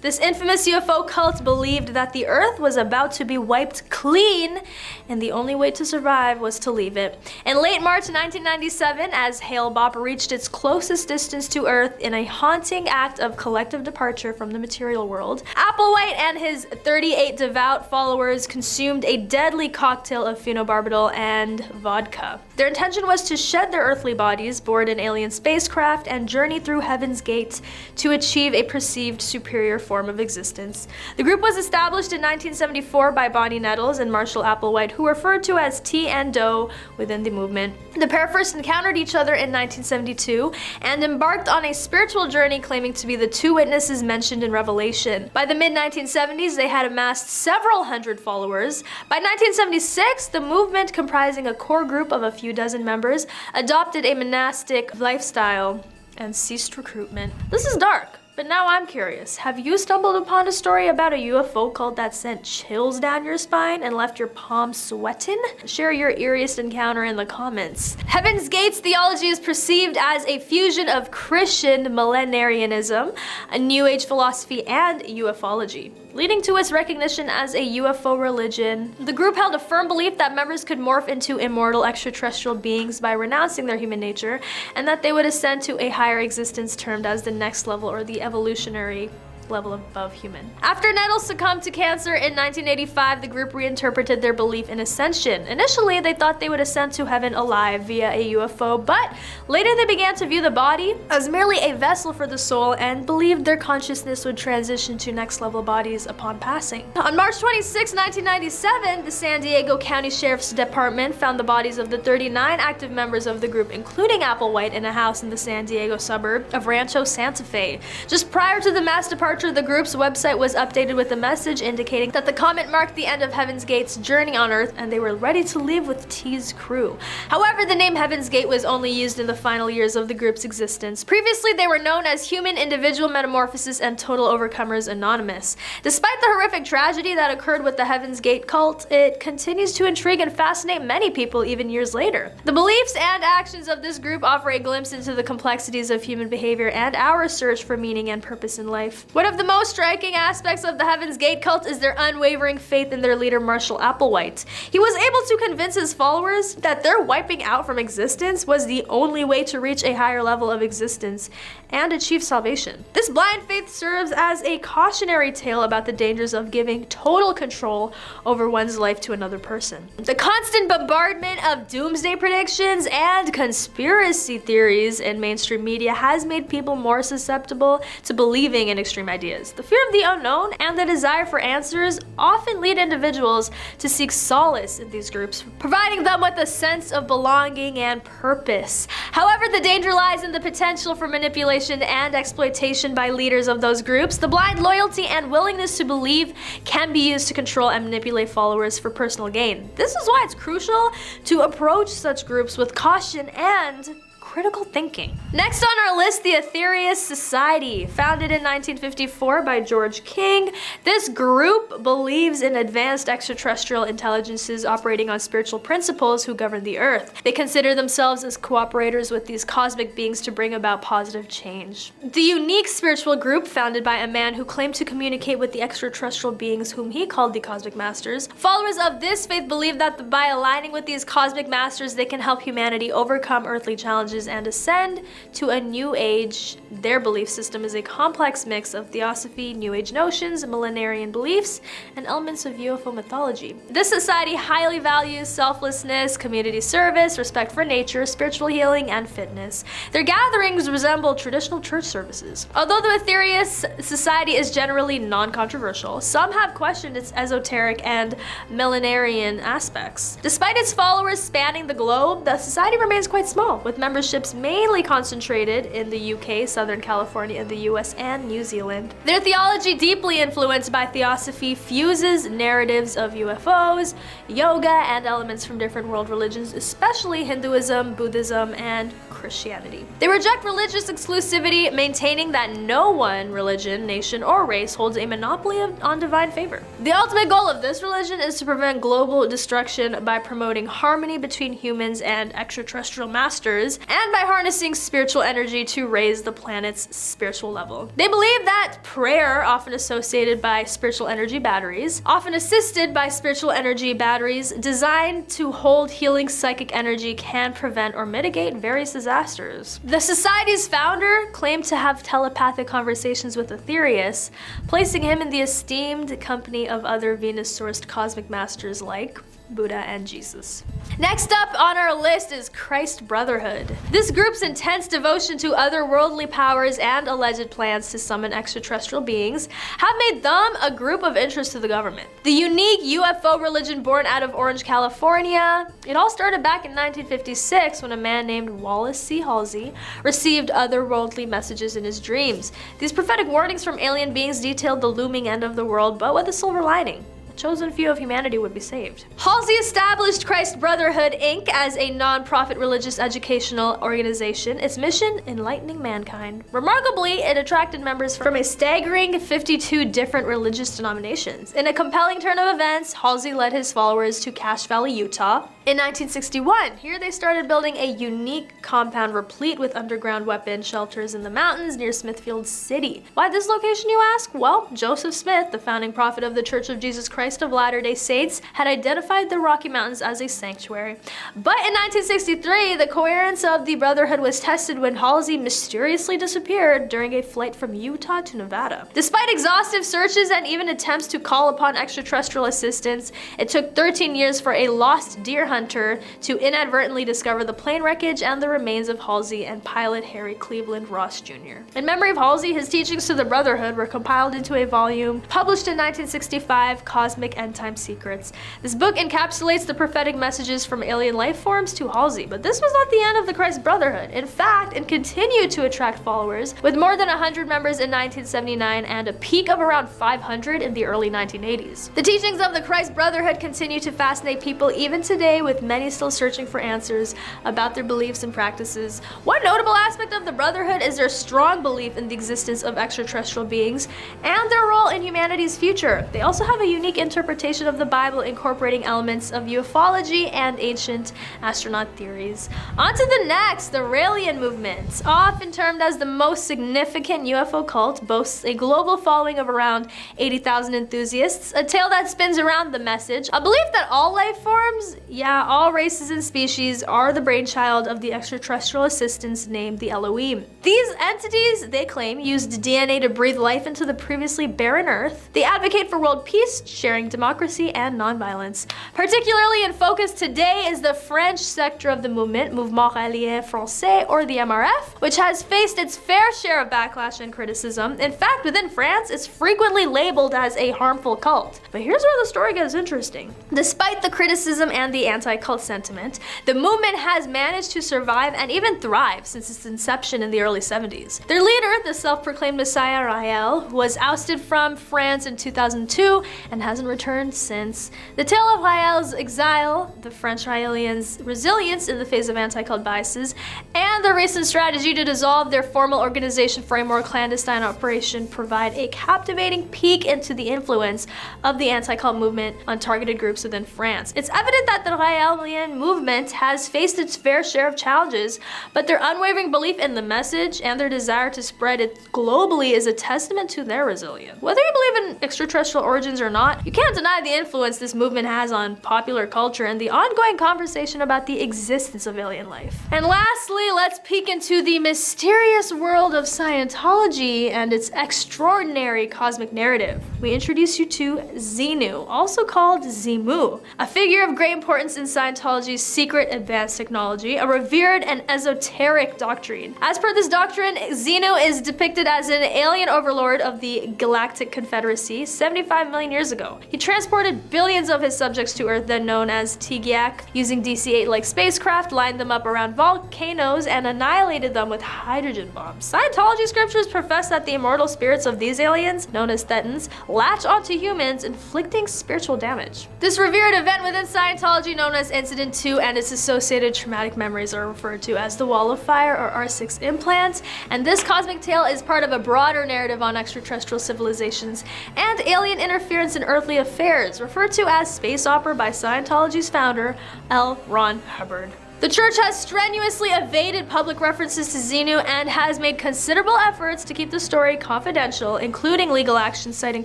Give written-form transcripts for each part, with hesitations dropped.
This infamous UFO cult believed that the Earth was about to be wiped clean, and the only way to survive was to leave it. In late March 1997, as Hale-Bopp reached its closest distance to Earth in a haunting act of collective departure from the material world, Applewhite and his 38 devout followers consumed a deadly cocktail of phenobarbital and vodka. Their intention was to shed their earthly bodies, board an alien spacecraft, and journey through Heaven's Gate to achieve a perceived superior form of existence. The group was established in 1974 by Bonnie Nettles and Marshall Applewhite, who were referred to as T and Doe within the movement. The pair first encountered each other in 1972 and embarked on a spiritual journey claiming to be the two witnesses mentioned in Revelation. By the mid-1970s, they had amassed several hundred followers. By 1976, the movement, comprising a core group of a few dozen members, adopted a monastic lifestyle and ceased recruitment. This is dark. But now I'm curious, have you stumbled upon a story about a UFO cult that sent chills down your spine and left your palms sweating? Share your eeriest encounter in the comments. Heaven's Gate's theology is perceived as a fusion of Christian millenarianism, a New Age philosophy, and ufology, leading to its recognition as a UFO religion. The group held a firm belief that members could morph into immortal extraterrestrial beings by renouncing their human nature, and that they would ascend to a higher existence termed as the next level, or the evolutionary level above human. After Nettles succumbed to cancer in 1985, the group reinterpreted their belief in ascension. Initially, they thought they would ascend to heaven alive via a UFO, but later they began to view the body as merely a vessel for the soul and believed their consciousness would transition to next level bodies upon passing. On March 26, 1997, the San Diego County Sheriff's Department found the bodies of the 39 active members of the group, including Applewhite, in a house in the San Diego suburb of Rancho Santa Fe. Just prior to the mass departure, the group's website was updated with a message indicating that the comet marked the end of Heaven's Gate's journey on Earth and they were ready to leave with T's crew. However, the name Heaven's Gate was only used in the final years of the group's existence. Previously, they were known as Human Individual Metamorphosis and Total Overcomers Anonymous. Despite the horrific tragedy that occurred with the Heaven's Gate cult, it continues to intrigue and fascinate many people even years later. The beliefs and actions of this group offer a glimpse into the complexities of human behavior and our search for meaning and purpose in life. One of the most striking aspects of the Heaven's Gate cult is their unwavering faith in their leader, Marshall Applewhite. He was able to convince his followers that their wiping out from existence was the only way to reach a higher level of existence and achieve salvation. This blind faith serves as a cautionary tale about the dangers of giving total control over one's life to another person. The constant bombardment of doomsday predictions and conspiracy theories in mainstream media has made people more susceptible to believing in extreme ideas. The fear of the unknown and the desire for answers often lead individuals to seek solace in these groups, providing them with a sense of belonging and purpose. However, the danger lies in the potential for manipulation and exploitation by leaders of those groups. The blind loyalty and willingness to believe can be used to control and manipulate followers for personal gain. This is why it's crucial to approach such groups with caution and critical thinking. Next on our list, the Aetherius Society. Founded in 1954 by George King, this group believes in advanced extraterrestrial intelligences operating on spiritual principles who govern the Earth. They consider themselves as cooperators with these cosmic beings to bring about positive change. The unique spiritual group, founded by a man who claimed to communicate with the extraterrestrial beings whom he called the Cosmic Masters. Followers of this faith believe that by aligning with these Cosmic Masters, they can help humanity overcome earthly challenges and ascend to a new age. Their belief system is a complex mix of theosophy, New Age notions, millenarian beliefs, and elements of UFO mythology. This society highly values selflessness, community service, respect for nature, spiritual healing, and fitness. Their gatherings resemble traditional church services. Although the Aetherius Society is generally non-controversial, some have questioned its esoteric and millenarian aspects. Despite its followers spanning the globe, the society remains quite small, with membership mainly concentrated in the UK, Southern California, the US, and New Zealand. Their theology, deeply influenced by theosophy, fuses narratives of UFOs, yoga, and elements from different world religions, especially Hinduism, Buddhism, and Christianity. They reject religious exclusivity, maintaining that no one religion, nation, or race holds a monopoly on divine favor. The ultimate goal of this religion is to prevent global destruction by promoting harmony between humans and extraterrestrial masters, and by harnessing spiritual energy to raise the planet's spiritual level. They believe that prayer, often associated by spiritual energy batteries, often assisted by spiritual energy batteries designed to hold healing psychic energy, can prevent or mitigate various disasters. The society's founder claimed to have telepathic conversations with Aetherius, placing him in the esteemed company of other Venus-sourced cosmic masters like Buddha and Jesus. Next up on our list is Christ Brotherhood. This group's intense devotion to otherworldly powers and alleged plans to summon extraterrestrial beings have made them a group of interest to the government. The unique UFO religion born out of Orange, California, it all started back in 1956 when a man named Wallace C. Halsey received otherworldly messages in his dreams. These prophetic warnings from alien beings detailed the looming end of the world, but with a silver lining. Chosen few of humanity would be saved. Halsey established Christ Brotherhood, Inc. as a non-profit religious educational organization, its mission enlightening mankind. Remarkably, it attracted members from a staggering 52 different religious denominations. In a compelling turn of events, Halsey led his followers to Cache Valley, Utah. In 1961, here they started building a unique compound replete with underground weapon shelters in the mountains near Smithfield City. Why this location, you ask? Well, Joseph Smith, the founding prophet of the Church of Jesus Christ of Latter-day Saints, had identified the Rocky Mountains as a sanctuary. But in 1963, the coherence of the Brotherhood was tested when Halsey mysteriously disappeared during a flight from Utah to Nevada. Despite exhaustive searches and even attempts to call upon extraterrestrial assistance, it took 13 years for a lost deer hunter to inadvertently discover the plane wreckage and the remains of Halsey and pilot Harry Cleveland Ross Jr. In memory of Halsey, his teachings to the Brotherhood were compiled into a volume published in 1965, Cosmic End Time Secrets. This book encapsulates the prophetic messages from alien life forms to Halsey, but this was not the end of the Christ Brotherhood. In fact, it continued to attract followers, with more than 100 members in 1979 and a peak of around 500 in the early 1980s. The teachings of the Christ Brotherhood continue to fascinate people even today, with many still searching for answers about their beliefs and practices. One notable aspect of the Brotherhood is their strong belief in the existence of extraterrestrial beings and their role in humanity's future. They also have a unique interpretation of the Bible, incorporating elements of ufology and ancient astronaut theories. On to the next, the Raelian movement. Often termed as the most significant UFO cult, boasts a global following of around 80,000 enthusiasts, a tale that spins around the message, a belief that all life forms, all races and species, are the brainchild of the extraterrestrial assistants named the Elohim. These entities, they claim, used DNA to breathe life into the previously barren Earth. They advocate for world peace, sharing democracy and nonviolence. Particularly in focus today is the French sector of the movement, Mouvement Raélien Français, or the MRF, which has faced its fair share of backlash and criticism. In fact, within France, it's frequently labeled as a harmful cult. But here's where the story gets interesting. Despite the criticism and the anti-cult sentiment, the movement has managed to survive and even thrive since its inception in the early 70s. Their leader, the self-proclaimed Messiah Raël, was ousted from France in 2002 and hasn't returned since. The tale of Raël's exile, the French Raélians' resilience in the face of anti-cult biases, and the recent strategy to dissolve their formal organization for a more clandestine operation provide a captivating peek into the influence of the anti-cult movement on targeted groups within France. It's evident that the Raélian movement has faced its fair share of challenges, but their unwavering belief in the message and their desire to spread it globally is a testament to their resilience. Whether you believe in extraterrestrial origins or not, you can't deny the influence this movement has on popular culture and the ongoing conversation about the existence of alien life. And lastly, let's peek into the mysterious world of Scientology and its extraordinary cosmic narrative. We introduce you to Xenu, also called Zimu, a figure of great importance in Scientology's secret advanced technology, a revered and esoteric doctrine. As per this doctrine, Xenu is depicted as an alien overlord of the Galactic Confederacy 75 million years ago. He transported billions of his subjects to Earth, then known as Tigiak, using DC-8-like spacecraft, lined them up around volcanoes, and annihilated them with hydrogen bombs. Scientology scriptures profess that the immortal spirits of these aliens, known as Thetans, latch onto humans, inflicting spiritual damage. This revered event within Scientology, known as Incident 2, and its associated traumatic memories are referred to as the Wall of Fire or R6 implant, and this cosmic tale is part of a broader narrative on extraterrestrial civilizations and alien interference in earthly affairs, referred to as space opera by Scientology's founder, L. Ron Hubbard. The church has strenuously evaded public references to Xenu and has made considerable efforts to keep the story confidential, including legal action citing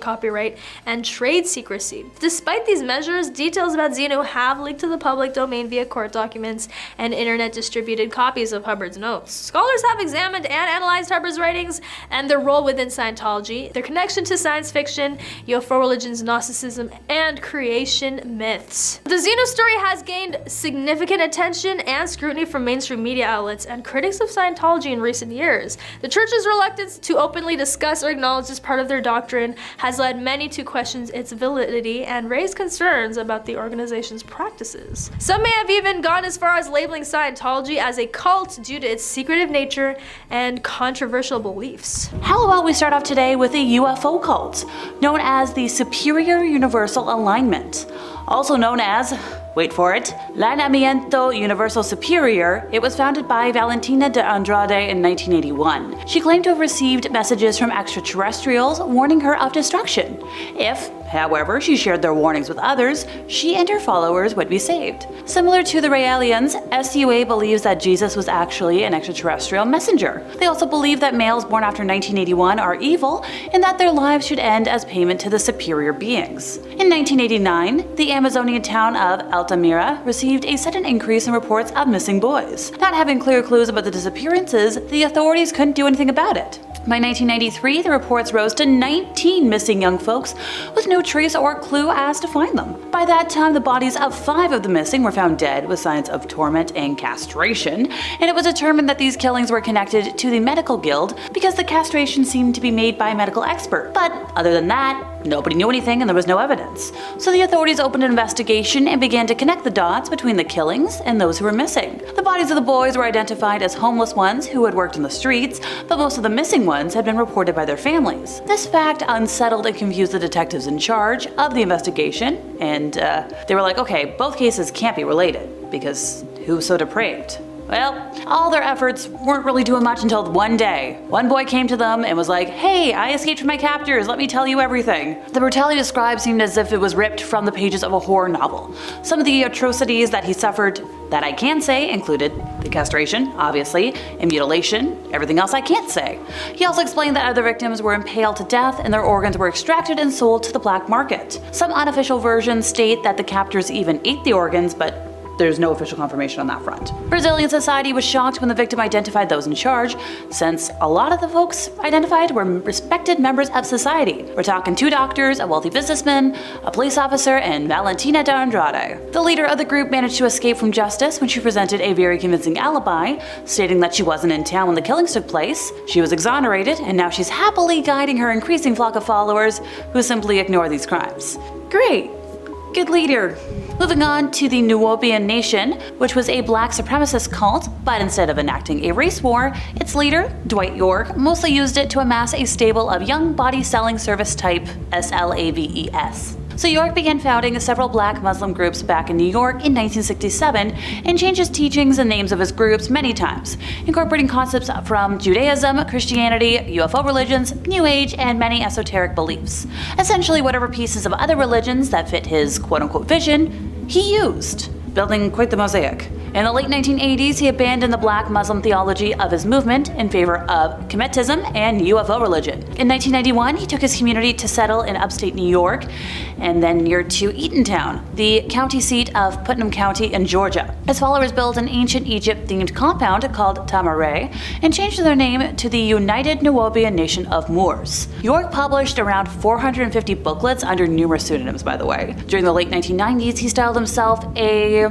copyright and trade secrecy. Despite these measures, details about Xenu have leaked to the public domain via court documents and internet-distributed copies of Hubbard's notes. Scholars have examined and analyzed Hubbard's writings and their role within Scientology, their connection to science fiction, UFO religions, Gnosticism, and creation myths. The Xenu story has gained significant attention and scrutiny from mainstream media outlets and critics of Scientology in recent years. The church's reluctance to openly discuss or acknowledge this part of their doctrine has led many to question its validity and raise concerns about the organization's practices. Some may have even gone as far as labeling Scientology as a cult due to its secretive nature and controversial beliefs. How about we start off today with a UFO cult, known as the Superior Universal Alignment, also known as, wait for it, Lineamiento Universal Superior. It was founded by Valentina de Andrade in 1981. She claimed to have received messages from extraterrestrials warning her of destruction. If, however, she shared their warnings with others, she and her followers would be saved. Similar to the Raelians, SUA believes that Jesus was actually an extraterrestrial messenger. They also believe that males born after 1981 are evil and that their lives should end as payment to the superior beings. In 1989, the Amazonian town of Altamira received a sudden increase in reports of missing boys. Not having clear clues about the disappearances, the authorities couldn't do anything about it. By 1993, the reports rose to 19 missing young folks with no trace or clue as to find them. By that time, the bodies of 5 of the missing were found dead with signs of torment and castration, and it was determined that these killings were connected to the medical guild because the castration seemed to be made by a medical expert. But other than that, nobody knew anything and there was no evidence. So the authorities opened an investigation and began to connect the dots between the killings and those who were missing. The bodies of the boys were identified as homeless ones who had worked in the streets, but most of the missing ones had been reported by their families. This fact unsettled and confused the detectives in charge of the investigation, and they were like, okay, both cases can't be related, because who's so depraved? Well, all their efforts weren't really doing much until one day. One boy came to them and was like, hey, I escaped from my captors, let me tell you everything. The brutality described seemed as if it was ripped from the pages of a horror novel. Some of the atrocities that he suffered that I can say included the castration, obviously, and mutilation, everything else I can't say. He also explained that other victims were impaled to death and their organs were extracted and sold to the black market. Some unofficial versions state that the captors even ate the organs, but there's no official confirmation on that front. Brazilian society was shocked when the victim identified those in charge, since a lot of the folks identified were respected members of society. We're talking 2 doctors, a wealthy businessman, a police officer, and Valentina de Andrade. The leader of the group managed to escape from justice when she presented a very convincing alibi, stating that she wasn't in town when the killings took place. She was exonerated, and now she's happily guiding her increasing flock of followers who simply ignore these crimes. Great. Good leader. Moving on to the Nuobian Nation, which was a black supremacist cult, but instead of enacting a race war, its leader, Dwight York, mostly used it to amass a stable of young body-selling service type SLAVES. So York began founding several black Muslim groups back in New York in 1967 and changed his teachings and names of his groups many times, incorporating concepts from Judaism, Christianity, UFO religions, New Age, and many esoteric beliefs. Essentially whatever pieces of other religions that fit his quote-unquote vision, he used, building quite the mosaic. In the late 1980s, he abandoned the black Muslim theology of his movement in favor of Kemetism and UFO religion. In 1991, he took his community to settle in upstate New York and then near to Eatontown, the county seat of Putnam County in Georgia. His followers built an ancient Egypt-themed compound called Tamaray and changed their name to the United Nuobian Nation of Moors. York published around 450 booklets under numerous pseudonyms, by the way. During the late 1990s, he styled himself a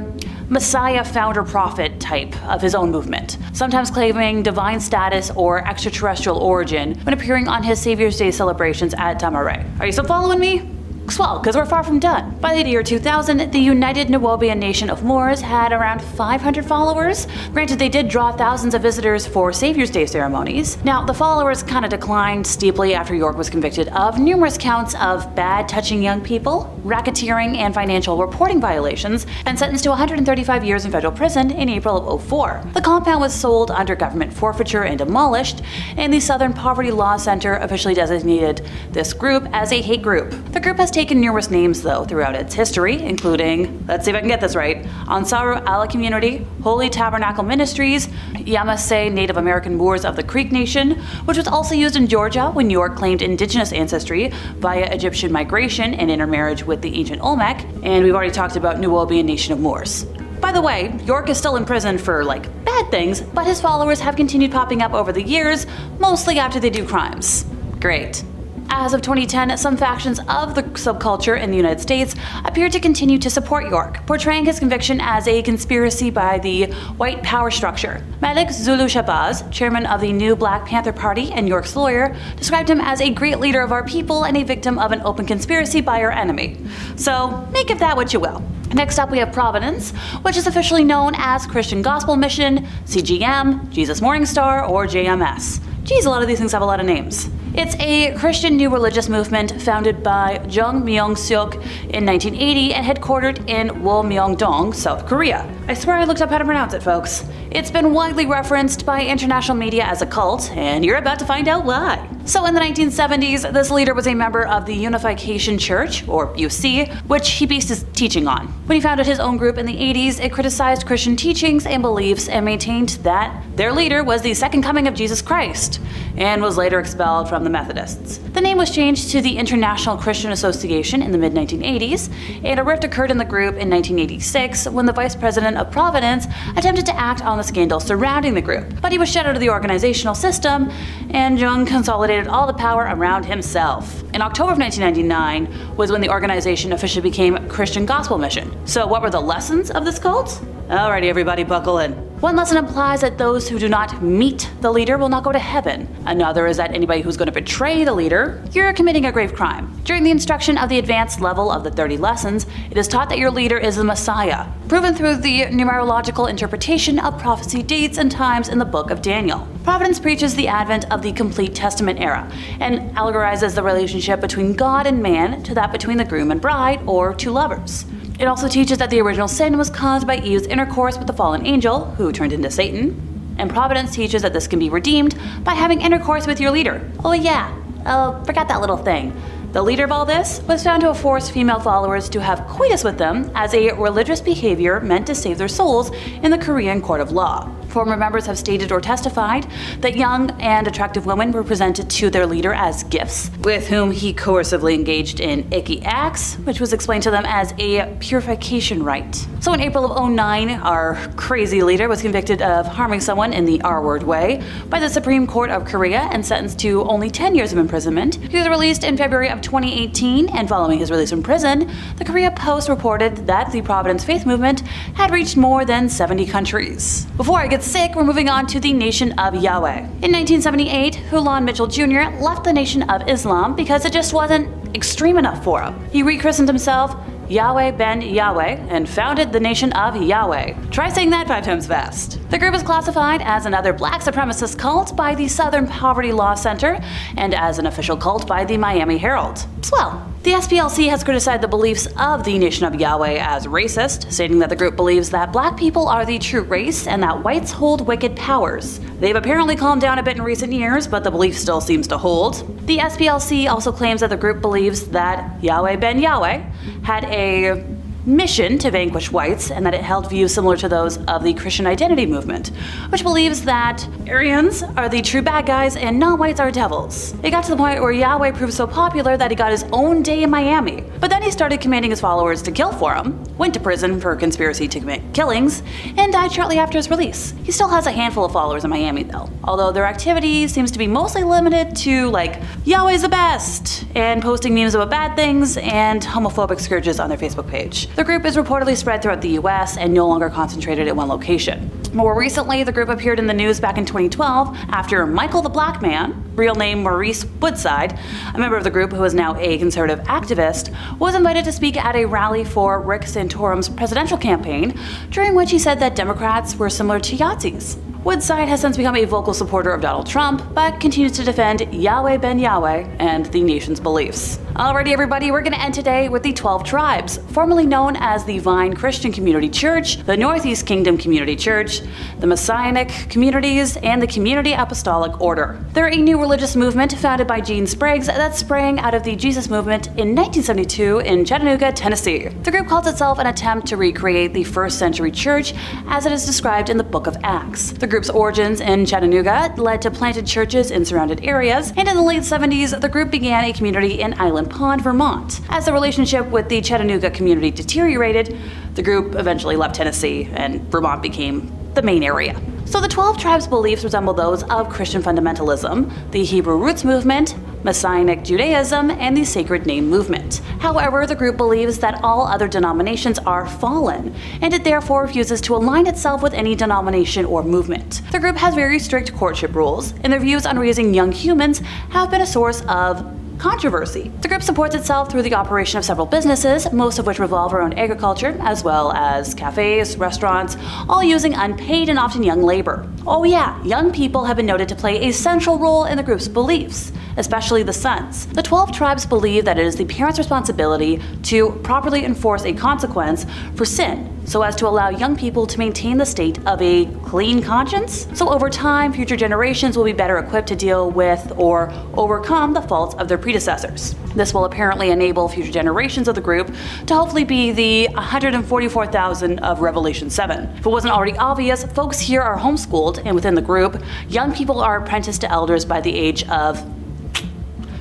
Messiah founder prophet type of his own movement, sometimes claiming divine status or extraterrestrial origin when appearing on his Savior's Day celebrations at Tamaray. Are you still following me? Swell, because we're far from done. By the year 2000, the United Nuobian Nation of Moors had around 500 followers. Granted, they did draw thousands of visitors for Savior's Day ceremonies. Now, the followers kind of declined steeply after York was convicted of numerous counts of bad touching young people, racketeering, and financial reporting violations, and sentenced to 135 years in federal prison in April of 2004. The compound was sold under government forfeiture and demolished, and the Southern Poverty Law Center officially designated this group as a hate group. The group has taken numerous names though throughout its history, including, let's see if I can get this right, Ansaru Allah Community, Holy Tabernacle Ministries, Yamasee Native American Moors of the Creek Nation, which was also used in Georgia when York claimed indigenous ancestry via Egyptian migration and intermarriage with the ancient Olmec, and we've already talked about Nubian Nation of Moors. By the way, York is still in prison for, bad things, but his followers have continued popping up over the years, mostly after they do crimes. Great. As of 2010, some factions of the subculture in the United States appeared to continue to support York, portraying his conviction as a conspiracy by the white power structure. Malik Zulu Shabazz, chairman of the New Black Panther Party and York's lawyer, described him as a great leader of our people and a victim of an open conspiracy by our enemy. So, make of that what you will. Next up we have Providence, which is officially known as Christian Gospel Mission, CGM, Jesus Morning Star, or JMS. Geez, a lot of these things have a lot of names. It's a Christian new religious movement founded by Jung Myung-suk in 1980 and headquartered in Wolmyong-dong, South Korea. I swear I looked up how to pronounce it, folks. It's been widely referenced by international media as a cult, and you're about to find out why. So in the 1970s, this leader was a member of the Unification Church, or UC, which he based his teaching on. When he founded his own group in the 80s, it criticized Christian teachings and beliefs and maintained that their leader was the second coming of Jesus Christ, and was later expelled from the Methodists. The name was changed to the International Christian Association in the mid-1980s, and a rift occurred in the group in 1986 when the vice president of Providence attempted to act on the scandal surrounding the group. But he was shut out of the organizational system, and Jung consolidated all the power around himself. In October of 1999 was when the organization officially became Christian Gospel Mission. So what were the lessons of this cult? Alrighty, everybody, buckle in. One lesson implies that those who do not meet the leader will not go to heaven. Another is that anybody who's going to betray the leader, you're committing a grave crime. During the instruction of the advanced level of the 30 lessons, it is taught that your leader is the Messiah, proven through the numerological interpretation of prophecy dates and times in the book of Daniel. Providence preaches the advent of the complete Testament era, and allegorizes the relationship between God and man to that between the groom and bride, or two lovers. It also teaches that the original sin was caused by Eve's intercourse with the fallen angel, who turned into Satan. And Providence teaches that this can be redeemed by having intercourse with your leader. Oh yeah, forgot that little thing. The leader of all this was found to have forced female followers to have coitus with them as a religious behavior meant to save their souls in the Korean court of law. Former members have stated or testified that young and attractive women were presented to their leader as gifts, with whom he coercively engaged in icky acts, which was explained to them as a purification rite. So in April of 2009, our crazy leader was convicted of harming someone in the R-word way by the Supreme Court of Korea and sentenced to only 10 years of imprisonment. He was released in February of 2018, and following his release from prison, the Korea Post reported that the Providence Faith movement had reached more than 70 countries. Before I get sick, we're moving on to the Nation of Yahweh. In 1978, Hulan Mitchell Jr. left the Nation of Islam because it just wasn't extreme enough for him. He rechristened himself Yahweh Ben Yahweh and founded the Nation of Yahweh. Try saying that 5 times fast. The group is classified as another black supremacist cult by the Southern Poverty Law Center and as an official cult by the Miami Herald. Swell. The SPLC has criticized the beliefs of the Nation of Yahweh as racist, stating that the group believes that black people are the true race and that whites hold wicked powers. They've apparently calmed down a bit in recent years, but the belief still seems to hold. The SPLC also claims that the group believes that Yahweh Ben Yahweh had a mission to vanquish whites, and that it held views similar to those of the Christian identity movement, which believes that Aryans are the true bad guys and non-whites are devils. It got to the point where Yahweh proved so popular that he got his own day in Miami, but then he started commanding his followers to kill for him, went to prison for conspiracy to commit killings, and died shortly after his release. He still has a handful of followers in Miami though, although their activity seems to be mostly limited to Yahweh's the best, and posting memes about bad things and homophobic scourges on their Facebook page. The group is reportedly spread throughout the US and no longer concentrated in one location. More recently, the group appeared in the news back in 2012 after Michael the Black Man, real name Maurice Woodside, a member of the group who is now a conservative activist, was invited to speak at a rally for Rick Santorum's presidential campaign, during which he said that Democrats were similar to Yahtzees. Woodside has since become a vocal supporter of Donald Trump, but continues to defend Yahweh ben Yahweh and the nation's beliefs. Alrighty everybody, we're going to end today with the 12 tribes, formerly known as the Vine Christian Community Church, the Northeast Kingdom Community Church, the Messianic Communities, and the Community Apostolic Order. They're a new religious movement founded by Gene Spriggs that sprang out of the Jesus movement in 1972 in Chattanooga, Tennessee. The group calls itself an attempt to recreate the first century church as it is described in the Book of Acts. The group's origins in Chattanooga led to planted churches in surrounded areas, and in the late 70s, the group began a community in Island Pond, Vermont. As the relationship with the Chattanooga community deteriorated, the group eventually left Tennessee, and Vermont became the main area. So the 12 tribes' beliefs resemble those of Christian fundamentalism, the Hebrew Roots movement, Messianic Judaism, and the Sacred Name movement. However, the group believes that all other denominations are fallen, and it therefore refuses to align itself with any denomination or movement. The group has very strict courtship rules, and their views on raising young humans have been a source of controversy. The group supports itself through the operation of several businesses, most of which revolve around agriculture, as well as cafes, restaurants, all using unpaid and often young labor. Oh yeah, young people have been noted to play a central role in the group's beliefs, especially the sons. The 12 tribes believe that it is the parents' responsibility to properly enforce a consequence for sin, so as to allow young people to maintain the state of a clean conscience. So over time, future generations will be better equipped to deal with or overcome the faults of their predecessors. This will apparently enable future generations of the group to hopefully be the 144,000 of Revelation 7. If it wasn't already obvious, folks here are homeschooled, and within the group, young people are apprenticed to elders by the age of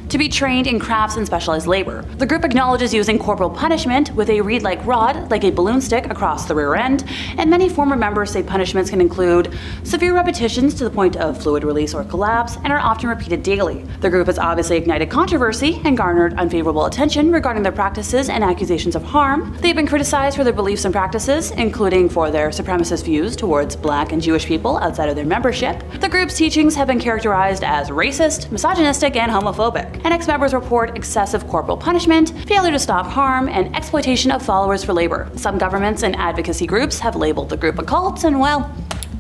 to be trained in crafts and specialized labor. The group acknowledges using corporal punishment with a reed-like rod, like a balloon stick, across the rear end, and many former members say punishments can include severe repetitions to the point of fluid release or collapse, and are often repeated daily. The group has obviously ignited controversy and garnered unfavorable attention regarding their practices and accusations of harm. They've been criticized for their beliefs and practices, including for their supremacist views towards Black and Jewish people outside of their membership. The group's teachings have been characterized as racist, misogynistic, and homophobic. And ex-members report excessive corporal punishment, failure to stop harm, and exploitation of followers for labor. Some governments and advocacy groups have labeled the group a cult, and well,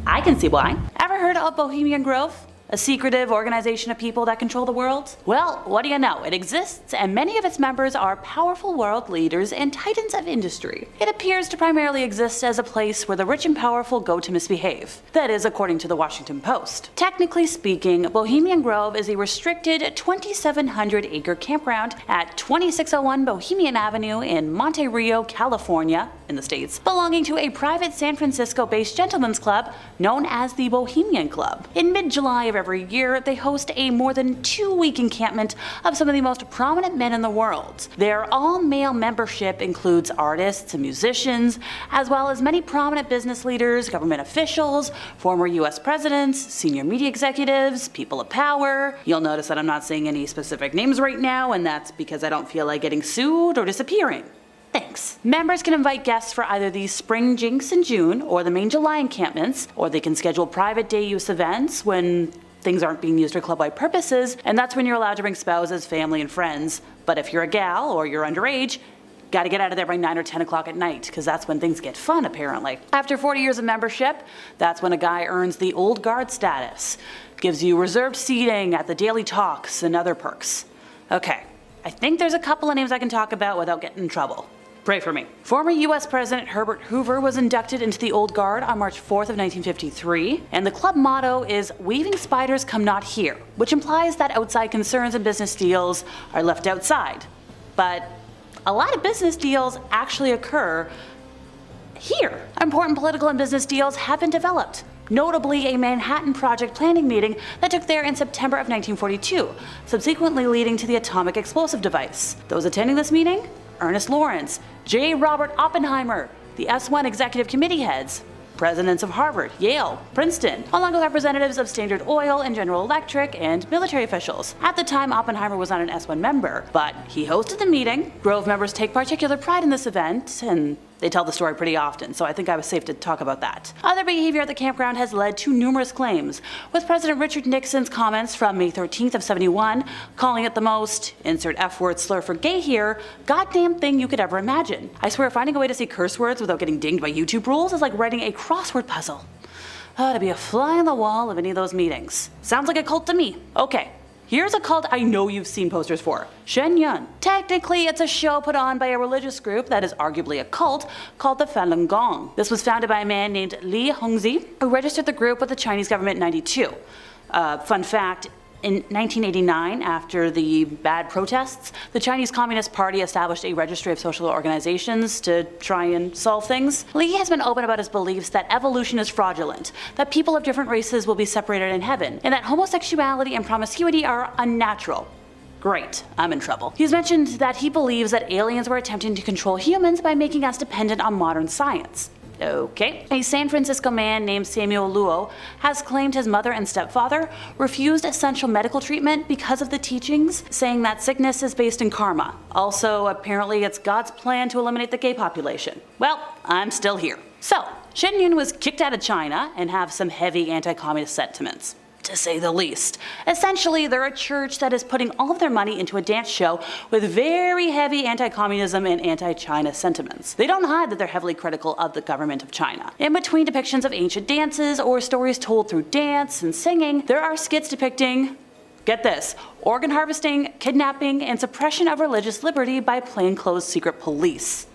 I can see why. Ever heard of Bohemian Grove? A secretive organization of people that control the world? Well, what do you know? It exists, and many of its members are powerful world leaders and titans of industry. It appears to primarily exist as a place where the rich and powerful go to misbehave. That is, according to the Washington Post. Technically speaking, Bohemian Grove is a restricted 2,700-acre campground at 2601 Bohemian Avenue in Monte Rio, California, in the States, belonging to a private San Francisco-based gentlemen's club known as the Bohemian Club. In mid-July of every year, they host a more than 2-week encampment of some of the most prominent men in the world. Their all-male membership includes artists and musicians, as well as many prominent business leaders, government officials, former US presidents, senior media executives, people of power. You'll notice that I'm not saying any specific names right now, and that's because I don't feel like getting sued or disappearing. Thanks. Members can invite guests for either the Spring Jinx in June or the main July encampments, or they can schedule private day use events when things aren't being used for club-wide purposes, and that's when you're allowed to bring spouses, family, and friends. But if you're a gal or you're underage, gotta get out of there by 9 or 10 o'clock at night, because that's when things get fun, apparently. After 40 years of membership, that's when a guy earns the old guard status, gives you reserved seating at the daily talks and other perks. Okay, I think there's a couple of names I can talk about without getting in trouble. Pray for me. Former US President Herbert Hoover was inducted into the Old Guard on March 4th of 1953, and the club motto is "Weaving spiders come not here," which implies that outside concerns and business deals are left outside. But a lot of business deals actually occur here. Important political and business deals have been developed. Notably, a Manhattan Project planning meeting that took there in September of 1942, subsequently leading to the atomic explosive device. Those attending this meeting? Ernest Lawrence, J. Robert Oppenheimer, the S1 executive committee heads, presidents of Harvard, Yale, Princeton, along with representatives of Standard Oil and General Electric, and military officials. At the time, Oppenheimer was not an S1 member, but he hosted the meeting. Grove members take particular pride in this event, and they tell the story pretty often, so I think I was safe to talk about that. Other behavior at the campground has led to numerous claims, with President Richard Nixon's comments from May 13th of 71 calling it the most, insert F-word slur for gay here, goddamn thing you could ever imagine. I swear finding a way to say curse words without getting dinged by YouTube rules is like writing a crossword puzzle. To be a fly on the wall of any of those meetings. Sounds like a cult to me. Okay. Here's a cult I know you've seen posters for, Shen Yun. Technically, it's a show put on by a religious group that is arguably a cult called the Falun Gong. This was founded by a man named Li Hongzhi, who registered the group with the Chinese government in '92. Fun fact, in 1989, after the bad protests, the Chinese Communist Party established a registry of social organizations to try and solve things. Li has been open about his beliefs that evolution is fraudulent, that people of different races will be separated in heaven, and that homosexuality and promiscuity are unnatural. Great, I'm in trouble. He's mentioned that he believes that aliens were attempting to control humans by making us dependent on modern science. Okay. A San Francisco man named Samuel Luo has claimed his mother and stepfather refused essential medical treatment because of the teachings, saying that sickness is based in karma. Also, apparently it's God's plan to eliminate the gay population. Well, I'm still here. So, Shen Yun was kicked out of China and have some heavy anti-communist sentiments, to say the least. Essentially, they're a church that is putting all of their money into a dance show with very heavy anti-communism and anti-China sentiments. They don't hide that they're heavily critical of the government of China. In between depictions of ancient dances or stories told through dance and singing, there are skits depicting, get this, organ harvesting, kidnapping, and suppression of religious liberty by plainclothes secret police.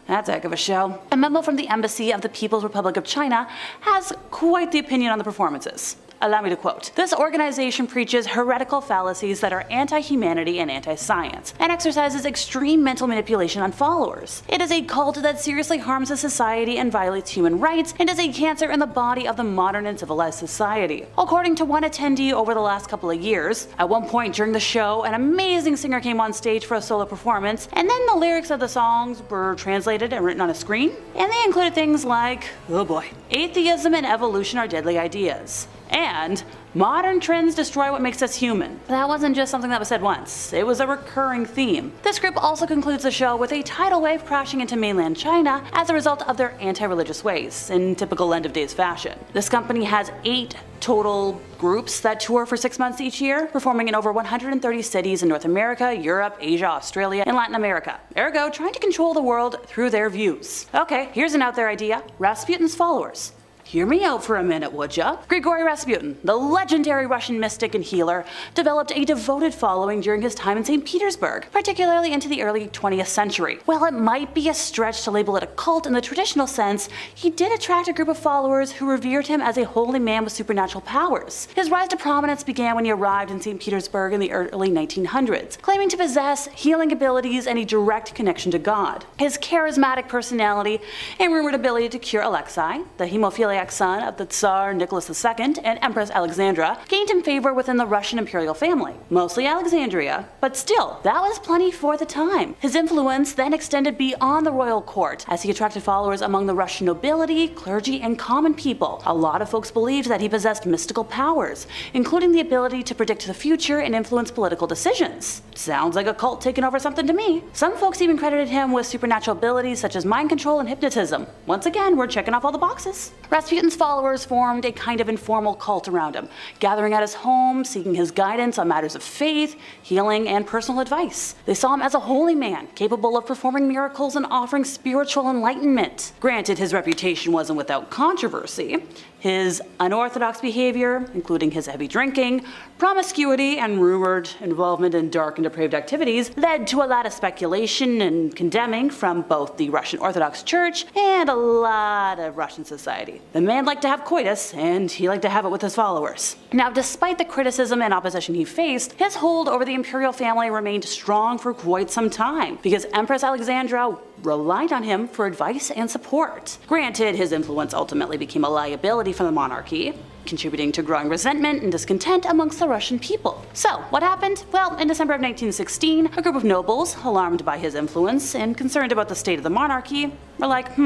That's a heck of a show. A memo from the Embassy of the People's Republic of China has quite the opinion on the performances. Allow me to quote, "This organization preaches heretical fallacies that are anti-humanity and anti-science, and exercises extreme mental manipulation on followers. It is a cult that seriously harms the society and violates human rights, and is a cancer in the body of the modern and civilized society." According to one attendee over the last couple of years, at one point during the show, an amazing singer came on stage for a solo performance, and then the lyrics of the songs were translated and written on a screen, and they included things like, oh boy, atheism and evolution are deadly ideas, and modern trends destroy what makes us human. That wasn't just something that was said once, it was a recurring theme. This group also concludes the show with a tidal wave crashing into mainland China as a result of their anti-religious ways, in typical end of days fashion. This company has 8 total groups that tour for 6 months each year, performing in over 130 cities in North America, Europe, Asia, Australia, and Latin America. Ergo, trying to control the world through their views. Okay, here's an out there idea, Rasputin's followers. Hear me out for a minute, would ya? Grigory Rasputin, the legendary Russian mystic and healer, developed a devoted following during his time in St. Petersburg, particularly into the early 20th century. While it might be a stretch to label it a cult in the traditional sense, he did attract a group of followers who revered him as a holy man with supernatural powers. His rise to prominence began when he arrived in St. Petersburg in the early 1900s, claiming to possess healing abilities and a direct connection to God. His charismatic personality and rumored ability to cure Alexei, the hemophiliac son of the Tsar Nicholas II and Empress Alexandra, gained him favor within the Russian imperial family, mostly Alexandria, but still, that was plenty for the time. His influence then extended beyond the royal court, as he attracted followers among the Russian nobility, clergy, and common people. A lot of folks believed that he possessed mystical powers, including the ability to predict the future and influence political decisions. Sounds like a cult taking over something to me. Some folks even credited him with supernatural abilities such as mind control and hypnotism. Once again, we're checking off all the boxes. Rasputin's followers formed a kind of informal cult around him, gathering at his home, seeking his guidance on matters of faith, healing, and personal advice. They saw him as a holy man, capable of performing miracles and offering spiritual enlightenment. Granted, his reputation wasn't without controversy. His unorthodox behavior, including his heavy drinking, promiscuity, and rumored involvement in dark and depraved activities, led to a lot of speculation and condemning from both the Russian Orthodox Church and a lot of Russian society. The man liked to have coitus, and he liked to have it with his followers. Now, despite the criticism and opposition he faced, his hold over the imperial family remained strong for quite some time, because Empress Alexandra relied on him for advice and support. Granted, his influence ultimately became a liability for the monarchy, contributing to growing resentment and discontent amongst the Russian people. So, what happened? Well, in December of 1916, a group of nobles, alarmed by his influence and concerned about the state of the monarchy, were like,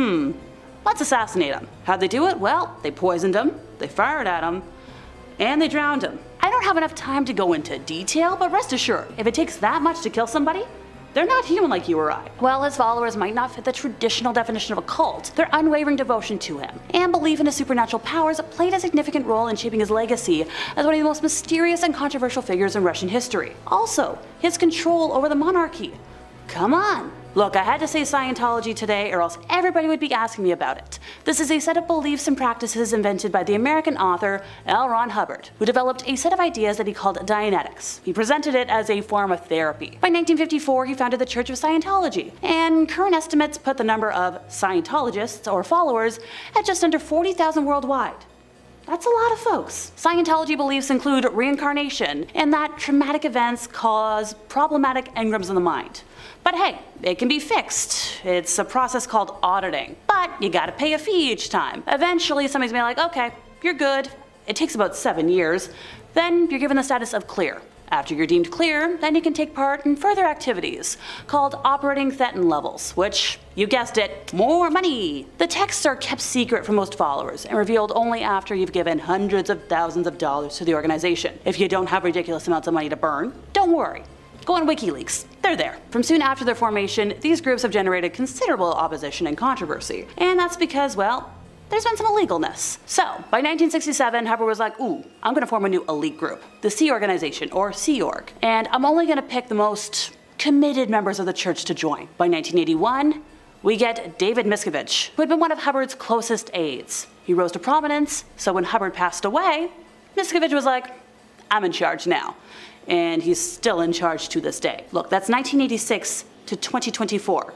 let's assassinate him. How'd they do it? Well, they poisoned him, they fired at him, and they drowned him. I don't have enough time to go into detail, but rest assured, if it takes that much to kill somebody, they're not human like you or I. While his followers might not fit the traditional definition of a cult, their unwavering devotion to him and belief in his supernatural powers played a significant role in shaping his legacy as one of the most mysterious and controversial figures in Russian history. Also, his control over the monarchy. Come on, Look, I had to say Scientology today or else everybody would be asking me about it. This is a set of beliefs and practices invented by the American author L. Ron Hubbard, who developed a set of ideas that he called Dianetics. He presented it as a form of therapy. By 1954, he founded the Church of Scientology, and current estimates put the number of Scientologists, or followers, at just under 40,000 worldwide. That's a lot of folks. Scientology beliefs include reincarnation, and that traumatic events cause problematic engrams in the mind. But hey, it can be fixed. It's a process called auditing. But you gotta pay a fee each time. Eventually, somebody's gonna be like, okay, you're good. It takes about 7 years. Then you're given the status of clear. After you're deemed clear, then you can take part in further activities called operating Thetan levels, which, you guessed it, more money. The texts are kept secret from most followers and revealed only after you've given hundreds of thousands of dollars to the organization. If you don't have ridiculous amounts of money to burn, don't worry. Go on WikiLeaks. They're there. From soon after their formation, these groups have generated considerable opposition and controversy. And that's because, well, there's been some illegalness. So, by 1967, Hubbard was like, ooh, I'm gonna form a new elite group, the Sea Organization, or Sea Org. And I'm only gonna pick the most committed members of the church to join. By 1981, we get David Miscavige, who had been one of Hubbard's closest aides. He rose to prominence, so when Hubbard passed away, Miscavige was like, I'm in charge now. And he's still in charge to this day. Look, that's 1986 to 2024.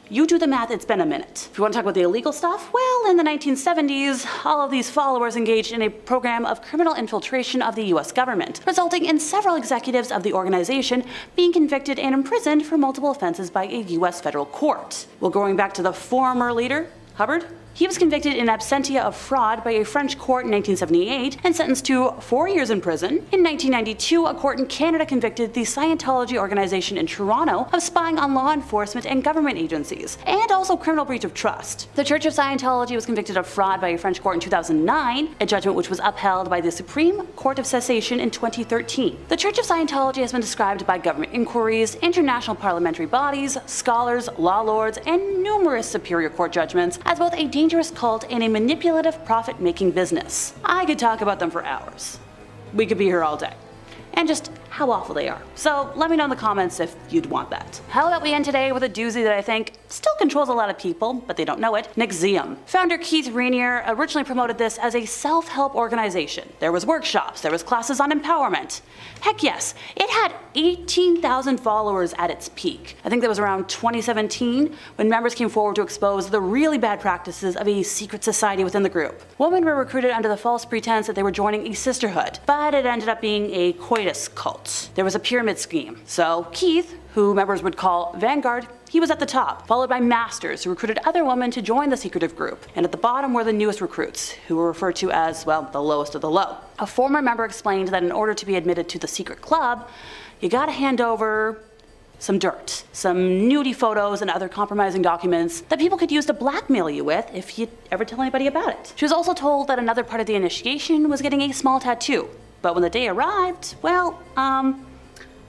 You do the math, it's been a minute. If you want to talk about the illegal stuff, well, in the 1970s, all of these followers engaged in a program of criminal infiltration of the US government, resulting in several executives of the organization being convicted and imprisoned for multiple offenses by a US federal court. Well, going back to the former leader, Hubbard, he was convicted in absentia of fraud by a French court in 1978 and sentenced to 4 years in prison. In 1992, a court in Canada convicted the Scientology organization in Toronto of spying on law enforcement and government agencies, and also criminal breach of trust. The Church of Scientology was convicted of fraud by a French court in 2009, a judgment which was upheld by the Supreme Court of Cessation in 2013. The Church of Scientology has been described by government inquiries, international parliamentary bodies, scholars, law lords, and numerous superior court judgments as both a dangerous cult and a manipulative profit-making business. I could talk about them for hours. We could be here all day. And just how awful they are. So let me know in the comments if you'd want that. How about we end today with a doozy that I think still controls a lot of people, but they don't know it, NXIVM. Founder Keith Rainier originally promoted this as a self-help organization. There was workshops, there was classes on empowerment. Heck yes, it had 18,000 followers at its peak. I think that was around 2017 when members came forward to expose the really bad practices of a secret society within the group. Women were recruited under the false pretense that they were joining a sisterhood, but it ended up being a coitus cult. There was a pyramid scheme. So Keith, who members would call Vanguard, he was at the top, followed by masters who recruited other women to join the secretive group. And at the bottom were the newest recruits, who were referred to as, well, the lowest of the low. A former member explained that in order to be admitted to the secret club, you gotta hand over some dirt, some nudie photos and other compromising documents that people could use to blackmail you with if you'd ever tell anybody about it. She was also told that another part of the initiation was getting a small tattoo. But when the day arrived, well,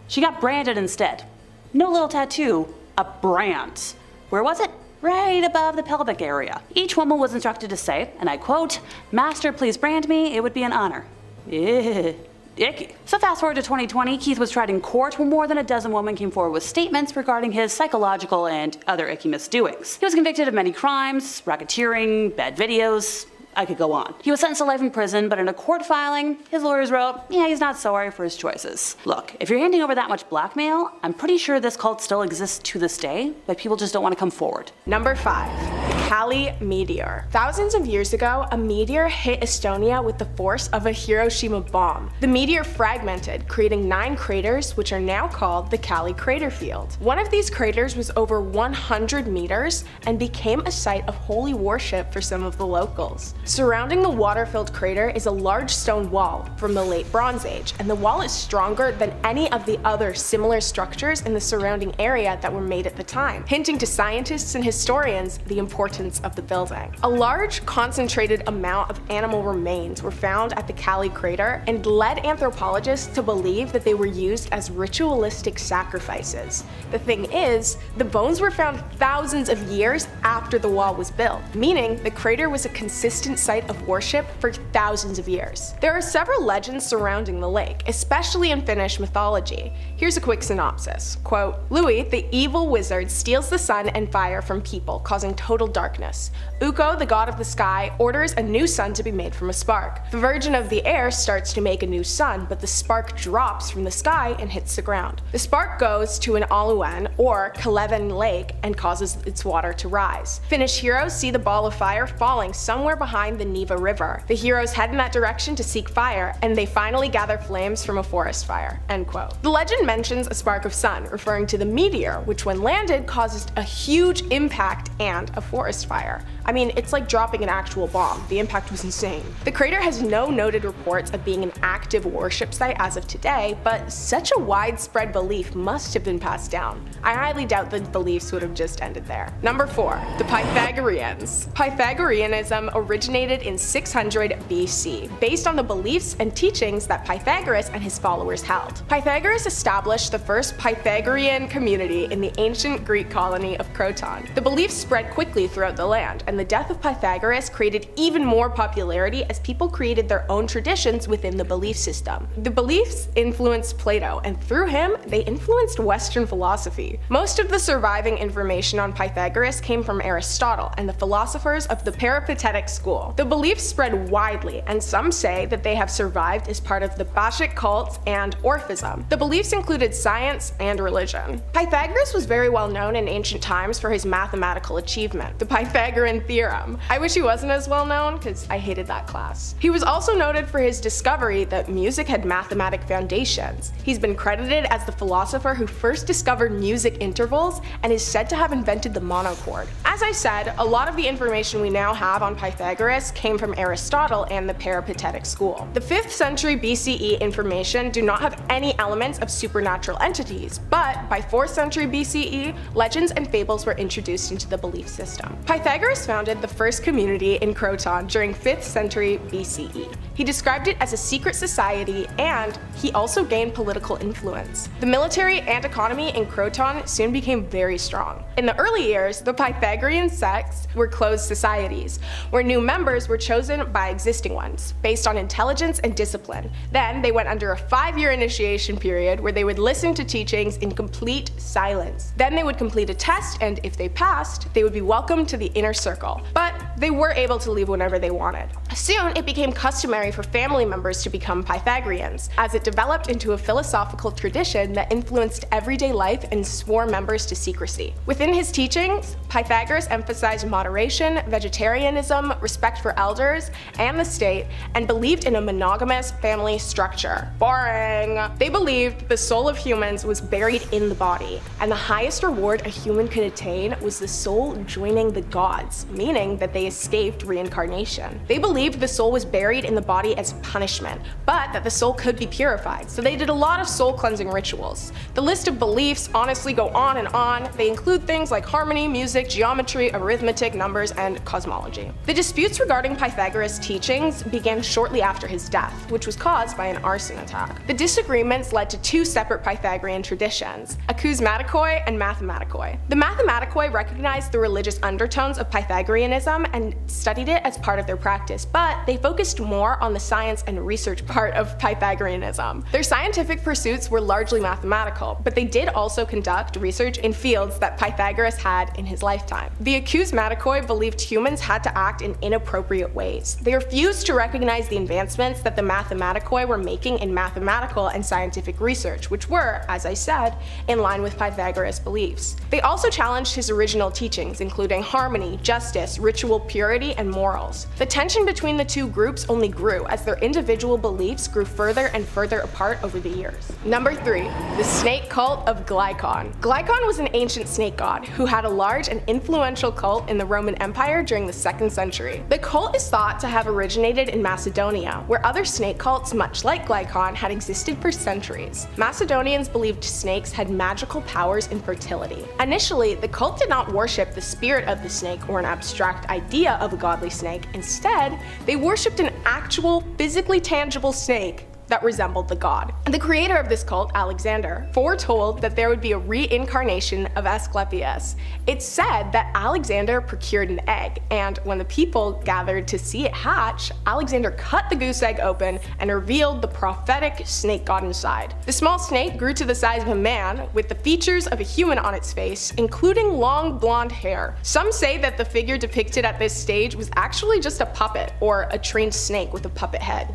she got branded instead. No little tattoo, a brand. Where was it? Right above the pelvic area. Each woman was instructed to say, and I quote, "Master, please brand me, it would be an honor." Icky. So fast forward to 2020, Keith was tried in court where more than a dozen women came forward with statements regarding his psychological and other icky misdoings. He was convicted of many crimes, racketeering, bad videos. I could go on. He was sentenced to life in prison, but in a court filing, his lawyers wrote, yeah, he's not sorry for his choices. Look, if you're handing over that much blackmail, I'm pretty sure this cult still exists to this day, but people just don't want to come forward. Number 5. The Kali meteor. Thousands of years ago, a meteor hit Estonia with the force of a Hiroshima bomb. The meteor fragmented, creating 9 craters, which are now called the Kali crater field. One of these craters was over 100 meters and became a site of holy worship for some of the locals. Surrounding the water-filled crater is a large stone wall from the late Bronze Age, and the wall is stronger than any of the other similar structures in the surrounding area that were made at the time, hinting to scientists and historians the importance inhabitants of the building. A large, concentrated amount of animal remains were found at the Cali crater and led anthropologists to believe that they were used as ritualistic sacrifices. The thing is, the bones were found thousands of years after the wall was built, meaning the crater was a consistent site of worship for thousands of years. There are several legends surrounding the lake, especially in Finnish mythology. Here's a quick synopsis. Quote, Louis, the evil wizard, steals the sun and fire from people, causing total darkness. Ukko, the god of the sky, orders a new sun to be made from a spark. The virgin of the air starts to make a new sun, but the spark drops from the sky and hits the ground. The spark goes to an allure, or Kaleven lake, and causes its water to rise. Finnish heroes see the ball of fire falling somewhere behind the Neva River. The heroes head in that direction to seek fire, and they finally gather flames from a forest fire. End quote. The legend mentions a spark of sun, referring to the meteor, which when landed caused a huge impact and a forest fire. I mean, it's like dropping an actual bomb. The impact was insane. The crater has no noted reports of being an active worship site as of today, but such a widespread belief must have been passed down. I highly doubt the beliefs would have just ended there. Number 4, the Pythagoreans. Pythagoreanism originated in 600 BC, based on the beliefs and teachings that Pythagoras and his followers held. Pythagoras established the first Pythagorean community in the ancient Greek colony of Croton. The beliefs spread quickly throughout the land, and the death of Pythagoras created even more popularity as people created their own traditions within the belief system. The beliefs influenced Plato, and through him, they influenced Western philosophy. Most of the surviving information on Pythagoras came from Aristotle and the philosophers of the Peripatetic school. The beliefs spread widely, and some say that they have survived as part of the Bacchic cult and Orphism. The beliefs included science and religion. Pythagoras was very well known in ancient times for his mathematical achievement, the Pythagorean theorem. I wish he wasn't as well known because I hated that class. He was also noted for his discovery that music had mathematic foundations. He's been credited as the philosopher who first discovered music intervals and is said to have invented the monochord. As I said, a lot of the information we now have on Pythagoras came from Aristotle and the Peripatetic school. The 5th century BCE information do not have any elements of supernatural entities, but by 4th century BCE, legends and fables were introduced into the belief system. Pythagoras founded the first community in Croton during 5th century BCE. He described it as a secret society, and he also gained political influence. The military and economy in Croton soon became very strong. In the early years, the Pythagorean sects were closed societies, where new members were chosen by existing ones, based on intelligence and discipline. Then they went under a 5-year initiation period where they would listen to teachings in complete silence. Then they would complete a test, and if they passed, they would be welcomed to the inner circle. But they were able to leave whenever they wanted. Soon, it became customary for family members to become Pythagoreans, as it developed into a philosophical tradition that influenced everyday life and swore members to secrecy. Within his teachings, Pythagoras emphasized moderation, vegetarianism, respect for elders and the state, and believed in a monogamous family structure. Boring! They believed the soul of humans was buried in the body, and the highest reward a human could attain was the soul joining the gods, meaning that they escaped reincarnation. They believed the soul was buried in the body as punishment, but that the soul could be purified, so they did a lot of soul cleansing rituals. The list of beliefs honestly go on and on. They include things like harmony, music, geometry, arithmetic, numbers, and cosmology. The disputes regarding Pythagoras' teachings began shortly after his death, which was caused by an arson attack. The disagreements led to 2 separate Pythagorean traditions, acousmatikoi and mathematikoi. The mathematikoi recognized the religious undertones of Pythagoreanism and studied it as part of their practice, but they focused more on the science and research part of Pythagoreanism. Their scientific pursuits were largely mathematical, but they did also conduct research in fields that Pythagoras had in his lifetime. The acousmatikoi believed humans had to act in inappropriate ways. They refused to recognize the advancements that the mathematikoi were making in mathematical and scientific research, which were, as I said, in line with Pythagoras' beliefs. They also challenged his original teachings, including harmony, justice, ritual purity and morals. The tension between the two groups only grew as their individual beliefs grew further and further apart over the years. Number 3. The snake cult of Glycon. Glycon was an ancient snake god who had a large and influential cult in the Roman Empire during the 2nd century. The cult is thought to have originated in Macedonia, where other snake cults much like Glycon had existed for centuries. Macedonians believed snakes had magical powers and fertility. Initially, the cult did not worship the spirit of the snake or an abstract idea of a godly snake. Instead, they worshipped an actual, physically tangible snake that resembled the god. The creator of this cult, Alexander, foretold that there would be a reincarnation of Asclepius. It's said that Alexander procured an egg, and when the people gathered to see it hatch, Alexander cut the goose egg open and revealed the prophetic snake god inside. The small snake grew to the size of a man, with the features of a human on its face, including long blonde hair. Some say that the figure depicted at this stage was actually just a puppet, or a trained snake with a puppet head.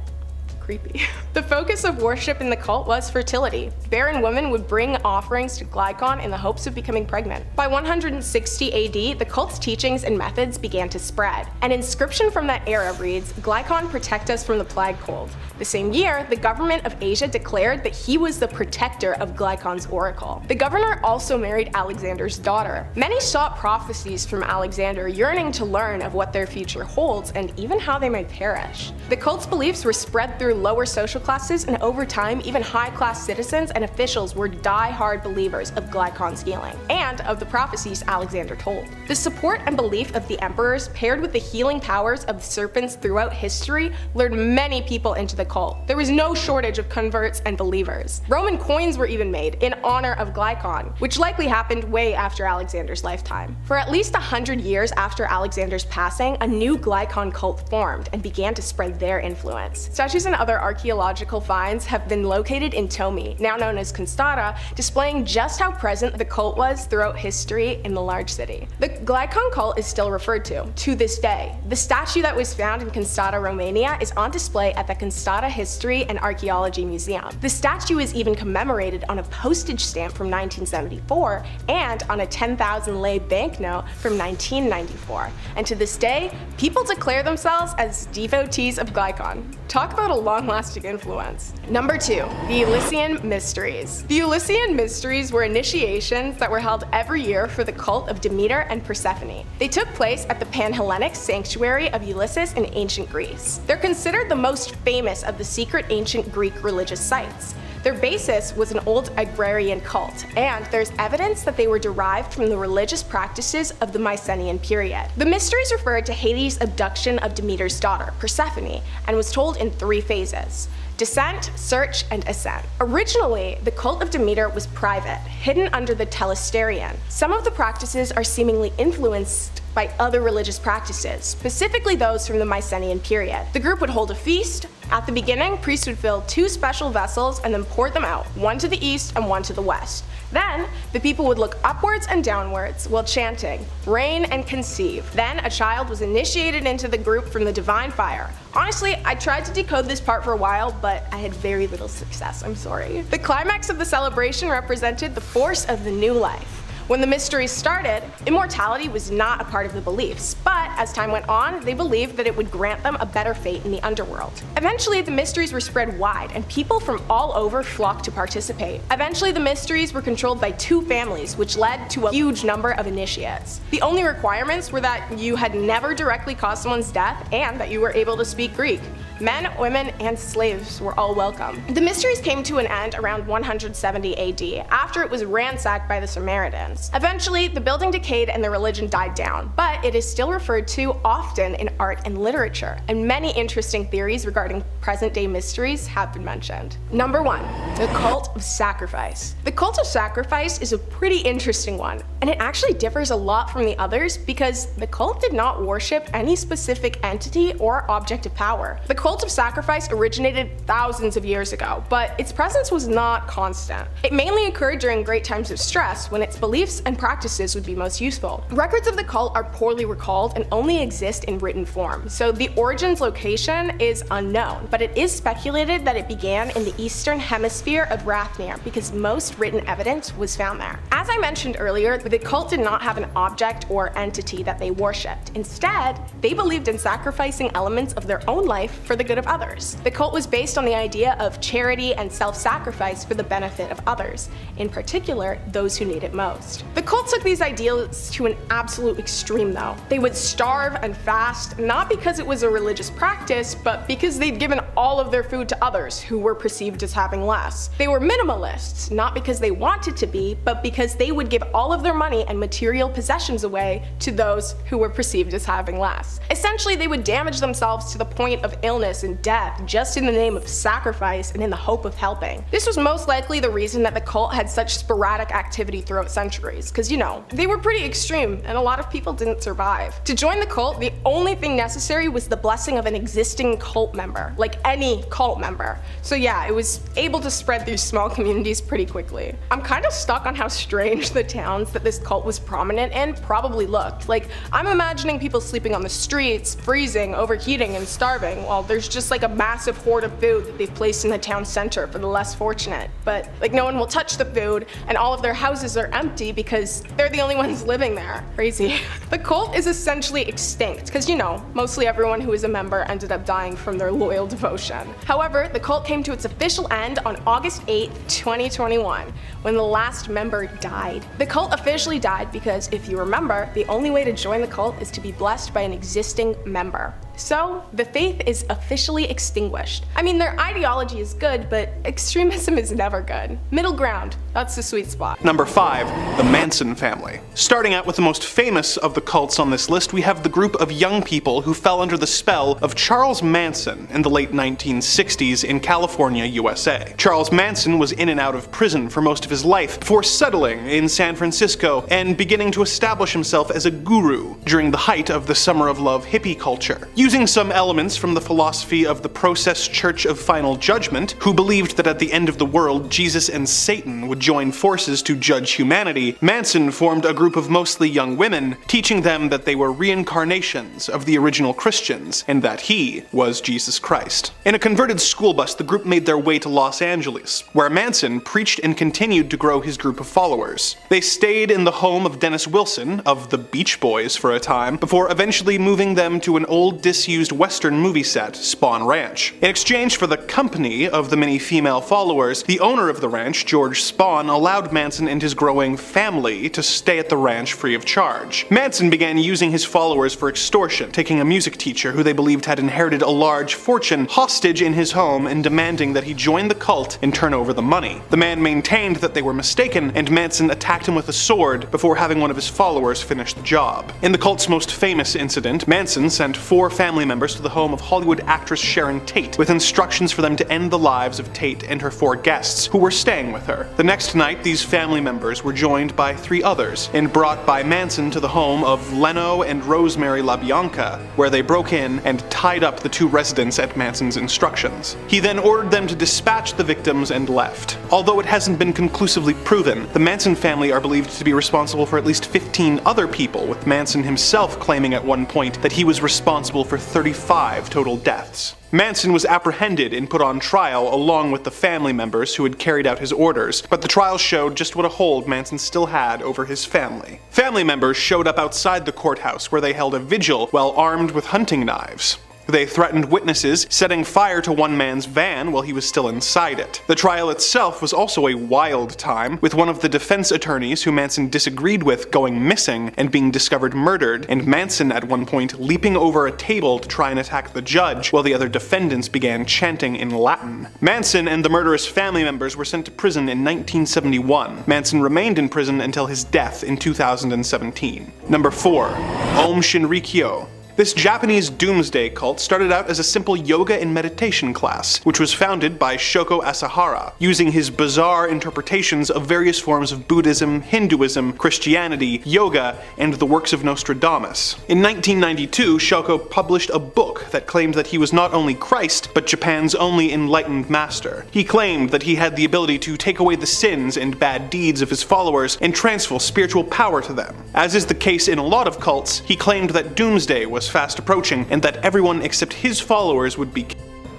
Creepy. The focus of worship in the cult was fertility. Barren women would bring offerings to Glycon in the hopes of becoming pregnant. By 160 AD, the cult's teachings and methods began to spread. An inscription from that era reads, "Glycon, protect us from the plague cold." The same year, the government of Asia declared that he was the protector of Glycon's oracle. The governor also married Alexander's daughter. Many sought prophecies from Alexander, yearning to learn of what their future holds and even how they might perish. The cult's beliefs were spread through lower social classes, and over time, even high-class citizens and officials were die-hard believers of Glycon's healing, and of the prophecies Alexander told. The support and belief of the emperors, paired with the healing powers of serpents throughout history, lured many people into the cult. There was no shortage of converts and believers. Roman coins were even made in honor of Glycon, which likely happened way after Alexander's lifetime. For at least 100 years after Alexander's passing, a new Glycon cult formed and began to spread their influence. Statues and other archaeological finds have been located in Tomi, now known as Constata, displaying just how present the cult was throughout history in the large city. The Glycon cult is still referred to this day. The statue that was found in Constata, Romania is on display at the Constata History and Archaeology Museum. The statue is even commemorated on a postage stamp from 1974 and on a 10,000 lei banknote from 1994. And to this day, people declare themselves as devotees of Glycon. Talk about a long-lasting influence. Number 2, the Elysian Mysteries. The Elysian Mysteries were initiations that were held every year for the cult of Demeter and Persephone. They took place at the Panhellenic sanctuary of Ulysses in ancient Greece. They're considered the most famous of the secret ancient Greek religious sites. Their basis was an old agrarian cult, and there's evidence that they were derived from the religious practices of the Mycenaean period. The mysteries referred to Hades' abduction of Demeter's daughter, Persephone, and was told in 3 phases: descent, search, and ascent. Originally, the cult of Demeter was private, hidden under the telesterion. Some of the practices are seemingly influenced by other religious practices, specifically those from the Mycenaean period. The group would hold a feast. At the beginning, priests would fill 2 special vessels and then pour them out, one to the east and one to the west. Then, the people would look upwards and downwards while chanting, "Reign and conceive." Then, a child was initiated into the group from the divine fire. Honestly, I tried to decode this part for a while, but I had very little success, I'm sorry. The climax of the celebration represented the force of the new life. When the mysteries started, immortality was not a part of the beliefs, but as time went on, they believed that it would grant them a better fate in the underworld. Eventually, the mysteries were spread wide, and people from all over flocked to participate. Eventually, the mysteries were controlled by 2 families, which led to a huge number of initiates. The only requirements were that you had never directly caused someone's death and that you were able to speak Greek. Men, women, and slaves were all welcome. The mysteries came to an end around 170 AD, after it was ransacked by the Samaritans. Eventually, the building decayed and the religion died down, but it is still referred to often in art and literature, and many interesting theories regarding present-day mysteries have been mentioned. Number 1, the cult of sacrifice. The cult of sacrifice is a pretty interesting one, and it actually differs a lot from the others because the cult did not worship any specific entity or object of power. The cult of sacrifice originated thousands of years ago, but its presence was not constant. It mainly occurred during great times of stress, when its beliefs and practices would be most useful. Records of the cult are poorly recalled and only exist in written form, so the origin's location is unknown, but it is speculated that it began in the eastern hemisphere of Rathnir because most written evidence was found there. As I mentioned earlier, the cult did not have an object or entity that they worshipped. Instead, they believed in sacrificing elements of their own life for the good of others. The cult was based on the idea of charity and self-sacrifice for the benefit of others, in particular, those who need it most. The cult took these ideals to an absolute extreme though. They would starve and fast, not because it was a religious practice, but because they'd given all of their food to others who were perceived as having less. They were minimalists, not because they wanted to be, but because they would give all of their money and material possessions away to those who were perceived as having less. Essentially, they would damage themselves to the point of illness and death just in the name of sacrifice and in the hope of helping. This was most likely the reason that the cult had such sporadic activity throughout centuries, because they were pretty extreme and a lot of people didn't survive. To join the cult, the only thing necessary was the blessing of an existing cult member, like any cult member. So yeah, it was able to spread through small communities pretty quickly. I'm kind of stuck on how strange the towns that this cult was prominent in probably looked. Like, I'm imagining people sleeping on the streets, freezing, overheating, and starving, while there's just like a massive hoard of food that they've placed in the town center for the less fortunate. But like, no one will touch the food, and all of their houses are empty because they're the only ones living there. Crazy. The cult is essentially extinct, because mostly everyone who was a member ended up dying from their loyal devotion. However, the cult came to its official end on August 8th, 2021, when the last member died. The cult officially died because, if you remember, the only way to join the cult is to be blessed by an existing member. So, the faith is officially extinguished. I mean, their ideology is good, but extremism is never good. Middle ground, that's the sweet spot. Number 5, the Manson family. Starting out with the most famous of the cults on this list, we have the group of young people who fell under the spell of Charles Manson in the late 1960s in California, USA. Charles Manson was in and out of prison for most of his life before settling in San Francisco and beginning to establish himself as a guru during the height of the Summer of Love hippie culture. Using some elements from the philosophy of the Process Church of Final Judgment, who believed that at the end of the world, Jesus and Satan would join forces to judge humanity, Manson formed a group of mostly young women, teaching them that they were reincarnations of the original Christians, and that he was Jesus Christ. In a converted school bus, the group made their way to Los Angeles, where Manson preached and continued to grow his group of followers. They stayed in the home of Dennis Wilson, of the Beach Boys, for a time, before eventually moving them to an old disused Western movie set, Spawn Ranch. In exchange for the company of the many female followers, the owner of the ranch, George Spawn, allowed Manson and his growing family to stay at the ranch free of charge. Manson began using his followers for extortion, taking a music teacher who they believed had inherited a large fortune hostage in his home and demanding that he join the cult and turn over the money. The man maintained that they were mistaken, and Manson attacked him with a sword before having one of his followers finish the job. In the cult's most famous incident, Manson sent 4 family members to the home of Hollywood actress Sharon Tate, with instructions for them to end the lives of Tate and her 4 guests, who were staying with her. The next night, these family members were joined by 3 others, and brought by Manson to the home of Leno and Rosemary LaBianca, where they broke in and tied up the 2 residents at Manson's instructions. He then ordered them to dispatch the victims and left. Although it hasn't been conclusively proven, the Manson family are believed to be responsible for at least 15 other people, with Manson himself claiming at one point that he was responsible for 35 total deaths. Manson was apprehended and put on trial along with the family members who had carried out his orders, but the trial showed just what a hold Manson still had over his family. Family members showed up outside the courthouse where they held a vigil while armed with hunting knives. They threatened witnesses, setting fire to one man's van while he was still inside it. The trial itself was also a wild time, with one of the defense attorneys who Manson disagreed with going missing and being discovered murdered, and Manson at one point leaping over a table to try and attack the judge while the other defendants began chanting in Latin. Manson and the murderous family members were sent to prison in 1971. Manson remained in prison until his death in 2017. Number 4. Om Shinrikyo. This Japanese doomsday cult started out as a simple yoga and meditation class, which was founded by Shoko Asahara, using his bizarre interpretations of various forms of Buddhism, Hinduism, Christianity, yoga, and the works of Nostradamus. In 1992, Shoko published a book that claimed that he was not only Christ, but Japan's only enlightened master. He claimed that he had the ability to take away the sins and bad deeds of his followers and transfer spiritual power to them. As is the case in a lot of cults, he claimed that doomsday was fast approaching and that everyone except his followers would be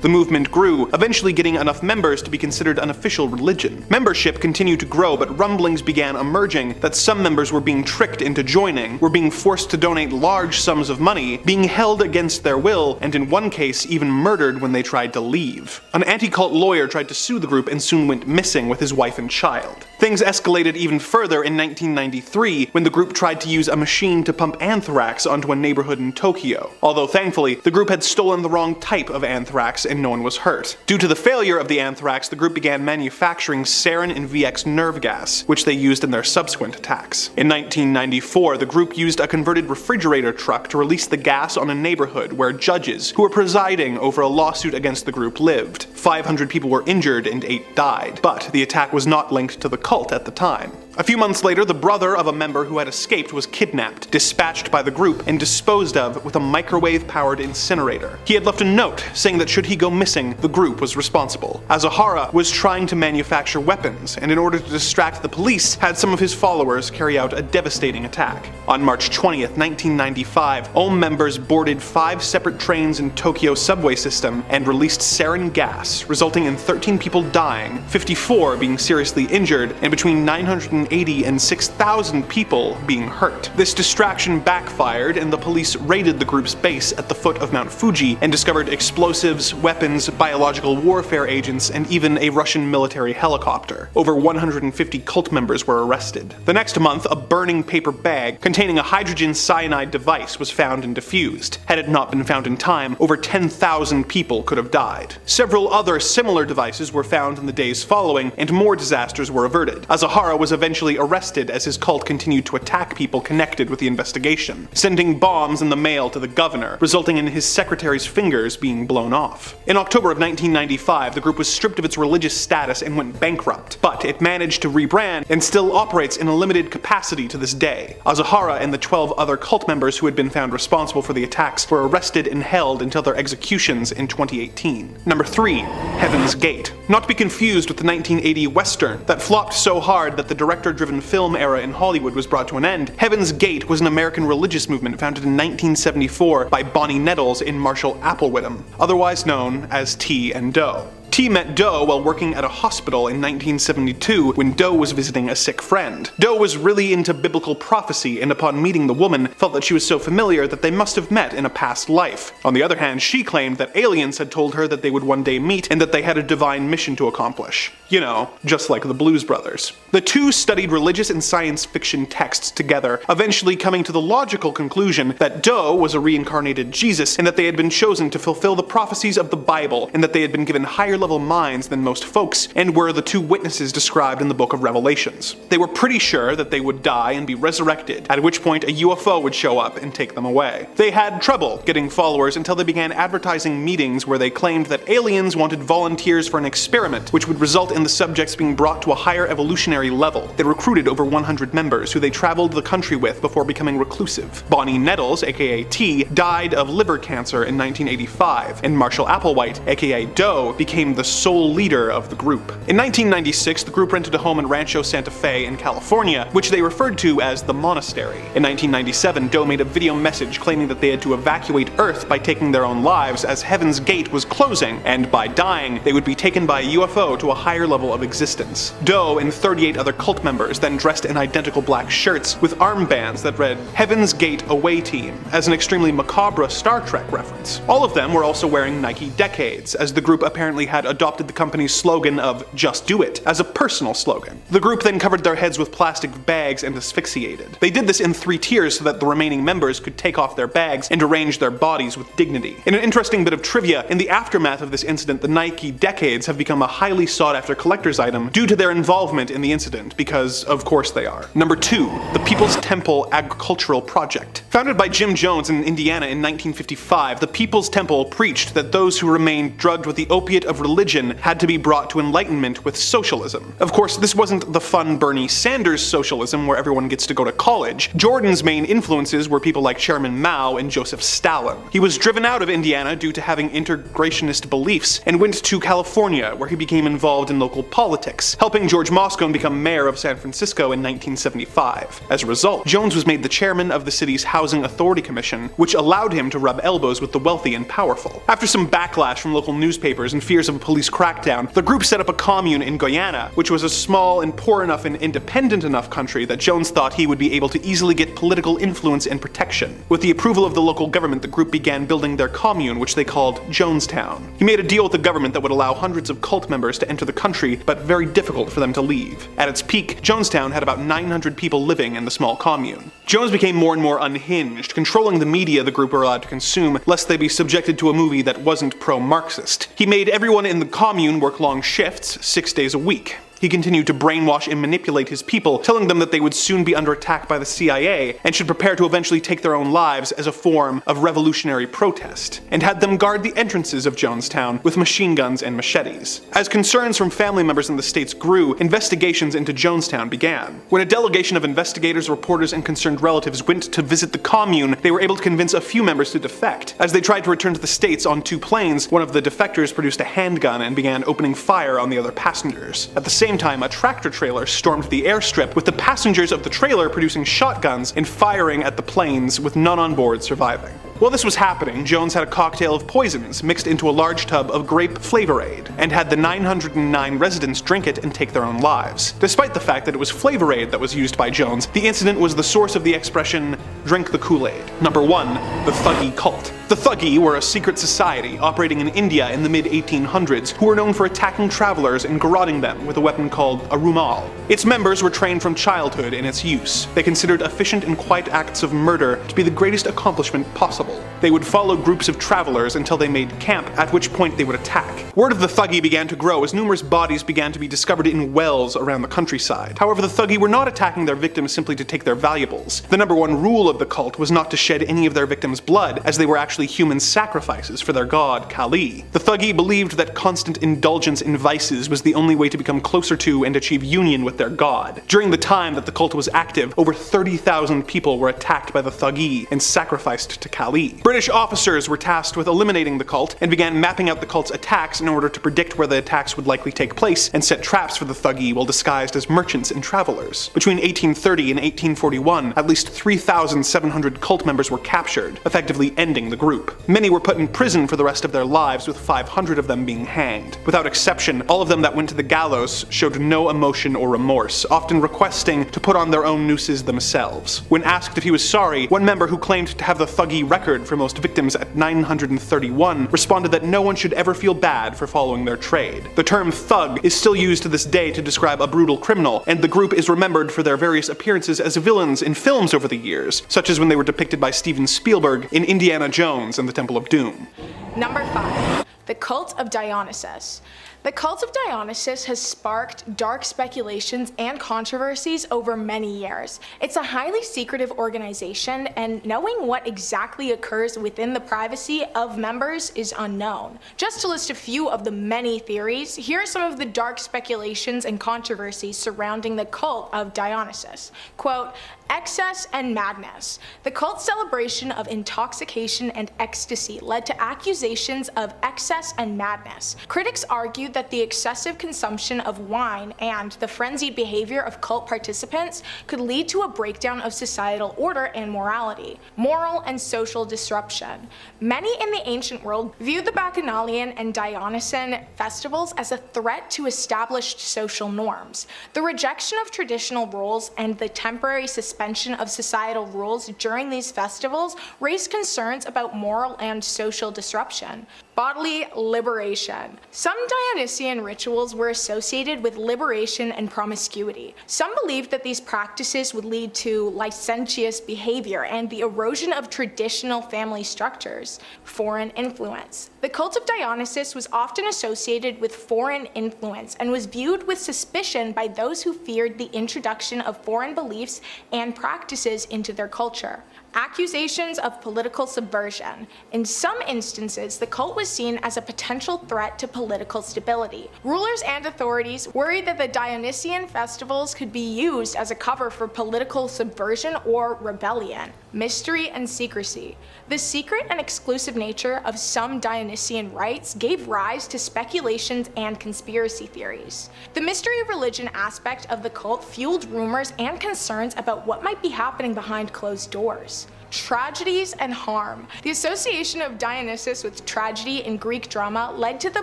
The movement grew, eventually getting enough members to be considered an official religion. Membership continued to grow, but rumblings began emerging that some members were being tricked into joining, were being forced to donate large sums of money, being held against their will, and in one case even murdered when they tried to leave. An anti-cult lawyer tried to sue the group and soon went missing with his wife and child. Things escalated even further in 1993 when the group tried to use a machine to pump anthrax onto a neighborhood in Tokyo. Although thankfully, the group had stolen the wrong type of anthrax and no one was hurt. Due to the failure of the anthrax, the group began manufacturing sarin and VX nerve gas, which they used in their subsequent attacks. In 1994, the group used a converted refrigerator truck to release the gas on a neighborhood where judges, who were presiding over a lawsuit against the group, lived. 500 people were injured and 8 died, but the attack was not linked to the cult at the time. A few months later, the brother of a member who had escaped was kidnapped, dispatched by the group, and disposed of with a microwave-powered incinerator. He had left a note saying that should he go missing, the group was responsible. Azahara was trying to manufacture weapons, and in order to distract the police, had some of his followers carry out a devastating attack. On March 20th, 1995, OM members boarded 5 separate trains in Tokyo's subway system and released sarin gas, resulting in 13 people dying, 54 being seriously injured, and between 980 and 6,000 people being hurt. This distraction backfired, and the police raided the group's base at the foot of Mount Fuji and discovered explosives, weapons, biological warfare agents, and even a Russian military helicopter. Over 150 cult members were arrested. The next month, a burning paper bag containing a hydrogen cyanide device was found and defused. Had it not been found in time, over 10,000 people could have died. Several other similar devices were found in the days following, and more disasters were averted. Azahara was eventually arrested as his cult continued to attack people connected with the investigation, sending bombs in the mail to the governor, resulting in his secretary's fingers being blown off. In October of 1995, the group was stripped of its religious status and went bankrupt, but it managed to rebrand and still operates in a limited capacity to this day. Azahara and the 12 other cult members who had been found responsible for the attacks were arrested and held until their executions in 2018. Number 3. Heaven's Gate. Not to be confused with the 1980 Western that flopped so hard that the director-driven film era in Hollywood was brought to an end. Heaven's Gate was an American religious movement founded in 1974 by Bonnie Nettles and Marshall Applewhittem, otherwise known as T and Doe. T met Doe while working at a hospital in 1972 when Doe was visiting a sick friend. Doe was really into biblical prophecy, and upon meeting the woman, felt that she was so familiar that they must have met in a past life. On the other hand, she claimed that aliens had told her that they would one day meet and that they had a divine mission to accomplish. You know, just like the Blues Brothers. The two studied religious and science fiction texts together, eventually coming to the logical conclusion that Doe was a reincarnated Jesus and that they had been chosen to fulfill the prophecies of the Bible, and that they had been given higher level minds than most folks, and were the two witnesses described in the book of Revelations. They were pretty sure that they would die and be resurrected, at which point a UFO would show up and take them away. They had trouble getting followers until they began advertising meetings where they claimed that aliens wanted volunteers for an experiment, which would result in the subjects being brought to a higher evolutionary level. They recruited over 100 members who they traveled the country with before becoming reclusive. Bonnie Nettles, aka T, died of liver cancer in 1985, and Marshall Applewhite, aka Doe, became the sole leader of the group. In 1996, the group rented a home in Rancho Santa Fe in California, which they referred to as the Monastery. In 1997, Doe made a video message claiming that they had to evacuate Earth by taking their own lives as Heaven's Gate was closing, and by dying, they would be taken by a UFO to a higher level of existence. Doe and 38 other cult members then dressed in identical black shirts with armbands that read Heaven's Gate Away Team, as an extremely macabre Star Trek reference. All of them were also wearing Nike Decades, as the group apparently had adopted the company's slogan of "Just Do It" as a personal slogan. The group then covered their heads with plastic bags and asphyxiated. They did this in 3 tiers so that the remaining members could take off their bags and arrange their bodies with dignity. In an interesting bit of trivia, in the aftermath of this incident, the Nike Decades have become a highly sought-after collector's item due to their involvement in the incident, because of course they are. Number 2. The People's Temple Agricultural Project. Founded by Jim Jones in Indiana in 1955, the People's Temple preached that those who remained drugged with the opiate of religion religion had to be brought to enlightenment with socialism. Of course, this wasn't the fun Bernie Sanders socialism where everyone gets to go to college. Jordan's main influences were people like Chairman Mao and Joseph Stalin. He was driven out of Indiana due to having integrationist beliefs and went to California, where he became involved in local politics, helping George Moscone become mayor of San Francisco in 1975. As a result, Jones was made the chairman of the city's Housing Authority Commission, which allowed him to rub elbows with the wealthy and powerful. After some backlash from local newspapers and fears of a police crackdown, the group set up a commune in Guyana, which was a small and poor enough and independent enough country that Jones thought he would be able to easily get political influence and protection. With the approval of the local government, the group began building their commune, which they called Jonestown. He made a deal with the government that would allow hundreds of cult members to enter the country, but very difficult for them to leave. At its peak, Jonestown had about 900 people living in the small commune. Jones became more and more unhinged, controlling the media the group were allowed to consume, lest they be subjected to a movie that wasn't pro-Marxist. He made everyone in the commune work long shifts, 6 days a week. He continued to brainwash and manipulate his people, telling them that they would soon be under attack by the CIA and should prepare to eventually take their own lives as a form of revolutionary protest, and had them guard the entrances of Jonestown with machine guns and machetes. As concerns from family members in the states grew, investigations into Jonestown began. When a delegation of investigators, reporters, and concerned relatives went to visit the commune, they were able to convince a few members to defect. As they tried to return to the states on 2 planes, one of the defectors produced a handgun and began opening fire on the other passengers. At the same time, a tractor trailer stormed the airstrip, with the passengers of the trailer producing shotguns and firing at the planes, with none on board surviving. While this was happening, Jones had a cocktail of poisons mixed into a large tub of grape Flavor Aid, and had the 909 residents drink it and take their own lives. Despite the fact that it was Flavor Aid that was used by Jones, the incident was the source of the expression, "drink the Kool-Aid." Number 1. The Thuggee Cult. The Thuggee were a secret society operating in India in the mid-1800s who were known for attacking travelers and garroting them with a weapon called a rumal. Its members were trained from childhood in its use. They considered efficient and quiet acts of murder to be the greatest accomplishment possible. They would follow groups of travelers until they made camp, at which point they would attack. Word of the Thuggee began to grow as numerous bodies began to be discovered in wells around the countryside. However, the Thuggee were not attacking their victims simply to take their valuables. The number 1 rule of the cult was not to shed any of their victims' blood, as they were actually human sacrifices for their god, Kali. The Thuggee believed that constant indulgence in vices was the only way to become closer to and achieve union with their god. During the time that the cult was active, over 30,000 people were attacked by the Thuggee and sacrificed to Kali. British officers were tasked with eliminating the cult and began mapping out the cult's attacks in order to predict where the attacks would likely take place and set traps for the Thuggee while disguised as merchants and travelers. Between 1830 and 1841, at least 3,700 cult members were captured, effectively ending the group. Many were put in prison for the rest of their lives, with 500 of them being hanged. Without exception, all of them that went to the gallows showed no emotion or remorse, often requesting to put on their own nooses themselves. When asked if he was sorry, one member who claimed to have the Thuggee record for most victims at 931 responded that no one should ever feel bad for following their trade. The term thug is still used to this day to describe a brutal criminal, and the group is remembered for their various appearances as villains in films over the years, such as when they were depicted by Steven Spielberg in Indiana Jones and the Temple of Doom. Number 5. The Cult of Dionysus. The cult of Dionysus has sparked dark speculations and controversies over many years. It's a highly secretive organization, and knowing what exactly occurs within the privacy of members is unknown. Just to list a few of the many theories, here are some of the dark speculations and controversies surrounding the cult of Dionysus. Quote, excess and madness. The cult's celebration of intoxication and ecstasy led to accusations of excess and madness. Critics argued that the excessive consumption of wine and the frenzied behavior of cult participants could lead to a breakdown of societal order and morality, moral and social disruption. Many in the ancient world viewed the Bacchanalian and Dionysian festivals as a threat to established social norms. The rejection of traditional roles and the temporary suspension of societal rules during these festivals raised concerns about moral and social disruption. Bodily liberation. Some Dionysian rituals were associated with liberation and promiscuity. Some believed that these practices would lead to licentious behavior and the erosion of traditional family structures. Foreign influence. The cult of Dionysus was often associated with foreign influence and was viewed with suspicion by those who feared the introduction of foreign beliefs and practices into their culture. Accusations of political subversion. In some instances, the cult was seen as a potential threat to political stability. Rulers and authorities worried that the Dionysian festivals could be used as a cover for political subversion or rebellion. Mystery and secrecy. The secret and exclusive nature of some Dionysian rites gave rise to speculations and conspiracy theories. The mystery religion aspect of the cult fueled rumors and concerns about what might be happening behind closed doors. Tragedies and harm. The association of Dionysus with tragedy in Greek drama led to the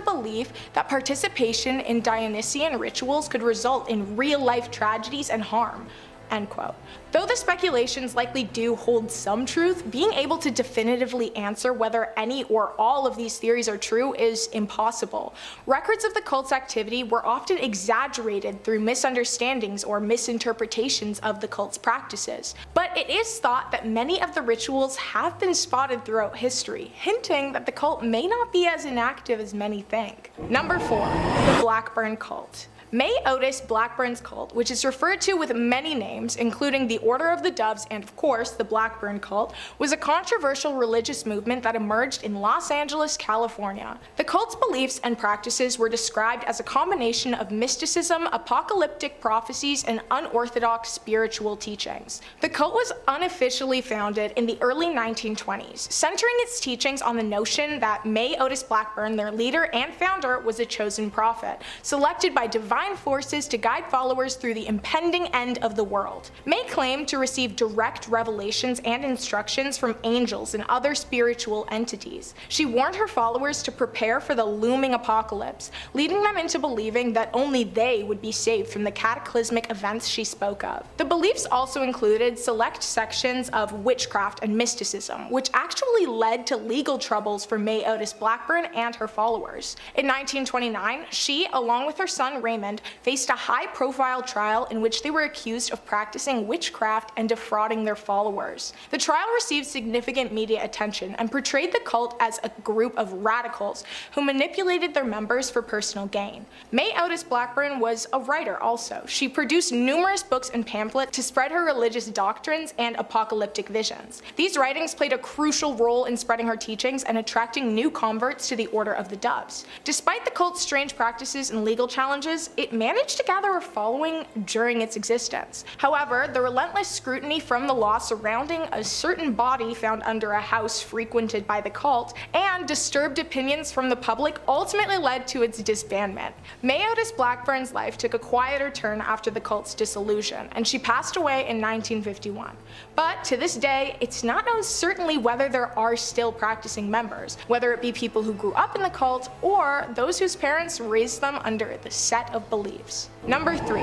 belief that participation in Dionysian rituals could result in real-life tragedies and harm. End quote. Though the speculations likely do hold some truth, being able to definitively answer whether any or all of these theories are true is impossible. Records of the cult's activity were often exaggerated through misunderstandings or misinterpretations of the cult's practices. But it is thought that many of the rituals have been spotted throughout history, hinting that the cult may not be as inactive as many think. Number 4. The Blackburn Cult. May Otis Blackburn's cult, which is referred to with many names, including the Order of the Doves and, of course, the Blackburn cult, was a controversial religious movement that emerged in Los Angeles, California. The cult's beliefs and practices were described as a combination of mysticism, apocalyptic prophecies, and unorthodox spiritual teachings. The cult was unofficially founded in the early 1920s, centering its teachings on the notion that May Otis Blackburn, their leader and founder, was a chosen prophet, selected by divine forces to guide followers through the impending end of the world. May claimed to receive direct revelations and instructions from angels and other spiritual entities. She warned her followers to prepare for the looming apocalypse, leading them into believing that only they would be saved from the cataclysmic events she spoke of. The beliefs also included select sections of witchcraft and mysticism, which actually led to legal troubles for May Otis Blackburn and her followers. In 1929, she, along with her son Raymond, faced a high-profile trial in which they were accused of practicing witchcraft and defrauding their followers. The trial received significant media attention and portrayed the cult as a group of radicals who manipulated their members for personal gain. May Otis Blackburn was a writer also. She produced numerous books and pamphlets to spread her religious doctrines and apocalyptic visions. These writings played a crucial role in spreading her teachings and attracting new converts to the Order of the Doves. Despite the cult's strange practices and legal challenges, it managed to gather a following during its existence. However, the relentless scrutiny from the law surrounding a certain body found under a house frequented by the cult and disturbed opinions from the public ultimately led to its disbandment. May Otis Blackburn's life took a quieter turn after the cult's dissolution, and she passed away in 1951. But to this day, it's not known certainly whether there are still practicing members, whether it be people who grew up in the cult or those whose parents raised them under the set of beliefs. Number 3.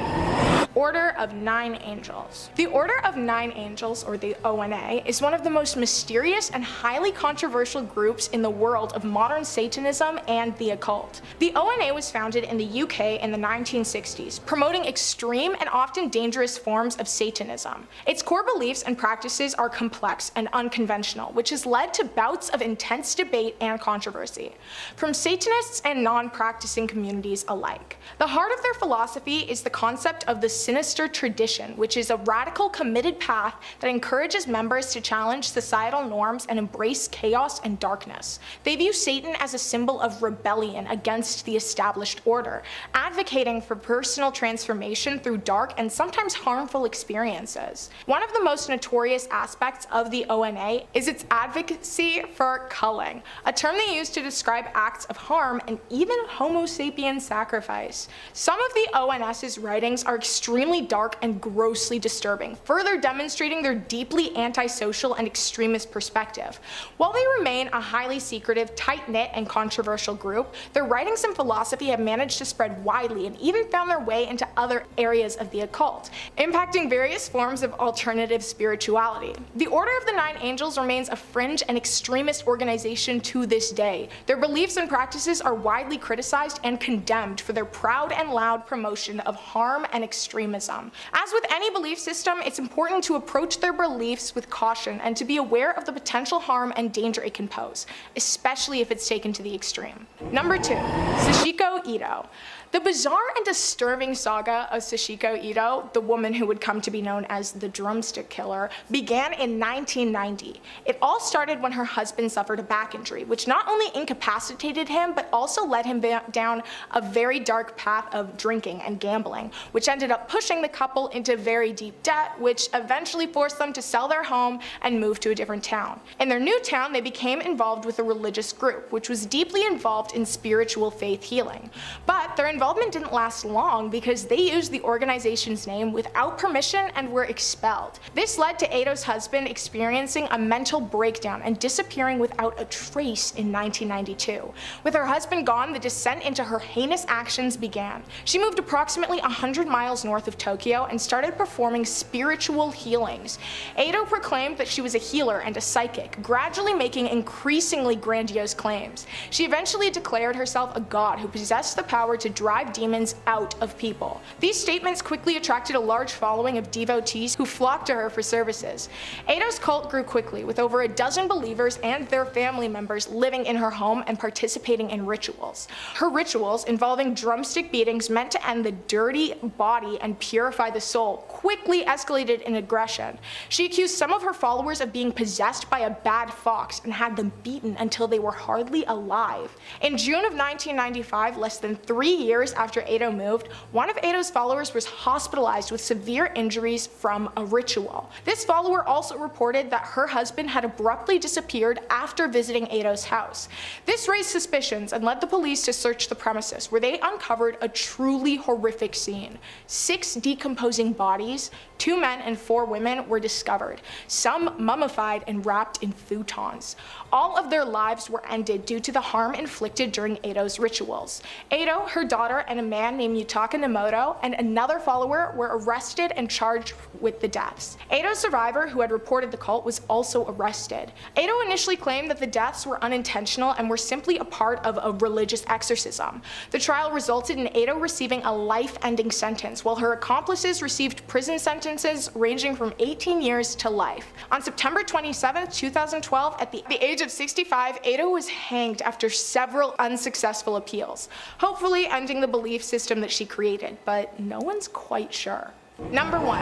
Order of Nine Angels. The Order of Nine Angels, or the ONA, is one of the most mysterious and highly controversial groups in the world of modern Satanism and the occult. The ONA was founded in the UK in the 1960s, promoting extreme and often dangerous forms of Satanism. Its core beliefs and practices are complex and unconventional, which has led to bouts of intense debate and controversy, from Satanists and non-practicing communities alike. The heart of their philosophy is the concept of the sinister tradition, which is a radical, committed path that encourages members to challenge societal norms and embrace chaos and darkness. They view Satan as a symbol of rebellion against the established order, advocating for personal transformation through dark and sometimes harmful experiences. One of the most notorious aspects of the ONA is its advocacy for culling, a term they use to describe acts of harm and even Homo sapien sacrifice. Some of the ONS's writings are extremely extremely dark and grossly disturbing, further demonstrating their deeply antisocial and extremist perspective. While they remain a highly secretive, tight-knit, and controversial group, their writings and philosophy have managed to spread widely and even found their way into other areas of the occult, impacting various forms of alternative spirituality. The Order of the Nine Angels remains a fringe and extremist organization to this day. Their beliefs and practices are widely criticized and condemned for their proud and loud promotion of harm and extremism. As with any belief system, it's important to approach their beliefs with caution and to be aware of the potential harm and danger it can pose, especially if it's taken to the extreme. Number 2. Sachiko Ito. The bizarre and disturbing saga of Sachiko Ito, the woman who would come to be known as the Drumstick Killer, began in 1990. It all started when her husband suffered a back injury, which not only incapacitated him, but also led him down a very dark path of drinking and gambling, which ended up pushing the couple into very deep debt, which eventually forced them to sell their home and move to a different town. In their new town, they became involved with a religious group, which was deeply involved in spiritual faith healing. But their involvement didn't last long because they used the organization's name without permission and were expelled. This led to Ito's husband experiencing a mental breakdown and disappearing without a trace in 1992. With her husband gone, the descent into her heinous actions began. She moved approximately 100 miles north of Tokyo and started performing spiritual healings. Ito proclaimed that she was a healer and a psychic, gradually making increasingly grandiose claims. She eventually declared herself a god who possessed the power to drive demons out of people. These statements quickly attracted a large following of devotees who flocked to her for services. Ito's cult grew quickly, with over a dozen believers and their family members living in her home and participating in rituals. Her rituals, involving drumstick beatings meant to end the dirty body and purify the soul, quickly escalated in aggression. She accused some of her followers of being possessed by a bad fox and had them beaten until they were hardly alive. In June of 1995, less than 3 years after Ito moved, one of Ito's followers was hospitalized with severe injuries from a ritual. This follower also reported that her husband had abruptly disappeared after visiting Ito's house. This raised suspicions and led the police to search the premises, where they uncovered a truly horrific scene. 6 decomposing bodies, 2 men and 4 women, were discovered, some mummified and wrapped in futons. All of their lives were ended due to the harm inflicted during Ito's rituals. Ito, her daughter, and a man named Yutaka Nemoto and another follower were arrested and charged with the deaths. Ito's survivor, who had reported the cult, was also arrested. Ito initially claimed that the deaths were unintentional and were simply a part of a religious exorcism. The trial resulted in Ito receiving a life-ending sentence, while her accomplices received prison sentences ranging from 18 years to life. On September 27, 2012, at the age of 65, Ito was hanged after several unsuccessful appeals, hopefully ending the belief system that she created, but no one's quite sure. Number 1.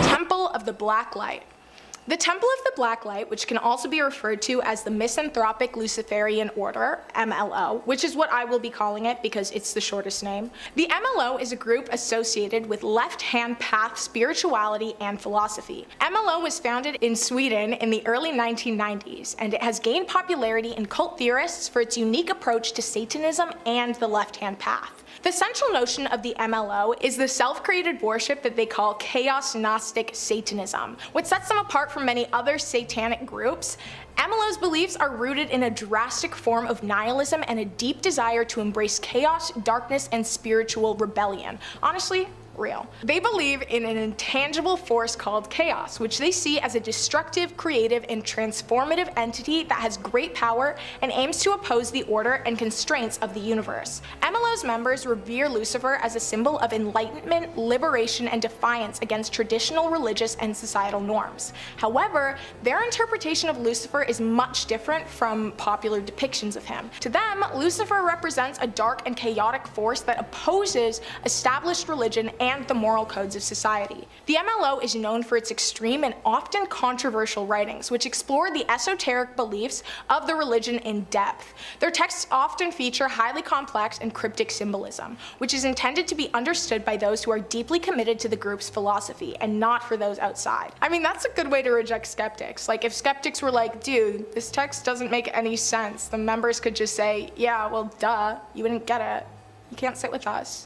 Temple of the Black Light. The Temple of the Black Light, which can also be referred to as the Misanthropic Luciferian Order, MLO, which is what I will be calling it because it's the shortest name. The MLO is a group associated with left-hand path spirituality and philosophy. MLO was founded in Sweden in the early 1990s, and it has gained popularity in cult theorists for its unique approach to Satanism and the left-hand path. The central notion of the MLO is the self-created worship that they call Chaos Gnostic Satanism. What sets them apart from many other satanic groups, MLO's beliefs are rooted in a drastic form of nihilism and a deep desire to embrace chaos, darkness, and spiritual rebellion. Honestly, real. They believe in an intangible force called chaos, which they see as a destructive, creative, and transformative entity that has great power and aims to oppose the order and constraints of the universe. MLO's members revere Lucifer as a symbol of enlightenment, liberation, and defiance against traditional religious and societal norms. However, their interpretation of Lucifer is much different from popular depictions of him. To them, Lucifer represents a dark and chaotic force that opposes established religion and the moral codes of society. The MLO is known for its extreme and often controversial writings, which explore the esoteric beliefs of the religion in depth. Their texts often feature highly complex and cryptic symbolism, which is intended to be understood by those who are deeply committed to the group's philosophy and not for those outside. I mean, that's a good way to reject skeptics. Like, if skeptics were like, dude, this text doesn't make any sense, the members could just say, yeah, well, duh, you wouldn't get it. You can't sit with us.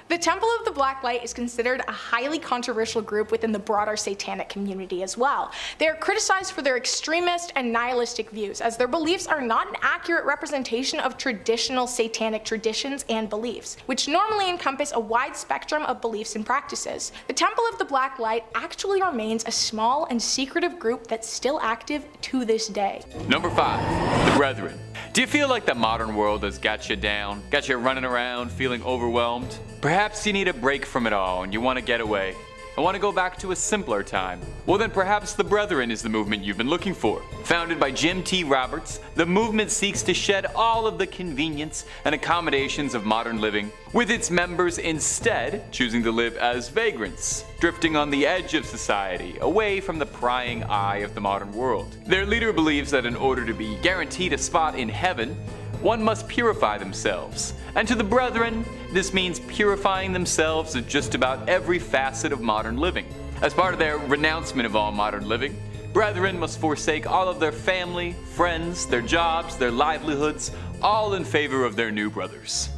The Temple of the Black Light is considered a highly controversial group within the broader satanic community as well. They are criticized for their extremist and nihilistic views, as their beliefs are not an accurate representation of traditional satanic traditions and beliefs, which normally encompass a wide spectrum of beliefs and practices. The Temple of the Black Light actually remains a small and secretive group that's still active to this day. Number 5. The Brethren. Do you feel like the modern world has got you down, got you running around, feeling overwhelmed? Perhaps you need a break from it all and you want to get away. I want to go back to a simpler time. Well then perhaps the Brethren is the movement you've been looking for. Founded by Jim T. Roberts, the movement seeks to shed all of the convenience and accommodations of modern living, with its members instead choosing to live as vagrants, drifting on the edge of society, away from the prying eye of the modern world. Their leader believes that in order to be guaranteed a spot in heaven, one must purify themselves. And to the Brethren, this means purifying themselves of just about every facet of modern living. As part of their renouncement of all modern living, Brethren must forsake all of their family, friends, their jobs, their livelihoods, all in favor of their new brothers.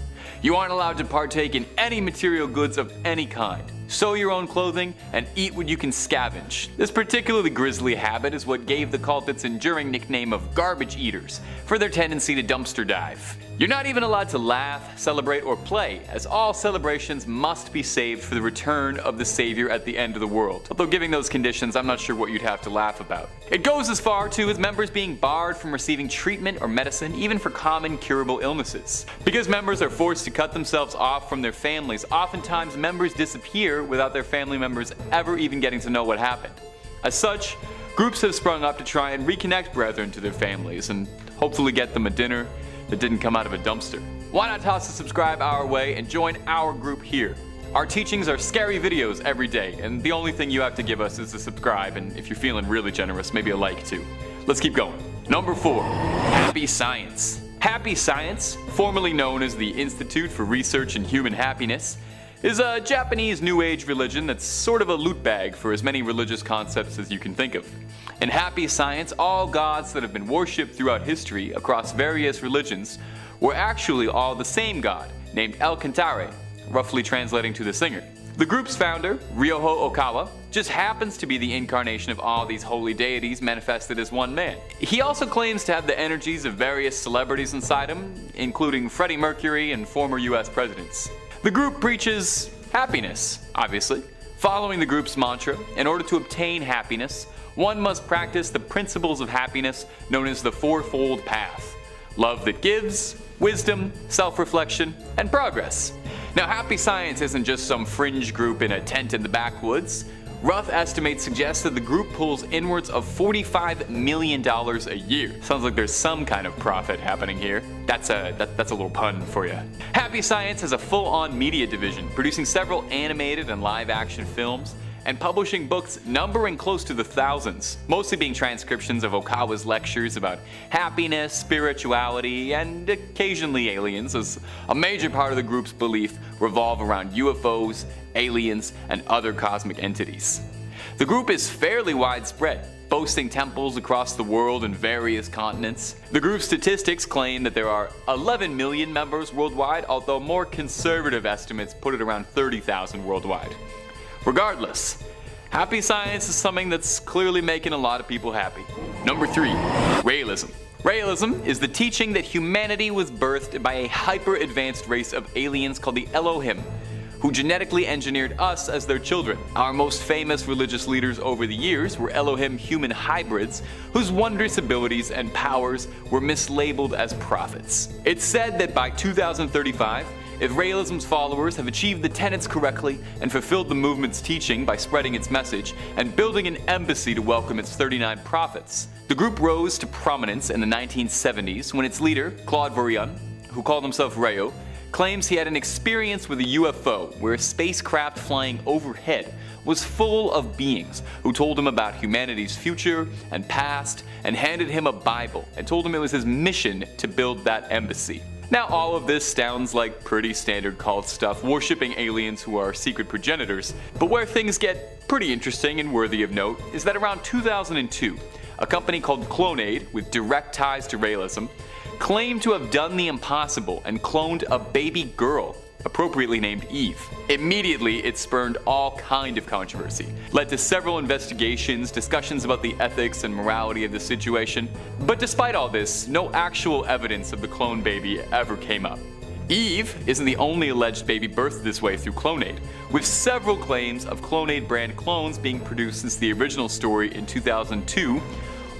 You aren't allowed to partake in any material goods of any kind. Sew your own clothing, and eat what you can scavenge. This particularly grisly habit is what gave the cult its enduring nickname of garbage eaters, for their tendency to dumpster dive. You're not even allowed to laugh, celebrate, or play, as all celebrations must be saved for the return of the Savior at the end of the world. Although given those conditions, I'm not sure what you'd have to laugh about. It goes as far too as members being barred from receiving treatment or medicine, even for common curable illnesses. Because members are forced to cut themselves off from their families, oftentimes members disappear without their family members ever even getting to know what happened. As such, groups have sprung up to try and reconnect Brethren to their families and hopefully get them a dinner that didn't come out of a dumpster. Why not toss a subscribe our way and join our group here? Our teachings are scary videos every day, and the only thing you have to give us is a subscribe, and if you're feeling really generous, maybe a like too. Let's keep going. Number 4. Happy Science. Happy Science, formerly known as the Institute for Research in Human Happiness, is a Japanese New Age religion that's sort of a loot bag for as many religious concepts as you can think of. In Happy Science, all gods that have been worshipped throughout history across various religions were actually all the same god, named El Cantare, roughly translating to the singer. The group's founder, Ryoho Okawa, just happens to be the incarnation of all these holy deities manifested as one man. He also claims to have the energies of various celebrities inside him, including Freddie Mercury and former US presidents. The group preaches happiness, obviously. Following the group's mantra, in order to obtain happiness, one must practice the principles of happiness known as the fourfold path: love that gives, wisdom, self-reflection, and progress. Now, Happy Science isn't just some fringe group in a tent in the backwoods. Rough estimates suggest that the group pulls inwards of $45 million a year. Sounds like there's some kind of profit happening here. That's a little pun for you. Happy Science has a full-on media division, producing several animated and live-action films, and publishing books numbering close to the thousands, mostly being transcriptions of Okawa's lectures about happiness, spirituality, and occasionally aliens, as a major part of the group's belief revolve around UFOs, aliens, and other cosmic entities. The group is fairly widespread, boasting temples across the world in various continents. The group's statistics claim that there are 11 million members worldwide, although more conservative estimates put it around 30,000 worldwide. Regardless, Happy Science is something that's clearly making a lot of people happy. Number 3. Realism. Realism is the teaching that humanity was birthed by a hyper-advanced race of aliens called the Elohim, who genetically engineered us as their children. Our most famous religious leaders over the years were Elohim human hybrids, whose wondrous abilities and powers were mislabeled as prophets. It's said that by 2035, if realism's followers have achieved the tenets correctly and fulfilled the movement's teaching by spreading its message and building an embassy to welcome its 39 prophets, the group rose to prominence in the 1970s when its leader, Claude Vorion, who called himself Rayo, claims he had an experience with a UFO where a spacecraft flying overhead was full of beings who told him about humanity's future and past and handed him a Bible and told him it was his mission to build that embassy. Now, all of this sounds like pretty standard cult stuff, worshipping aliens who are secret progenitors, but where things get pretty interesting and worthy of note is that around 2002, a company called Clonaid, with direct ties to realism, claimed to have done the impossible and cloned a baby girl appropriately named Eve. Immediately, it spurned all kind of controversy, led to several investigations, discussions about the ethics and morality of the situation. But despite all this, no actual evidence of the clone baby ever came up. Eve isn't the only alleged baby birthed this way through Clonade, with several claims of Clonade brand clones being produced since the original story in 2002,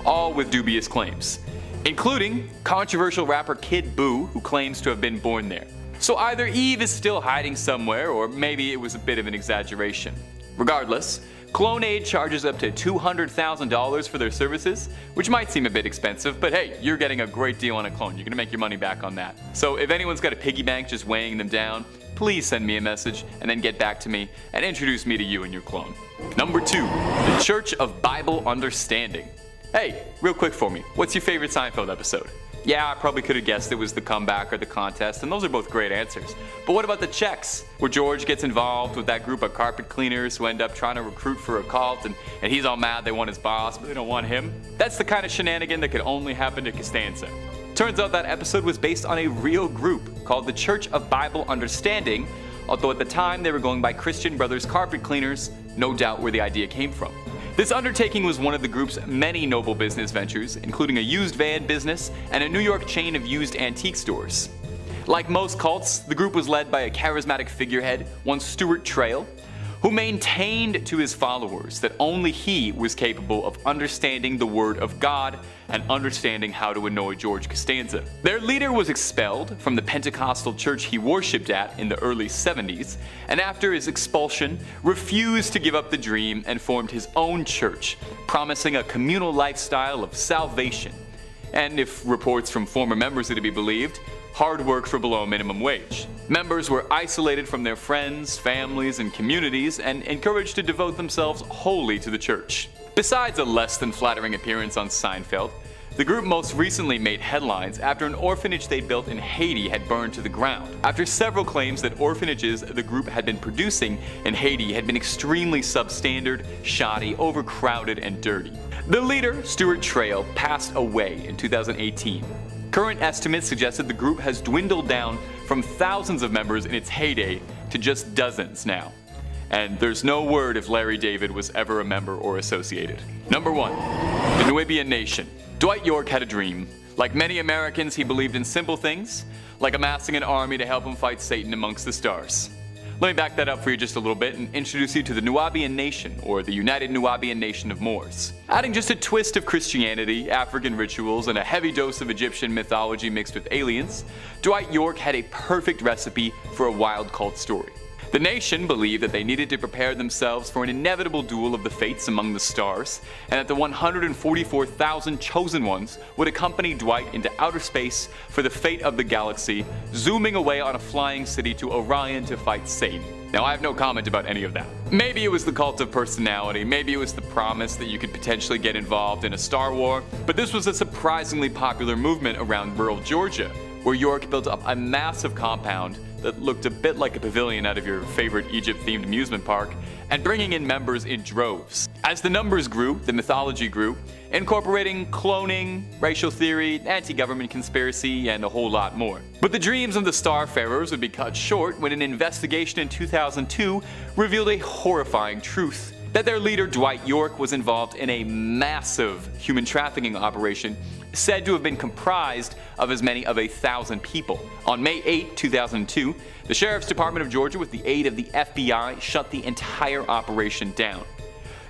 all with dubious claims, including controversial rapper Kid Buu, who claims to have been born there. So either Eve is still hiding somewhere, or maybe it was a bit of an exaggeration. Regardless, Clonade charges up to $200,000 for their services, which might seem a bit expensive, but hey, you're getting a great deal on a clone. You're gonna make your money back on that. So if anyone's got a piggy bank just weighing them down, please send me a message and then get back to me and introduce me to you and your clone. Number 2, the Church of Bible Understanding. Hey, real quick for me, what's your favorite Seinfeld episode? Yeah, I probably could have guessed it was the comeback or the contest, and those are both great answers. But what about the checks, where George gets involved with that group of carpet cleaners who end up trying to recruit for a cult, and he's all mad they want his boss, but they don't want him? That's the kind of shenanigan that could only happen to Costanza. Turns out that episode was based on a real group called the Church of Bible Understanding, although at the time they were going by Christian Brothers Carpet Cleaners, no doubt where the idea came from. This undertaking was one of the group's many noble business ventures, including a used van business and a New York chain of used antique stores. Like most cults, the group was led by a charismatic figurehead, one Stuart Trail, who maintained to his followers that only he was capable of understanding the Word of God and understanding how to annoy George Costanza. Their leader was expelled from the Pentecostal church he worshipped at in the early 70s, and after his expulsion, refused to give up the dream and formed his own church, promising a communal lifestyle of salvation. And if reports from former members are to be believed, hard work for below minimum wage. Members were isolated from their friends, families, and communities and encouraged to devote themselves wholly to the church. Besides a less than flattering appearance on Seinfeld, the group most recently made headlines after an orphanage they built in Haiti had burned to the ground, after several claims that orphanages the group had been producing in Haiti had been extremely substandard, shoddy, overcrowded, and dirty. The leader, Stuart Trail, passed away in 2018. Current estimates suggested the group has dwindled down from thousands of members in its heyday to just dozens now. And there's no word if Larry David was ever a member or associated. Number 1, the Nubian Nation. Dwight York had a dream. Like many Americans, he believed in simple things, like amassing an army to help him fight Satan amongst the stars. Let me back that up for you just a little bit and introduce you to the Nubian Nation, or the United Nubian Nation of Moors. Adding just a twist of Christianity, African rituals, and a heavy dose of Egyptian mythology mixed with aliens, Dwight York had a perfect recipe for a wild cult story. The nation believed that they needed to prepare themselves for an inevitable duel of the fates among the stars, and that the 144,000 chosen ones would accompany Dwight into outer space for the fate of the galaxy, zooming away on a flying city to Orion to fight Satan. Now, I have no comment about any of that. Maybe it was the cult of personality, maybe it was the promise that you could potentially get involved in a star war, but this was a surprisingly popular movement around rural Georgia, where York built up a massive compound that looked a bit like a pavilion out of your favorite Egypt-themed amusement park, and bringing in members in droves. As the numbers grew, the mythology grew, incorporating cloning, racial theory, anti-government conspiracy, and a whole lot more. But the dreams of the Starfarers would be cut short when an investigation in 2002 revealed a horrifying truth: that their leader Dwight York was involved in a massive human trafficking operation said to have been comprised of as many of 1,000 people. On May 8, 2002, the Sheriff's Department of Georgia, with the aid of the FBI, shut the entire operation down.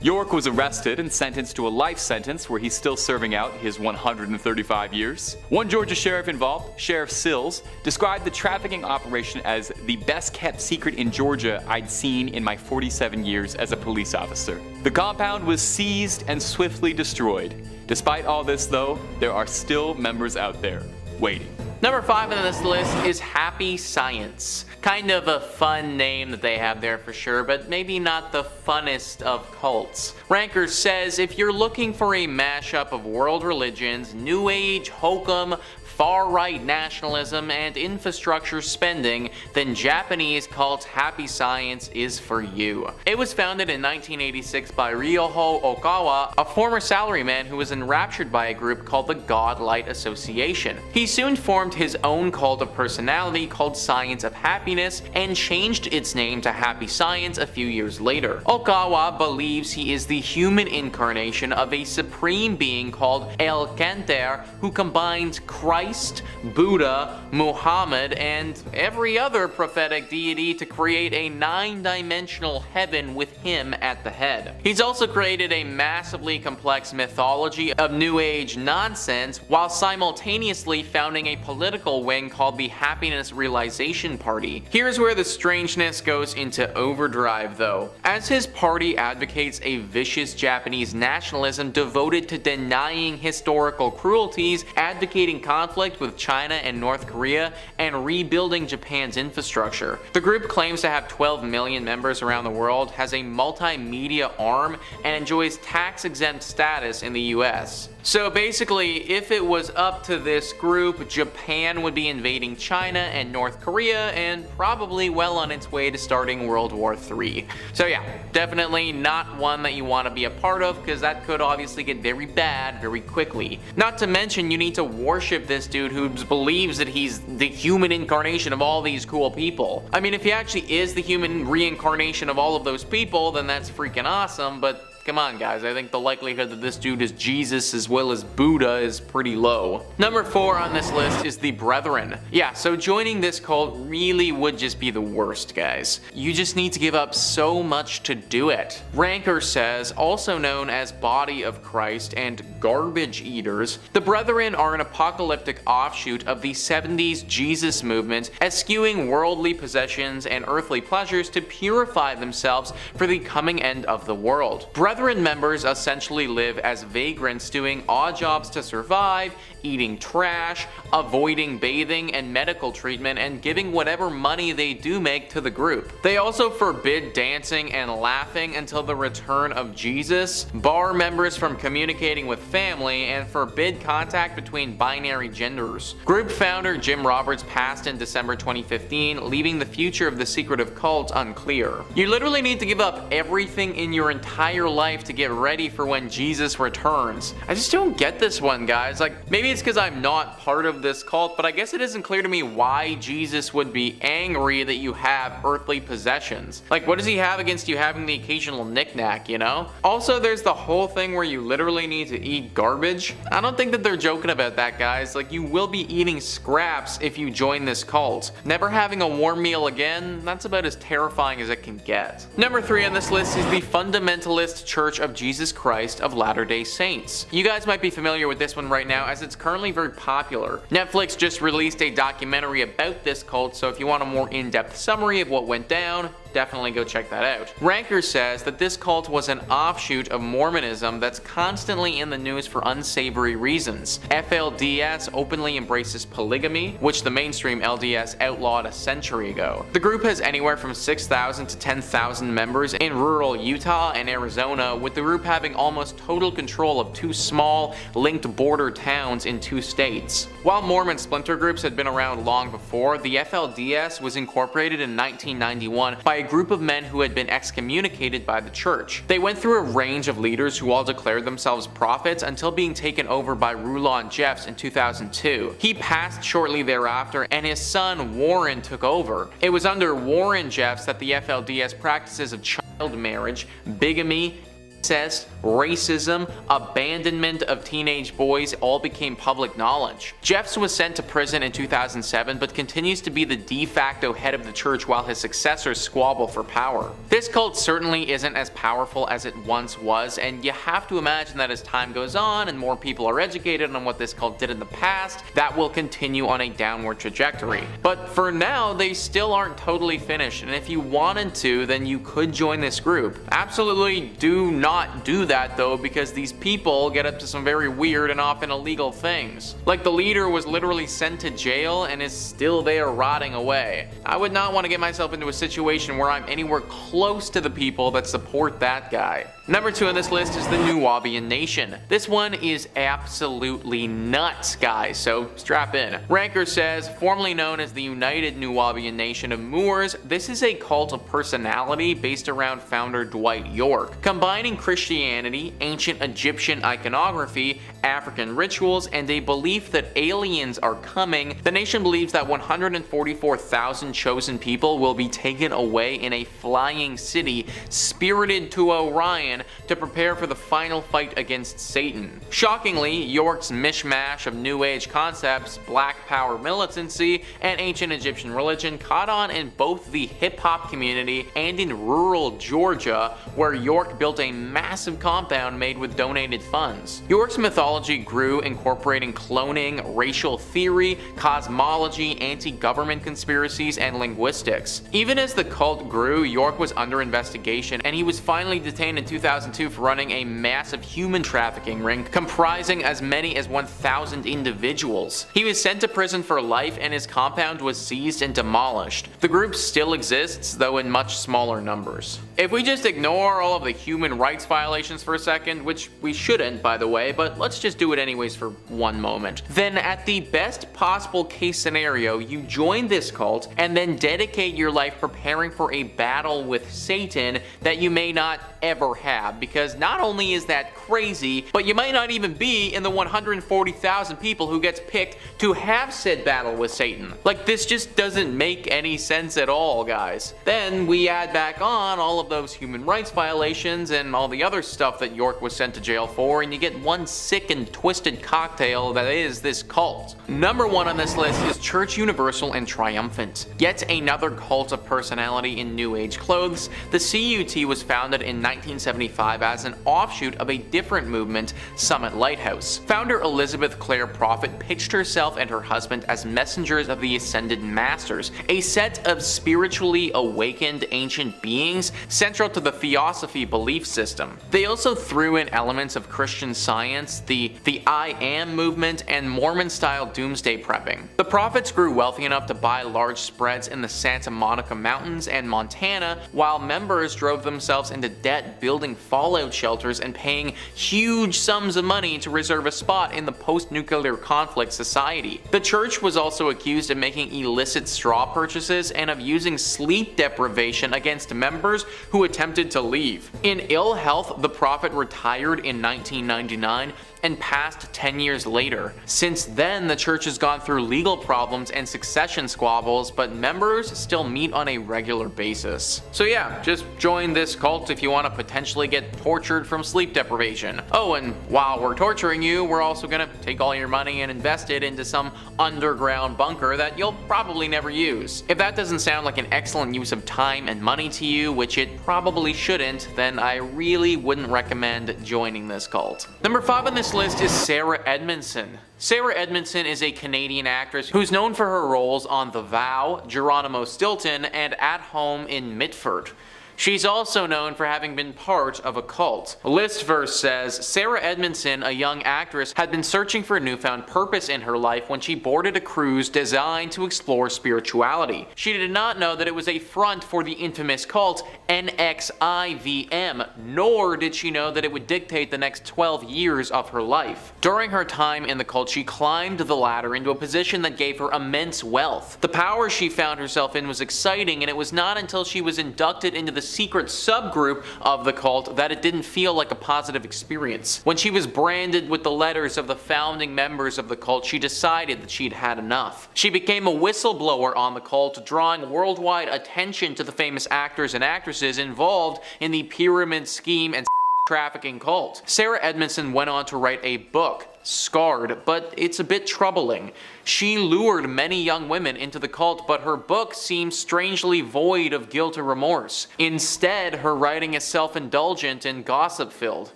York was arrested and sentenced to a life sentence where he's still serving out his 135 years. One Georgia sheriff involved, Sheriff Sills, described the trafficking operation as the best kept secret in Georgia I'd seen in my 47 years as a police officer. The compound was seized and swiftly destroyed. Despite all this though, there are still members out there waiting. Number 5 on this list is Happy Science. Kind of a fun name that they have there for sure, but maybe not the funnest of cults. Ranker says if you're looking for a mashup of world religions, New Age hokum, far-right nationalism, and infrastructure spending, then Japanese cult Happy Science is for you. It was founded in 1986 by Ryoho Okawa, a former salaryman who was enraptured by a group called the Godlight Association. He soon formed formed his own cult of personality called Science of Happiness and changed its name to Happy Science a few years later. Okawa believes he is the human incarnation of a supreme being called El Kenter, who combines Christ, Buddha, Muhammad, and every other prophetic deity to create a 9-dimensional heaven with him at the head. He's also created a massively complex mythology of New Age nonsense while simultaneously founding a political wing called the Happiness Realization Party. Here's where the strangeness goes into overdrive though, as his party advocates a vicious Japanese nationalism devoted to denying historical cruelties, advocating conflict with China and North Korea, and rebuilding Japan's infrastructure. The group claims to have 12 million members around the world, has a multimedia arm, and enjoys tax-exempt status in the US. So basically, if it was up to this group, Japan would be invading China and North Korea and probably well on its way to starting World War III. So yeah, definitely not one that you want to be a part of because that could obviously get very bad very quickly. Not to mention you need to worship this dude who believes that he's the human incarnation of all these cool people. I mean, if he actually is the human reincarnation of all of those people, then that's freaking awesome, but come on guys, I think the likelihood that this dude is Jesus as well as Buddha is pretty low. Number 4 on this list is the Brethren. Yeah, so joining this cult really would just be the worst, guys. You just need to give up so much to do it. Ranker says, also known as Body of Christ and Garbage Eaters, the Brethren are an apocalyptic offshoot of the 70s Jesus movement, eschewing worldly possessions and earthly pleasures to purify themselves for the coming end of the world. Brethren members essentially live as vagrants doing odd jobs to survive, eating trash, avoiding bathing and medical treatment, and giving whatever money they do make to the group. They also forbid dancing and laughing until the return of Jesus, bar members from communicating with family, and forbid contact between binary genders. Group founder Jim Roberts passed in December 2015, leaving the future of the secretive cult unclear. You literally need to give up everything in your entire life to get ready for when Jesus returns. I just don't get this one, guys. Like, maybe it's because I'm not part of this cult, but I guess it isn't clear to me why Jesus would be angry that you have earthly possessions. Like, what does he have against you having the occasional knickknack, you know? Also, there's the whole thing where you literally need to eat garbage. I don't think that they're joking about that, guys. Like, you will be eating scraps if you join this cult. Never having a warm meal again, that's about as terrifying as it can get. Number 3 on this list is the fundamentalist Church of Jesus Christ of Latter-day Saints. You guys might be familiar with this one right now as it's currently very popular. Netflix just released a documentary about this cult, so if you want a more in-depth summary of what went down, definitely go check that out. Ranker says that this cult was an offshoot of Mormonism that's constantly in the news for unsavory reasons. FLDS openly embraces polygamy, which the mainstream LDS outlawed a century ago. The group has anywhere from 6,000 to 10,000 members in rural Utah and Arizona, with the group having almost total control of 2 small, linked border towns in 2 states. While Mormon splinter groups had been around long before, the FLDS was incorporated in 1991 by a group of men who had been excommunicated by the church. They went through a range of leaders who all declared themselves prophets until being taken over by Rulon Jeffs in 2002. He passed shortly thereafter and his son Warren took over. It was under Warren Jeffs that the FLDS practices of child marriage, bigamy, incest, racism, abandonment of teenage boys all became public knowledge. Jeffs was sent to prison in 2007 but continues to be the de facto head of the church while his successors squabble for power. This cult certainly isn't as powerful as it once was, and you have to imagine that as time goes on and more people are educated on what this cult did in the past, that will continue on a downward trajectory. But for now, they still aren't totally finished, and if you wanted to, then you could join this group. Absolutely do not do that though, because these people get up to some very weird and often illegal things. Like, the leader was literally sent to jail and is still there rotting away. I would not want to get myself into a situation where I'm anywhere close to the people that support that guy. Number 2 on this list is the Nuwaubian Nation. This one is absolutely nuts, guys, so strap in. Ranker says, formerly known as the United Nuwaubian Nation of Moors, this is a cult of personality based around founder Dwight York. Combining Christianity, ancient Egyptian iconography, African rituals, and a belief that aliens are coming, the nation believes that 144,000 chosen people will be taken away in a flying city, spirited to Orion to prepare for the final fight against Satan. Shockingly, York's mishmash of New Age concepts, black power militancy, and ancient Egyptian religion caught on in both the hip-hop community and in rural Georgia, where York built a massive compound made with donated funds. York's mythology grew, incorporating cloning, racial theory, cosmology, anti-government conspiracies, and linguistics. Even as the cult grew, York was under investigation, and he was finally detained in 2002 for running a massive human trafficking ring comprising as many as 1,000 individuals. He was sent to prison for life, and his compound was seized and demolished. The group still exists, though in much smaller numbers. If we just ignore all of the human rights violations for a second, which we shouldn't by the way, but let's just do it anyways for one moment, then at the best possible case scenario, you join this cult and then dedicate your life preparing for a battle with Satan that you may not ever have, because not only is that crazy, but you might not even be in the 140,000 people who gets picked to have said battle with Satan. Like, this just doesn't make any sense at all, guys. Then we add back on all of those human rights violations and all the other stuff that York was sent to jail for, and you get one sick and twisted cocktail that is this cult. Number 1 on this list is Church Universal and Triumphant. Yet another cult of personality in New Age clothes, the CUT was founded in 1975 as an offshoot of a different movement, Summit Lighthouse. Founder Elizabeth Clare Prophet pitched herself and her husband as messengers of the Ascended Masters, a set of spiritually awakened ancient beings central to the Theosophy belief system. They also threw in elements of Christian Science, the I Am movement, and Mormon-style doomsday prepping. The prophets grew wealthy enough to buy large spreads in the Santa Monica Mountains and Montana, while members drove themselves into debt building fallout shelters and paying huge sums of money to reserve a spot in the post-nuclear conflict society. The church was also accused of making illicit straw purchases and of using sleep deprivation against members who attempted to leave. In ill health, the prophet retired in 1999 and passed 10 years later. Since then, the church has gone through legal problems and succession squabbles, but members still meet on a regular basis. So yeah, just join this cult if you want to potentially get tortured from sleep deprivation. Oh, and while we're torturing you, we're also gonna take all your money and invest it into some underground bunker that you'll probably never use. If that doesn't sound like an excellent use of time and money to you, which it probably shouldn't, then I really wouldn't recommend joining this cult. Number 5 on this list is Sarah Edmondson. Sarah Edmondson is a Canadian actress who's known for her roles on The Vow, Geronimo Stilton, and At Home in Mitford. She's also known for having been part of a cult. Listverse says, Sarah Edmondson, a young actress, had been searching for a newfound purpose in her life when she boarded a cruise designed to explore spirituality. She did not know that it was a front for the infamous cult NXIVM, nor did she know that it would dictate the next 12 years of her life. During her time in the cult, she climbed the ladder into a position that gave her immense wealth. The power she found herself in was exciting, and it was not until she was inducted into the secret subgroup of the cult that it didn't feel like a positive experience. When she was branded with the letters of the founding members of the cult, she decided that she'd had enough. She became a whistleblower on the cult, drawing worldwide attention to the famous actors and actresses involved in the pyramid scheme and trafficking cult. Sarah Edmondson went on to write a book, Scarred, but it's a bit troubling. She lured many young women into the cult, but her book seems strangely void of guilt or remorse. Instead, her writing is self-indulgent and gossip-filled.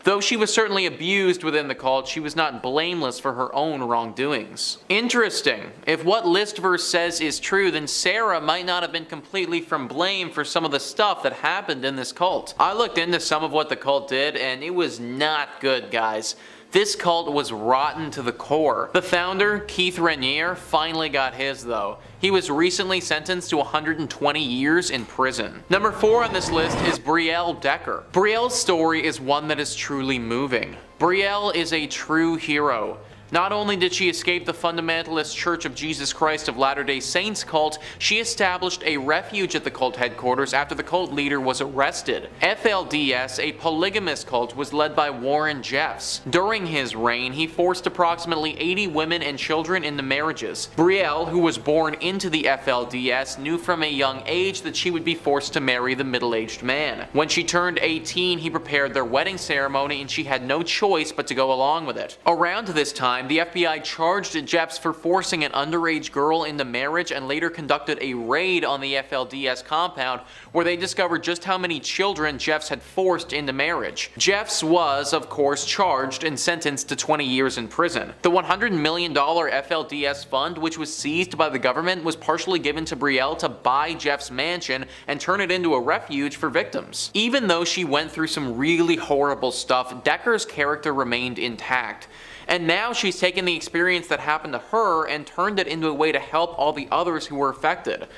Though she was certainly abused within the cult, she was not blameless for her own wrongdoings. Interesting. If what Listverse says is true, then Sarah might not have been completely from blame for some of the stuff that happened in this cult. I looked into some of what the cult did, and it was not good, guys. This cult was rotten to the core. The founder, Keith Raniere, finally got his though. He was recently sentenced to 120 years in prison. Number 4 on this list is Brielle Decker. Brielle's story is one that is truly moving. Brielle is a true hero. Not only did she escape the fundamentalist Church of Jesus Christ of Latter-day Saints cult, she established a refuge at the cult headquarters after the cult leader was arrested. FLDS, a polygamous cult, was led by Warren Jeffs. During his reign, he forced approximately 80 women and children into marriages. Brielle, who was born into the FLDS, knew from a young age that she would be forced to marry the middle-aged man. When she turned 18, he prepared their wedding ceremony and she had no choice but to go along with it. Around this time, the FBI charged Jeffs for forcing an underage girl into marriage and later conducted a raid on the FLDS compound where they discovered just how many children Jeffs had forced into marriage. Jeffs was, of course, charged and sentenced to 20 years in prison. The $100 million FLDS fund, which was seized by the government, was partially given to Brielle to buy Jeffs' mansion and turn it into a refuge for victims. Even though she went through some really horrible stuff, Decker's character remained intact. And now she's taken the experience that happened to her and turned it into a way to help all the others who were affected.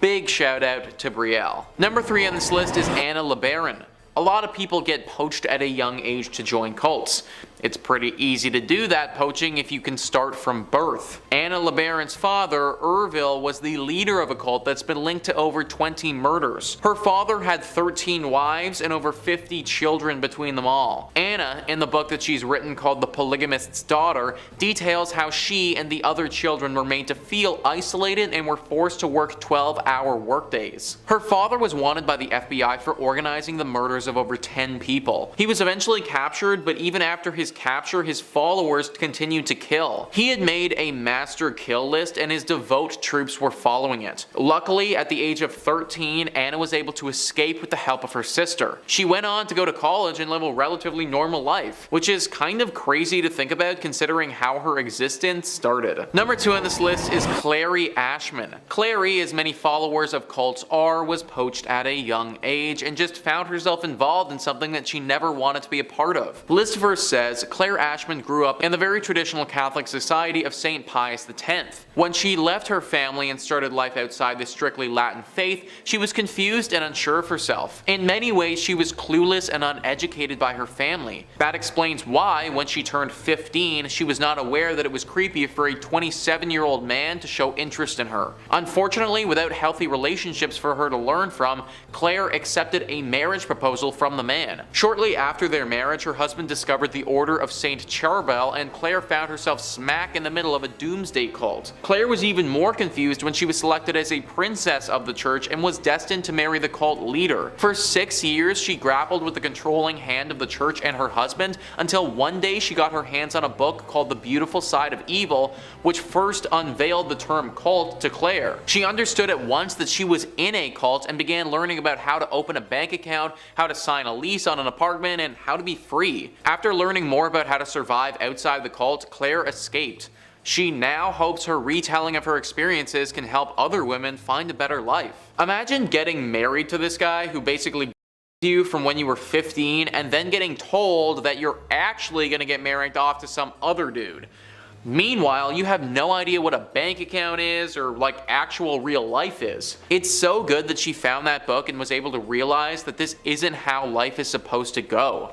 Big shout out to Brielle. Number 3 on this list is Anna LeBaron. A lot of people get poached at a young age to join cults. It's pretty easy to do that poaching if you can start from birth. Anna LeBaron's father, Ervil, was the leader of a cult that's been linked to over 20 murders. Her father had 13 wives and over 50 children between them all. Anna, in the book that she's written called The Polygamist's Daughter, details how she and the other children were made to feel isolated and were forced to work 12-hour workdays. Her father was wanted by the FBI for organizing the murders of over 10 people. He was eventually captured, but even after his capture, his followers continued to kill. He had made a master kill list and his devout troops were following it. Luckily, at the age of 13, Anna was able to escape with the help of her sister. She went on to go to college and live a relatively normal life, which is kind of crazy to think about considering how her existence started. Number 2 on this list is Clary Ashman. Clary, as many followers of cults are, was poached at a young age and just found herself involved in something that she never wanted to be a part of. Listverse says Claire Ashman grew up in the very traditional Catholic society of St. Pius X. When she left her family and started life outside the strictly Latin faith, she was confused and unsure of herself. In many ways, she was clueless and uneducated by her family. That explains why, when she turned 15, she was not aware that it was creepy for a 27-year-old man to show interest in her. Unfortunately, without healthy relationships for her to learn from, Claire accepted a marriage proposal from the man. Shortly after their marriage, her husband discovered the Order of St. Charbel, and Claire found herself smack in the middle of a doomsday cult. Claire was even more confused when she was selected as a princess of the church and was destined to marry the cult leader. For 6 years, she grappled with the controlling hand of the church and her husband, until one day she got her hands on a book called The Beautiful Side of Evil, which first unveiled the term cult to Claire. She understood at once that she was in a cult and began learning about how to open a bank account, how to sign a lease on an apartment, and how to be free. After learning more about how to survive outside the cult, Claire escaped. She now hopes her retelling of her experiences can help other women find a better life. Imagine getting married to this guy who basically you from when you were 15 and then getting told that you're actually gonna get married off to some other dude. Meanwhile, you have no idea what a bank account is or like actual real life is. It's so good that she found that book and was able to realize that this isn't how life is supposed to go.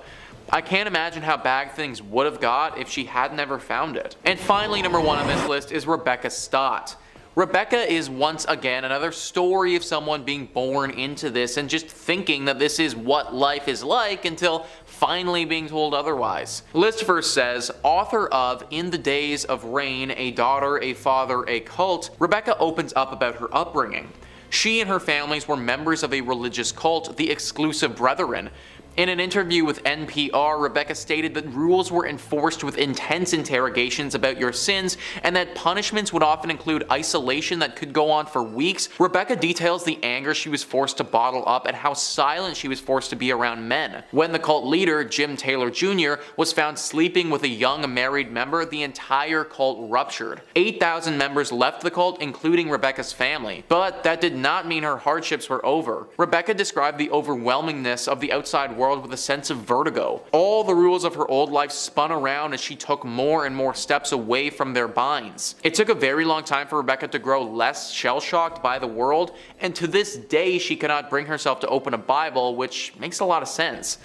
I can't imagine how bad things would have got if she had never found it. And finally, number 1 on this list is Rebecca Stott. Rebecca is once again another story of someone being born into this and just thinking that this is what life is like until finally being told otherwise. Listverse says, author of In the Days of Rain, A Daughter, a Father, a Cult, Rebecca opens up about her upbringing. She and her families were members of a religious cult, the Exclusive Brethren. In an interview with NPR, Rebecca stated that rules were enforced with intense interrogations about your sins and that punishments would often include isolation that could go on for weeks. Rebecca details the anger she was forced to bottle up and how silent she was forced to be around men. When the cult leader, Jim Taylor Jr., was found sleeping with a young married member, the entire cult ruptured. 8,000 members left the cult, including Rebecca's family. But that did not mean her hardships were over. Rebecca described the overwhelmingness of the outside world world with a sense of vertigo. All the rules of her old life spun around as she took more and more steps away from their binds. It took a very long time for Rebecca to grow less shell-shocked by the world, and to this day she cannot bring herself to open a Bible, which makes a lot of sense.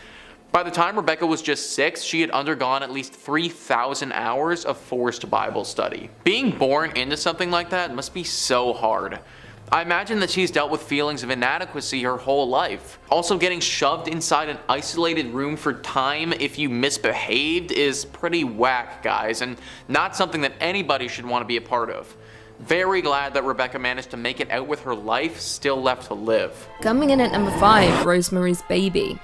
By the time Rebecca was just 6, she had undergone at least 3,000 hours of forced Bible study. Being born into something like that must be so hard. I imagine that she's dealt with feelings of inadequacy her whole life. Also, getting shoved inside an isolated room for time if you misbehaved is pretty whack, guys, and not something that anybody should want to be a part of. Very glad that Rebecca managed to make it out with her life still left to live. Coming in at number 5, Rosemary's Baby.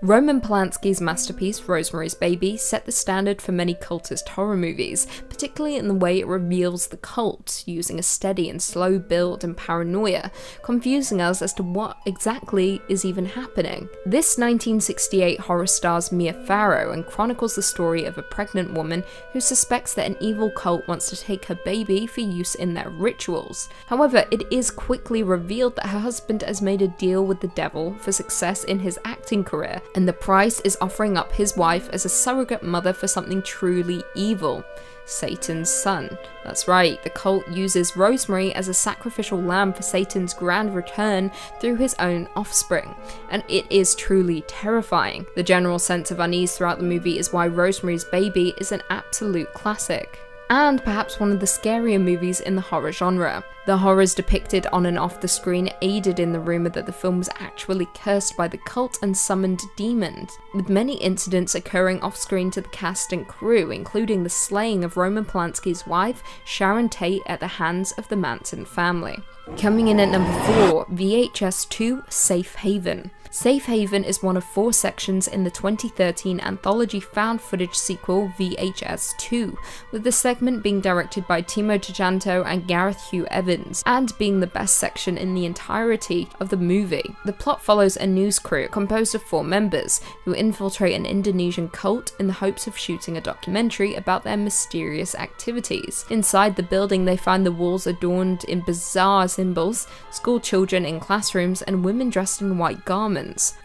Roman Polanski's masterpiece, Rosemary's Baby, set the standard for many cultist horror movies, particularly in the way it reveals the cult, using a steady and slow build and paranoia, confusing us as to what exactly is even happening. This 1968 horror stars Mia Farrow and chronicles the story of a pregnant woman who suspects that an evil cult wants to take her baby for use in their rituals. However, it is quickly revealed that her husband has made a deal with the devil for success in his acting career, and the price is offering up his wife as a surrogate mother for something truly evil. Satan's son. That's right, the cult uses Rosemary as a sacrificial lamb for Satan's grand return through his own offspring, and it is truly terrifying. The general sense of unease throughout the movie is why Rosemary's Baby is an absolute classic, and perhaps one of the scarier movies in the horror genre. The horrors depicted on and off the screen aided in the rumour that the film was actually cursed by the cult and summoned demons, with many incidents occurring off-screen to the cast and crew, including the slaying of Roman Polanski's wife, Sharon Tate, at the hands of the Manson family. Coming in at number 4, VHS 2, Safe Haven. Safe Haven is one of 4 sections in the 2013 anthology found footage sequel VHS 2, with the segment being directed by Timo Tjahjanto and Gareth Hugh Evans, and being the best section in the entirety of the movie. The plot follows a news crew composed of 4 members, who infiltrate an Indonesian cult in the hopes of shooting a documentary about their mysterious activities. Inside the building they find the walls adorned in bizarre symbols, school children in classrooms, and women dressed in white garments.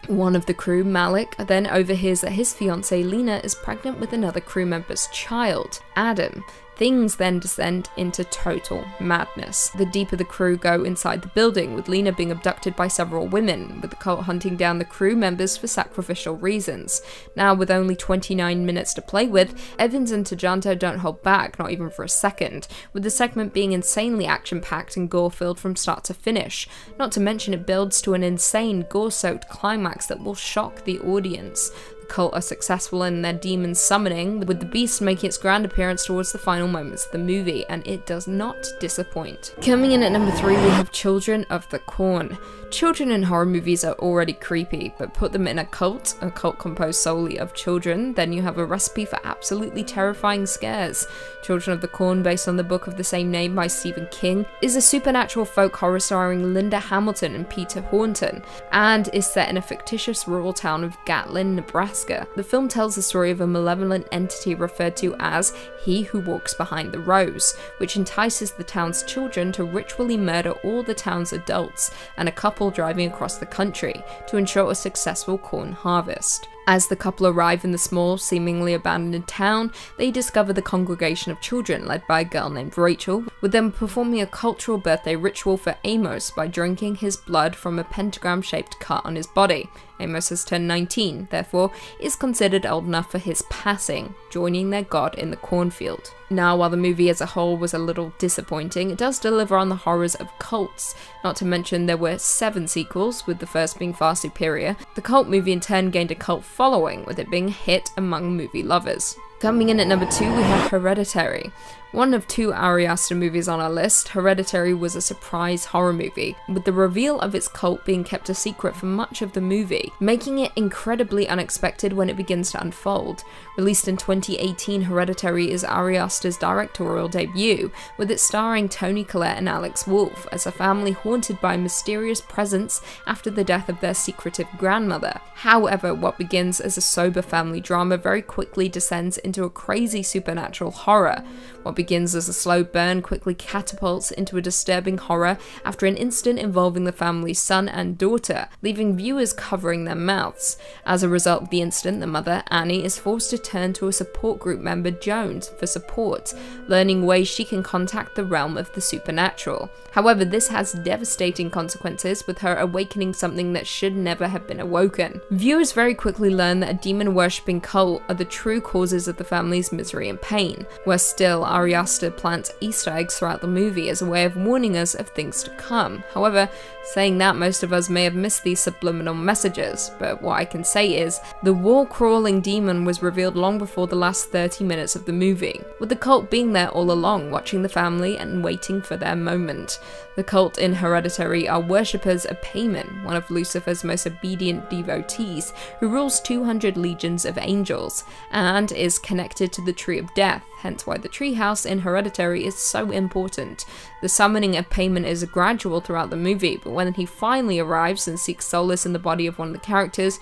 One of the crew, Malik, then overhears that his fiancée Lena is pregnant with another crew member's child, Adam. Things then descend into total madness. The deeper the crew go inside the building, with Lena being abducted by several women, with the cult hunting down the crew members for sacrificial reasons. Now, with only 29 minutes to play with, Evans and Tjahjanto don't hold back, not even for a second, with the segment being insanely action-packed and gore-filled from start to finish. Not to mention it builds to an insane, gore-soaked climax that will shock the audience. The cult are successful in their demon summoning, with the beast making its grand appearance towards the final moments of the movie, and it does not disappoint. Coming in at number 3, we have Children of the Corn. Children in horror movies are already creepy, but put them in a cult composed solely of children, then you have a recipe for absolutely terrifying scares. Children of the Corn, based on the book of the same name by Stephen King, is a supernatural folk horror starring Linda Hamilton and Peter Horton, and is set in a fictitious rural town of Gatlin, Nebraska. The film tells the story of a malevolent entity referred to as He Who Walks Behind the Rose, which entices the town's children to ritually murder all the town's adults and a couple driving across the country to ensure a successful corn harvest. As the couple arrive in the small, seemingly abandoned town, they discover the congregation of children led by a girl named Rachel, with them performing a cultural birthday ritual for Amos by drinking his blood from a pentagram-shaped cut on his body. Amos has turned 19, therefore is considered old enough for his passing, joining their god in the cornfield. Now, while the movie as a whole was a little disappointing, it does deliver on the horrors of cults. Not to mention there were 7 sequels, with the first being far superior. The cult movie in turn gained a cult following, with it being a hit among movie lovers. Coming in at number 2, we have Hereditary. One of 2 Ari Aster movies on our list, Hereditary was a surprise horror movie, with the reveal of its cult being kept a secret for much of the movie, making it incredibly unexpected when it begins to unfold. Released in 2018, Hereditary is Ari Aster's directorial debut, with it starring Toni Collette and Alex Wolff as a family haunted by a mysterious presence after the death of their secretive grandmother. However, what begins as a sober family drama very quickly descends into a crazy supernatural horror, What begins as a slow burn quickly catapults into a disturbing horror after an incident involving the family's son and daughter, leaving viewers covering their mouths. As a result of the incident, the mother, Annie, is forced to turn to a support group member, Jones, for support, learning ways she can contact the realm of the supernatural. However, this has devastating consequences, with her awakening something that should never have been awoken. Viewers very quickly learn that a demon-worshipping cult are the true causes of the family's misery and pain. Worse still, Ari Aster plants Easter eggs throughout the movie as a way of warning us of things to come. However, saying that, most of us may have missed these subliminal messages, but what I can say is, the wall-crawling demon was revealed long before the last 30 minutes of the movie, with the cult being there all along, watching the family and waiting for their moment. The cult in Hereditary are worshippers of Paimon, one of Lucifer's most obedient devotees, who rules 200 legions of angels, and is connected to the Tree of Death, hence why the treehouse in Hereditary is so important. The summoning of Paimon is gradual throughout the movie, but when he finally arrives and seeks solace in the body of one of the characters,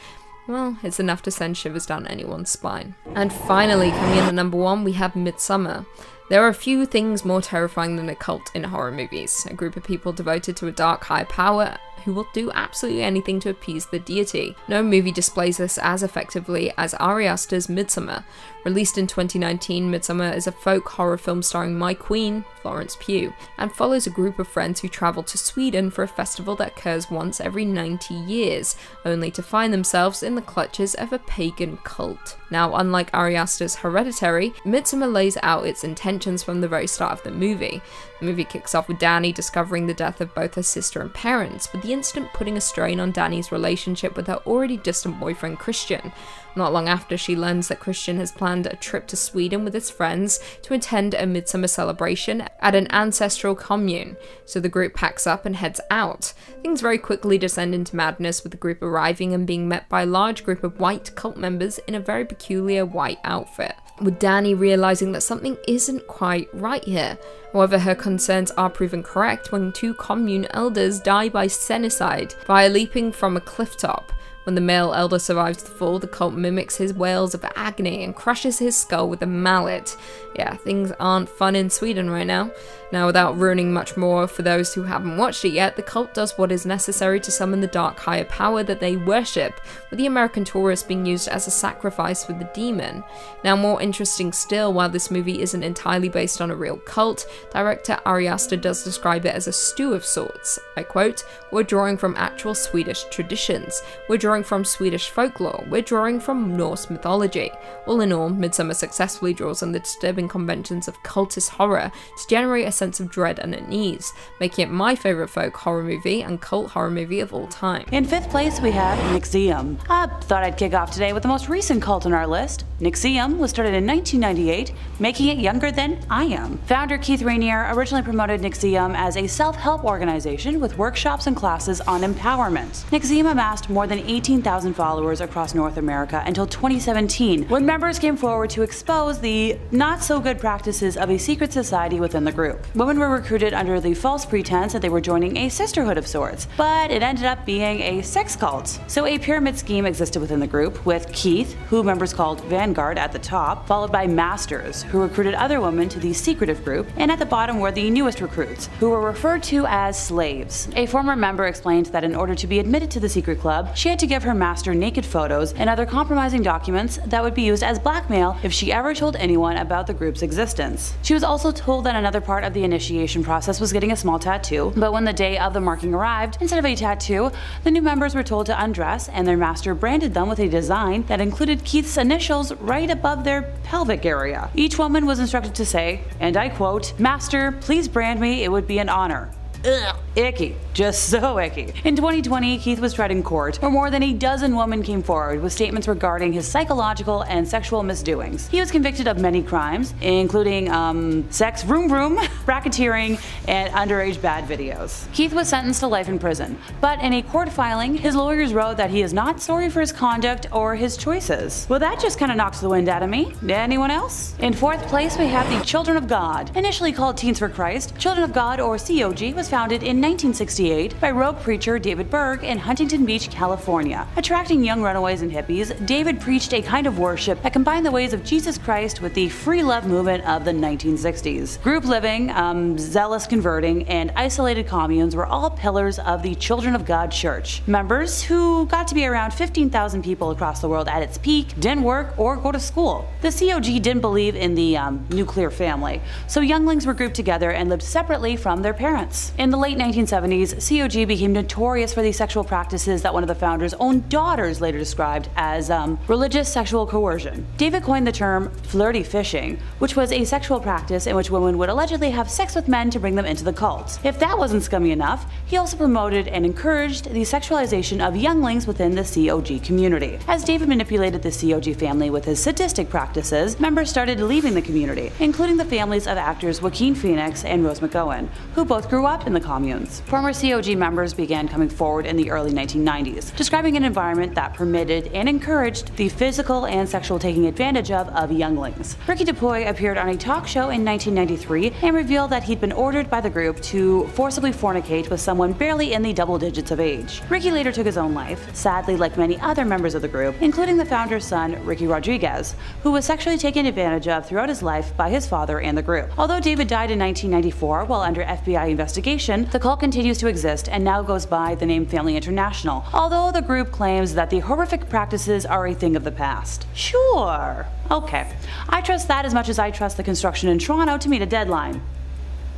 well, it's enough to send shivers down anyone's spine. And finally, coming in at number 1, we have Midsommar. There are a few things more terrifying than a cult in horror movies. A group of people devoted to a dark higher power who will do absolutely anything to appease the deity. No movie displays this as effectively as Ari Aster's Midsommar. Released in 2019, Midsommar is a folk horror film starring my queen, Florence Pugh, and follows a group of friends who travel to Sweden for a festival that occurs once every 90 years, only to find themselves in the clutches of a pagan cult. Now, unlike Ari Aster's Hereditary, Midsommar lays out its intentions from the very start of the movie. The movie kicks off with Dani discovering the death of both her sister and parents, with the incident putting a strain on Dani's relationship with her already distant boyfriend Christian. Not long after, she learns that Christian has planned a trip to Sweden with his friends to attend a midsummer celebration at an ancestral commune, so the group packs up and heads out. Things very quickly descend into madness, with the group arriving and being met by a large group of white cult members in a very peculiar white outfit, with Dani realizing that something isn't quite right here. However, her concerns are proven correct when 2 commune elders die by senicide via leaping from a cliff top. When the male elder survives the fall, the cult mimics his wails of agony and crushes his skull with a mallet. Yeah, things aren't fun in Sweden right now. Now, without ruining much more for those who haven't watched it yet, the cult does what is necessary to summon the dark higher power that they worship, with the American tourist being used as a sacrifice for the demon. Now, more interesting still, while this movie isn't entirely based on a real cult, director Ari Aster does describe it as a stew of sorts. I quote, "We're drawing from actual Swedish traditions. We're drawing from Swedish folklore. We're drawing from Norse mythology." All in all, Midsommar successfully draws on the disturbing conventions of cultist horror to generate a sense of dread and unease, making it my favourite folk horror movie and cult horror movie of all time. In 5th place, we have NXIVM. I thought I'd kick off today with the most recent cult on our list. NXIVM was started in 1998, making it younger than I am. Founder Keith Rainier originally promoted NXIVM as a self-help organization with workshops and classes on empowerment. NXIVM amassed more than 18,000 followers across North America until 2017, when members came forward to expose the not-so-good practices of a secret society within the group. Women were recruited under the false pretense that they were joining a sisterhood of sorts, but it ended up being a sex cult. So a pyramid scheme existed within the group, with Keith, who members called Vanguard, at the top, followed by Masters, who recruited other women to the secretive group, and at the bottom were the newest recruits, who were referred to as slaves. A former member explained that in order to be admitted to the secret club, she had to give her master naked photos and other compromising documents that would be used as blackmail if she ever told anyone about the group's existence. She was also told that another part of the initiation process was getting a small tattoo, but when the day of the marking arrived, instead of a tattoo, the new members were told to undress, and their master branded them with a design that included Keith's initials right above their pelvic area. Each woman was instructed to say, and I quote, "Master, please brand me, it would be an honor." Ugh, icky. Just so icky. In 2020, Keith was tried in court, where more than a dozen women came forward with statements regarding his psychological and sexual misdoings. He was convicted of many crimes, including sex vroom vroom, racketeering, and underage bad videos. Keith was sentenced to life in prison, but in a court filing, his lawyers wrote that he is not sorry for his conduct or his choices. Well, that just kind of knocks the wind out of me. Anyone else? In 4th place, we have the Children of God. Initially called Teens for Christ, Children of God, or COG, was founded in 1968 by rogue preacher David Berg in Huntington Beach, California. Attracting young runaways and hippies, David preached a kind of worship that combined the ways of Jesus Christ with the free love movement of the 1960s. Group living, zealous converting, and isolated communes were all pillars of the Children of God Church. Members, who got to be around 15,000 people across the world at its peak, didn't work or go to school. The COG didn't believe in the nuclear family, so younglings were grouped together and lived separately from their parents. In the late 1970s, COG became notorious for the sexual practices that one of the founders' own daughters later described as religious sexual coercion. David coined the term flirty fishing, which was a sexual practice in which women would allegedly have sex with men to bring them into the cult. If that wasn't scummy enough, he also promoted and encouraged the sexualization of younglings within the COG community. As David manipulated the COG family with his sadistic practices, members started leaving the community, including the families of actors Joaquin Phoenix and Rose McGowan, who both grew up in the communes. Former COG members began coming forward in the early 1990s, describing an environment that permitted and encouraged the physical and sexual taking advantage of younglings. Ricky DuPuy appeared on a talk show in 1993 and revealed that he'd been ordered by the group to forcibly fornicate with someone barely in the double digits of age. Ricky later took his own life, sadly like many other members of the group, including the founder's son, Ricky Rodriguez, who was sexually taken advantage of throughout his life by his father and the group. Although David died in 1994 while under FBI investigation, the cult continues to exist and now goes by the name Family International, although the group claims that the horrific practices are a thing of the past. Sure. Okay. I trust that as much as I trust the construction in Toronto to meet a deadline.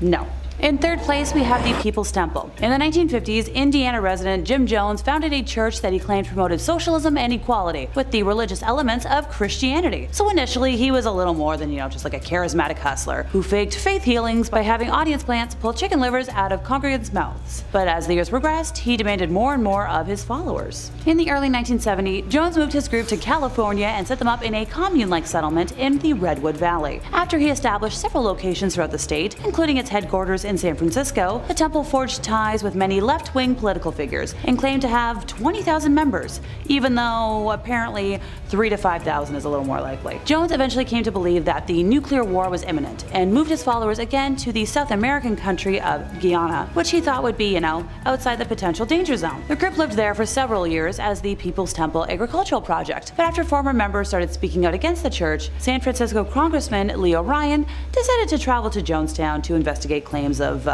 No. In third place, we have the People's Temple. In the 1950s, Indiana resident Jim Jones founded a church that he claimed promoted socialism and equality, with the religious elements of Christianity. So initially, he was a little more than, just like a charismatic hustler, who faked faith healings by having audience plants pull chicken livers out of congregants' mouths. But as the years progressed, he demanded more and more of his followers. In the early 1970s, Jones moved his group to California and set them up in a commune-like settlement in the Redwood Valley. After he established several locations throughout the state, including its headquarters in San Francisco, the temple forged ties with many left-wing political figures and claimed to have 20,000 members, even though apparently 3,000 to 5,000 is a little more likely. Jones eventually came to believe that the nuclear war was imminent and moved his followers again to the South American country of Guyana, which he thought would be, outside the potential danger zone. The group lived there for several years as the People's Temple Agricultural Project, but after former members started speaking out against the church, San Francisco Congressman Leo Ryan decided to travel to Jonestown to investigate claims of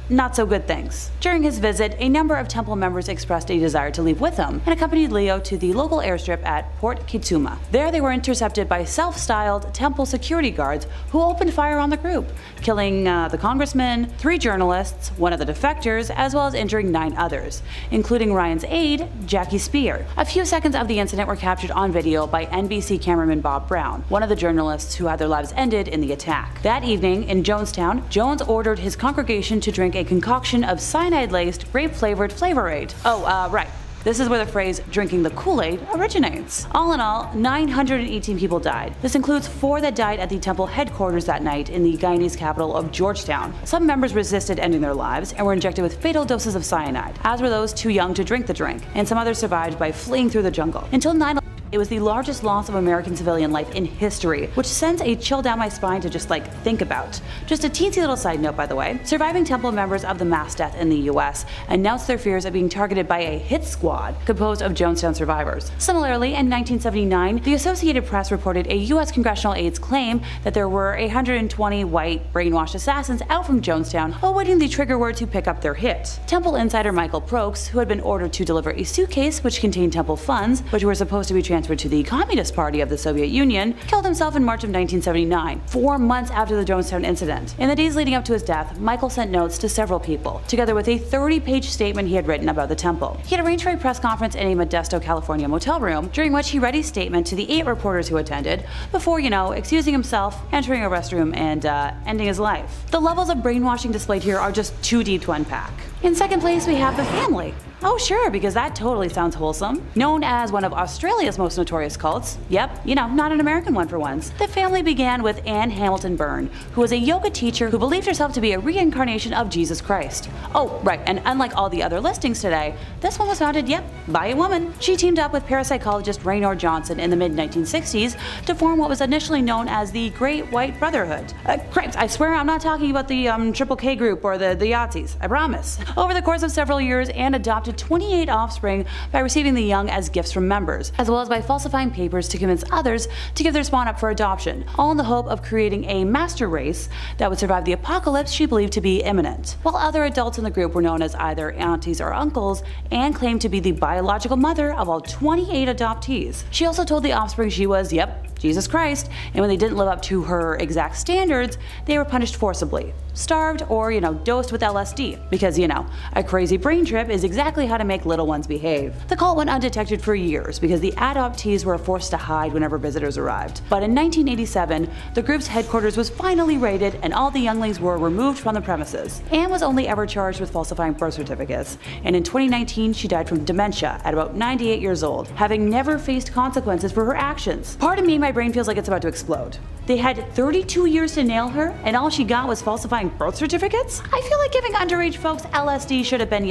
not so good things. During his visit, a number of temple members expressed a desire to leave with him and accompanied Leo to the local airstrip at Port Kitsuma. There they were intercepted by self-styled temple security guards who opened fire on the group, killing the congressman, 3 journalists, one of the defectors, as well as injuring 9 others, including Ryan's aide, Jackie Spear. A few seconds of the incident were captured on video by NBC cameraman Bob Brown, one of the journalists who had their lives ended in the attack. That evening in Jonestown, Jones ordered his congregation to drink a concoction of cyanide-laced, grape-flavored Flavor Aid. Right. This is where the phrase drinking the Kool-Aid originates. All in all, 918 people died. This includes 4 that died at the temple headquarters that night in the Guyanese capital of Georgetown. Some members resisted ending their lives and were injected with fatal doses of cyanide, as were those too young to drink the drink, and some others survived by fleeing through the jungle. Until 9/11, it was the largest loss of American civilian life in history, which sends a chill down my spine to just think about. Just a teensy little side note, by the way. Surviving temple members of the mass death in the US announced their fears of being targeted by a hit squad composed of Jonestown survivors. Similarly, in 1979, the Associated Press reported a US congressional aide's claim that there were 120 white brainwashed assassins out from Jonestown awaiting the trigger word to pick up their hit. Temple insider Michael Prokes, who had been ordered to deliver a suitcase which contained temple funds, which were supposed to be transferred to the Communist Party of the Soviet Union, killed himself in March of 1979, 4 months after the Jonestown incident. In the days leading up to his death, Michael sent notes to several people, together with a 30-page statement he had written about the temple. He had arranged for a press conference in a Modesto, California motel room, during which he read a statement to the 8 reporters who attended, before, excusing himself, entering a restroom, and ending his life. The levels of brainwashing displayed here are just too deep to unpack. In second place, we have the family. Oh sure, because that totally sounds wholesome. Known as one of Australia's most notorious cults, yep, not an American one for once, the family began with Anne Hamilton Byrne, who was a yoga teacher who believed herself to be a reincarnation of Jesus Christ. Oh, right, and unlike all the other listings today, this one was founded, by a woman. She teamed up with parapsychologist Raynor Johnson in the mid-1960s to form what was initially known as the Great White Brotherhood. Cripes, I swear I'm not talking about the Triple K group or the Yahtzees, I promise. Over the course of several years, Anne adopted 28 offspring by receiving the young as gifts from members, as well as by falsifying papers to convince others to give their spawn up for adoption, all in the hope of creating a master race that would survive the apocalypse she believed to be imminent. While other adults in the group were known as either aunties or uncles, Anne claimed to be the biological mother of all 28 adoptees. She also told the offspring she was, Jesus Christ, and when they didn't live up to her exact standards, they were punished forcibly, starved, or, dosed with LSD, because, a crazy brain trip is exactly how to make little ones behave. The cult went undetected for years because the adoptees were forced to hide whenever visitors arrived. But in 1987, the group's headquarters was finally raided and all the younglings were removed from the premises. Anne was only ever charged with falsifying birth certificates, and in 2019 she died from dementia at about 98 years old, having never faced consequences for her actions. Pardon me, my brain feels like it's about to explode. They had 32 years to nail her, and all she got was falsifying birth certificates? I feel like giving underage folks LSD should have been,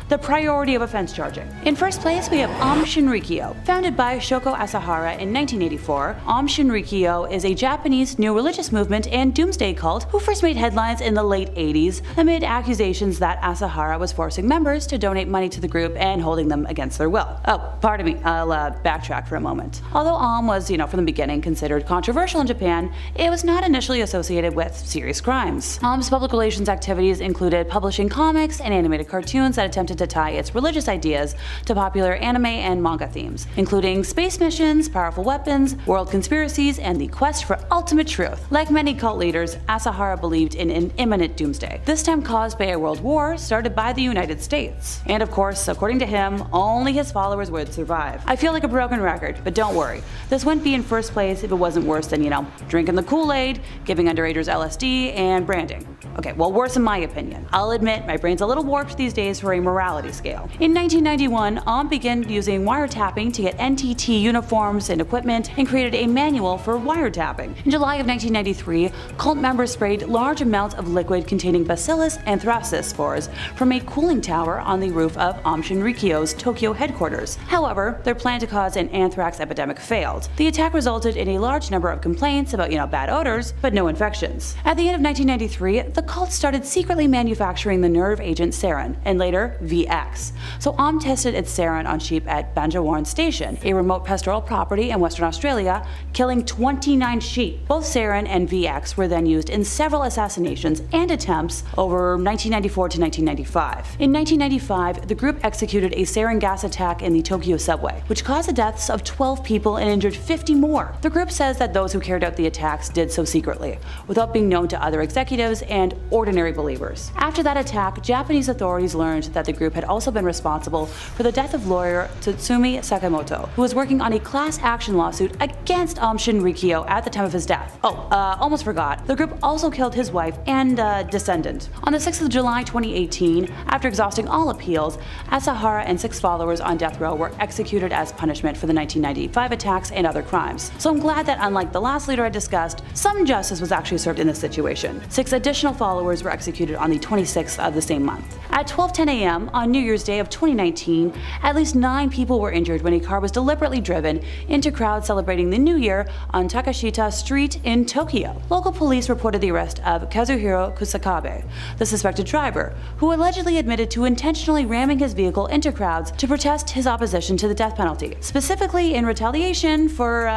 the priority of offense charging. In first place, we have Shinrikyo. Founded by Shoko Asahara in 1984, Shinrikyo is a Japanese new religious movement and doomsday cult who first made headlines in the late 80s amid accusations that Asahara was forcing members to donate money to the group and holding them against their will. Oh, pardon me, I'll backtrack for a moment. Although was, from the beginning considered controversial in Japan, it was not initially associated with serious crimes. Public relations activities included publishing comics and animated cartoons that attempted to tie its religious ideas to popular anime and manga themes, including space missions, powerful weapons, world conspiracies, and the quest for ultimate truth. Like many cult leaders, Asahara believed in an imminent doomsday, this time caused by a world war started by the United States. And of course, according to him, only his followers would survive. I feel like a broken record, but don't worry. This wouldn't be in first place if it wasn't worse than, drinking the Kool-Aid, giving underagers LSD, and branding. Okay, well, worse in my opinion. I'll admit, my brain's a little warped these days for a morality scale. In 1991, began using wiretapping to get NTT uniforms and equipment and created a manual for wiretapping. In July of 1993, cult members sprayed large amounts of liquid containing Bacillus anthracis spores from a cooling tower on the roof of Shinrikyo's Tokyo headquarters. However, their plan to cause an anthrax epidemic failed. The attack resulted in a large number of complaints about, bad odors, but no infections. At the end of 1993, the cult started secretly manufacturing the nerve agent sarin, and later VX. So tested its sarin on sheep at Banjawarn Station, a remote pastoral property in Western Australia, killing 29 sheep. Both sarin and VX were then used in several assassinations and attempts over 1994 to 1995. In 1995, the group executed a sarin gas attack in the Tokyo subway, which caused the deaths of 12 people and injured 50 more. The group says that those who carried out the attacks did so secretly, without being known to other executives and ordinary believers. After that attack, Japanese authorities learned that the group had also been responsible for the death of lawyer Tsutsumi Sakamoto, who was working on a class action lawsuit against Shinrikyo at the time of his death. Almost forgot. The group also killed his wife and descendant. On the 6th of July 2018, after exhausting all appeals, Asahara and 6 followers on death row were executed as punishment for the 1995 attacks and other crimes. So I'm glad that unlike the last leader I discussed, some justice was actually served in this situation. 6 additional followers were executed on the 26th of the same month. At 12:10 a.m. on New Year's Day of 2019, at least 9 people were injured when a car was deliberately driven into crowds celebrating the New Year on Takashita Street in Tokyo. Local police reported the arrest of Kazuhiro Kusakabe, the suspected driver, who allegedly admitted to intentionally ramming his vehicle into crowds to protest his opposition to the death penalty, specifically in retaliation for,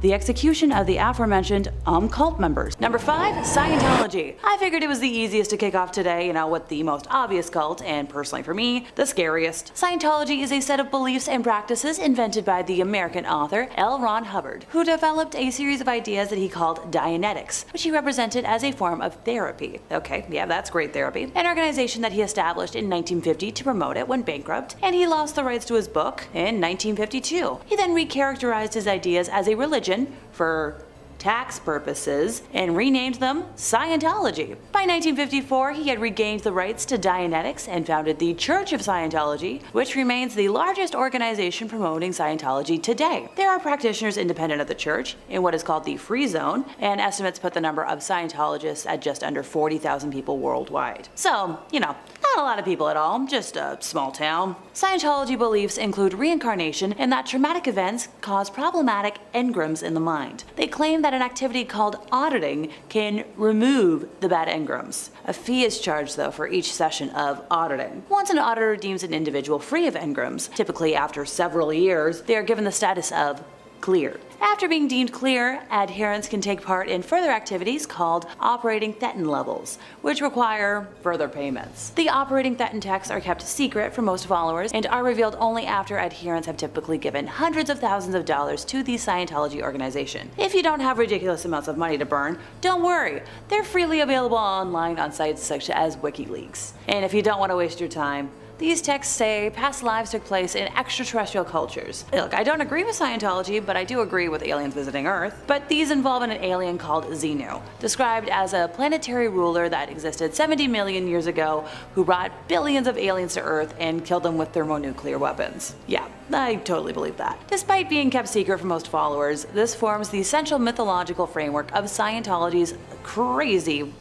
the execution of the aforementioned cult members. Number 5, Scientology. I figured it was the easiest to kick off today, with the most obvious cult, and personally for me, the scariest. Scientology is a set of beliefs and practices invented by the American author L. Ron Hubbard, who developed a series of ideas that he called Dianetics, which he represented as a form of therapy. Okay, yeah, that's great therapy. An organization that he established in 1950 to promote it went bankrupt, and he lost the rights to his book in 1952. He then recharacterized his ideas as a religion for tax purposes and renamed them Scientology. By 1954, he had regained the rights to Dianetics and founded the Church of Scientology, which remains the largest organization promoting Scientology today. There are practitioners independent of the church in what is called the Free Zone, and estimates put the number of Scientologists at just under 40,000 people worldwide. So, not a lot of people at all, just a small town. Scientology beliefs include reincarnation and that traumatic events cause problematic engrams in the mind. They claim that an activity called auditing can remove the bad engrams. A fee is charged, though, for each session of auditing. Once an auditor deems an individual free of engrams, typically after several years, they are given the status of clear. After being deemed clear, adherents can take part in further activities called operating thetan levels, which require further payments. The operating thetan texts are kept secret for most followers and are revealed only after adherents have typically given hundreds of thousands of dollars to the Scientology organization. If you don't have ridiculous amounts of money to burn, don't worry, they're freely available online on sites such as WikiLeaks. And if you don't want to waste your time, these texts say past lives took place in extraterrestrial cultures. Look, I don't agree with Scientology, but I do agree with aliens visiting Earth. But these involve an alien called Xenu, described as a planetary ruler that existed 70 million years ago who brought billions of aliens to Earth and killed them with thermonuclear weapons. Yeah, I totally believe that. Despite being kept secret from most followers, this forms the essential mythological framework of Scientology's crazy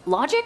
logic?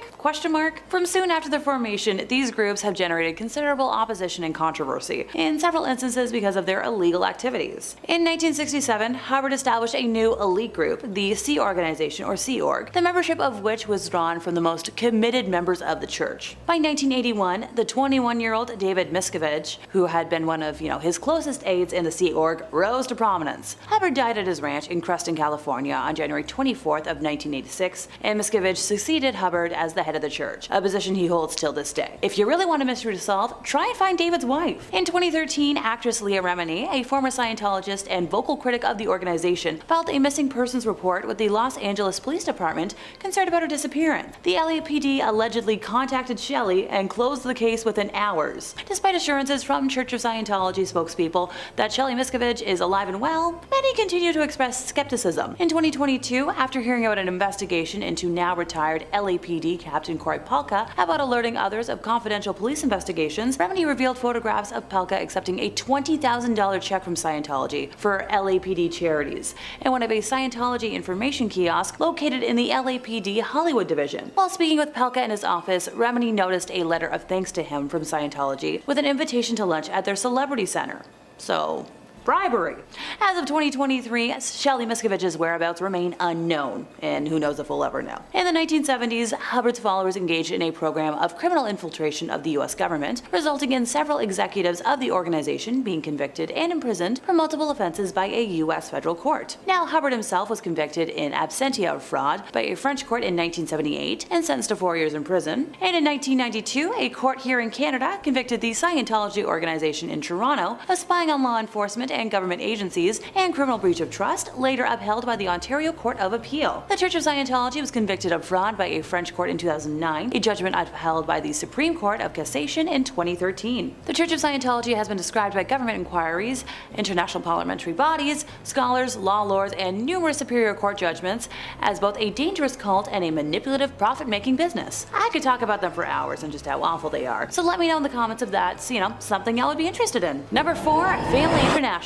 From soon after their formation, these groups have generated considerable opposition and controversy, in several instances because of their illegal activities. In 1967, Hubbard established a new elite group, the Sea Organization, or Sea Org, the membership of which was drawn from the most committed members of the church. By 1981, the 21-year-old David Miscavige, who had been one of his closest aides in the Sea Org, rose to prominence. Hubbard died at his ranch in Creston, California on January 24th of 1986, and Miscavige succeeded Hubbard as the head of the church, a position he holds till this day. If you really want a mystery to solve, try and find David's wife. In 2013, actress Leah Remini, a former Scientologist and vocal critic of the organization, filed a missing persons report with the Los Angeles Police Department concerned about her disappearance. The LAPD allegedly contacted Shelley and closed the case within hours. Despite assurances from Church of Scientology spokespeople that Shelley Miscavige is alive and well, many continue to express skepticism. In 2022, after hearing about an investigation into now retired LAPD Captain Corey Palka about alerting others of confidential police investigations, Remini revealed photographs of Palka accepting a $20,000 check from Scientology for LAPD charities and one of a Scientology information kiosk located in the LAPD Hollywood division. While speaking with Palka in his office, Remini noticed a letter of thanks to him from Scientology with an invitation to lunch at their celebrity center. So, bribery. As of 2023, Shelley Miscavige's whereabouts remain unknown, and who knows if we'll ever know. In the 1970s, Hubbard's followers engaged in a program of criminal infiltration of the US government, resulting in several executives of the organization being convicted and imprisoned for multiple offenses by a US federal court. Now, Hubbard himself was convicted in absentia of fraud by a French court in 1978 and sentenced to 4 years in prison. And in 1992, a court here in Canada convicted the Scientology organization in Toronto of spying on law enforcement and government agencies and criminal breach of trust, later upheld by the Ontario Court of Appeal. The Church of Scientology was convicted of fraud by a French court in 2009, a judgment upheld by the Supreme Court of Cassation in 2013. The Church of Scientology has been described by government inquiries, international parliamentary bodies, scholars, law lords, and numerous superior court judgments as both a dangerous cult and a manipulative, profit-making business. I could talk about them for hours and just how awful they are, so let me know in the comments if that's, something y'all would be interested in. Number 4, Family International.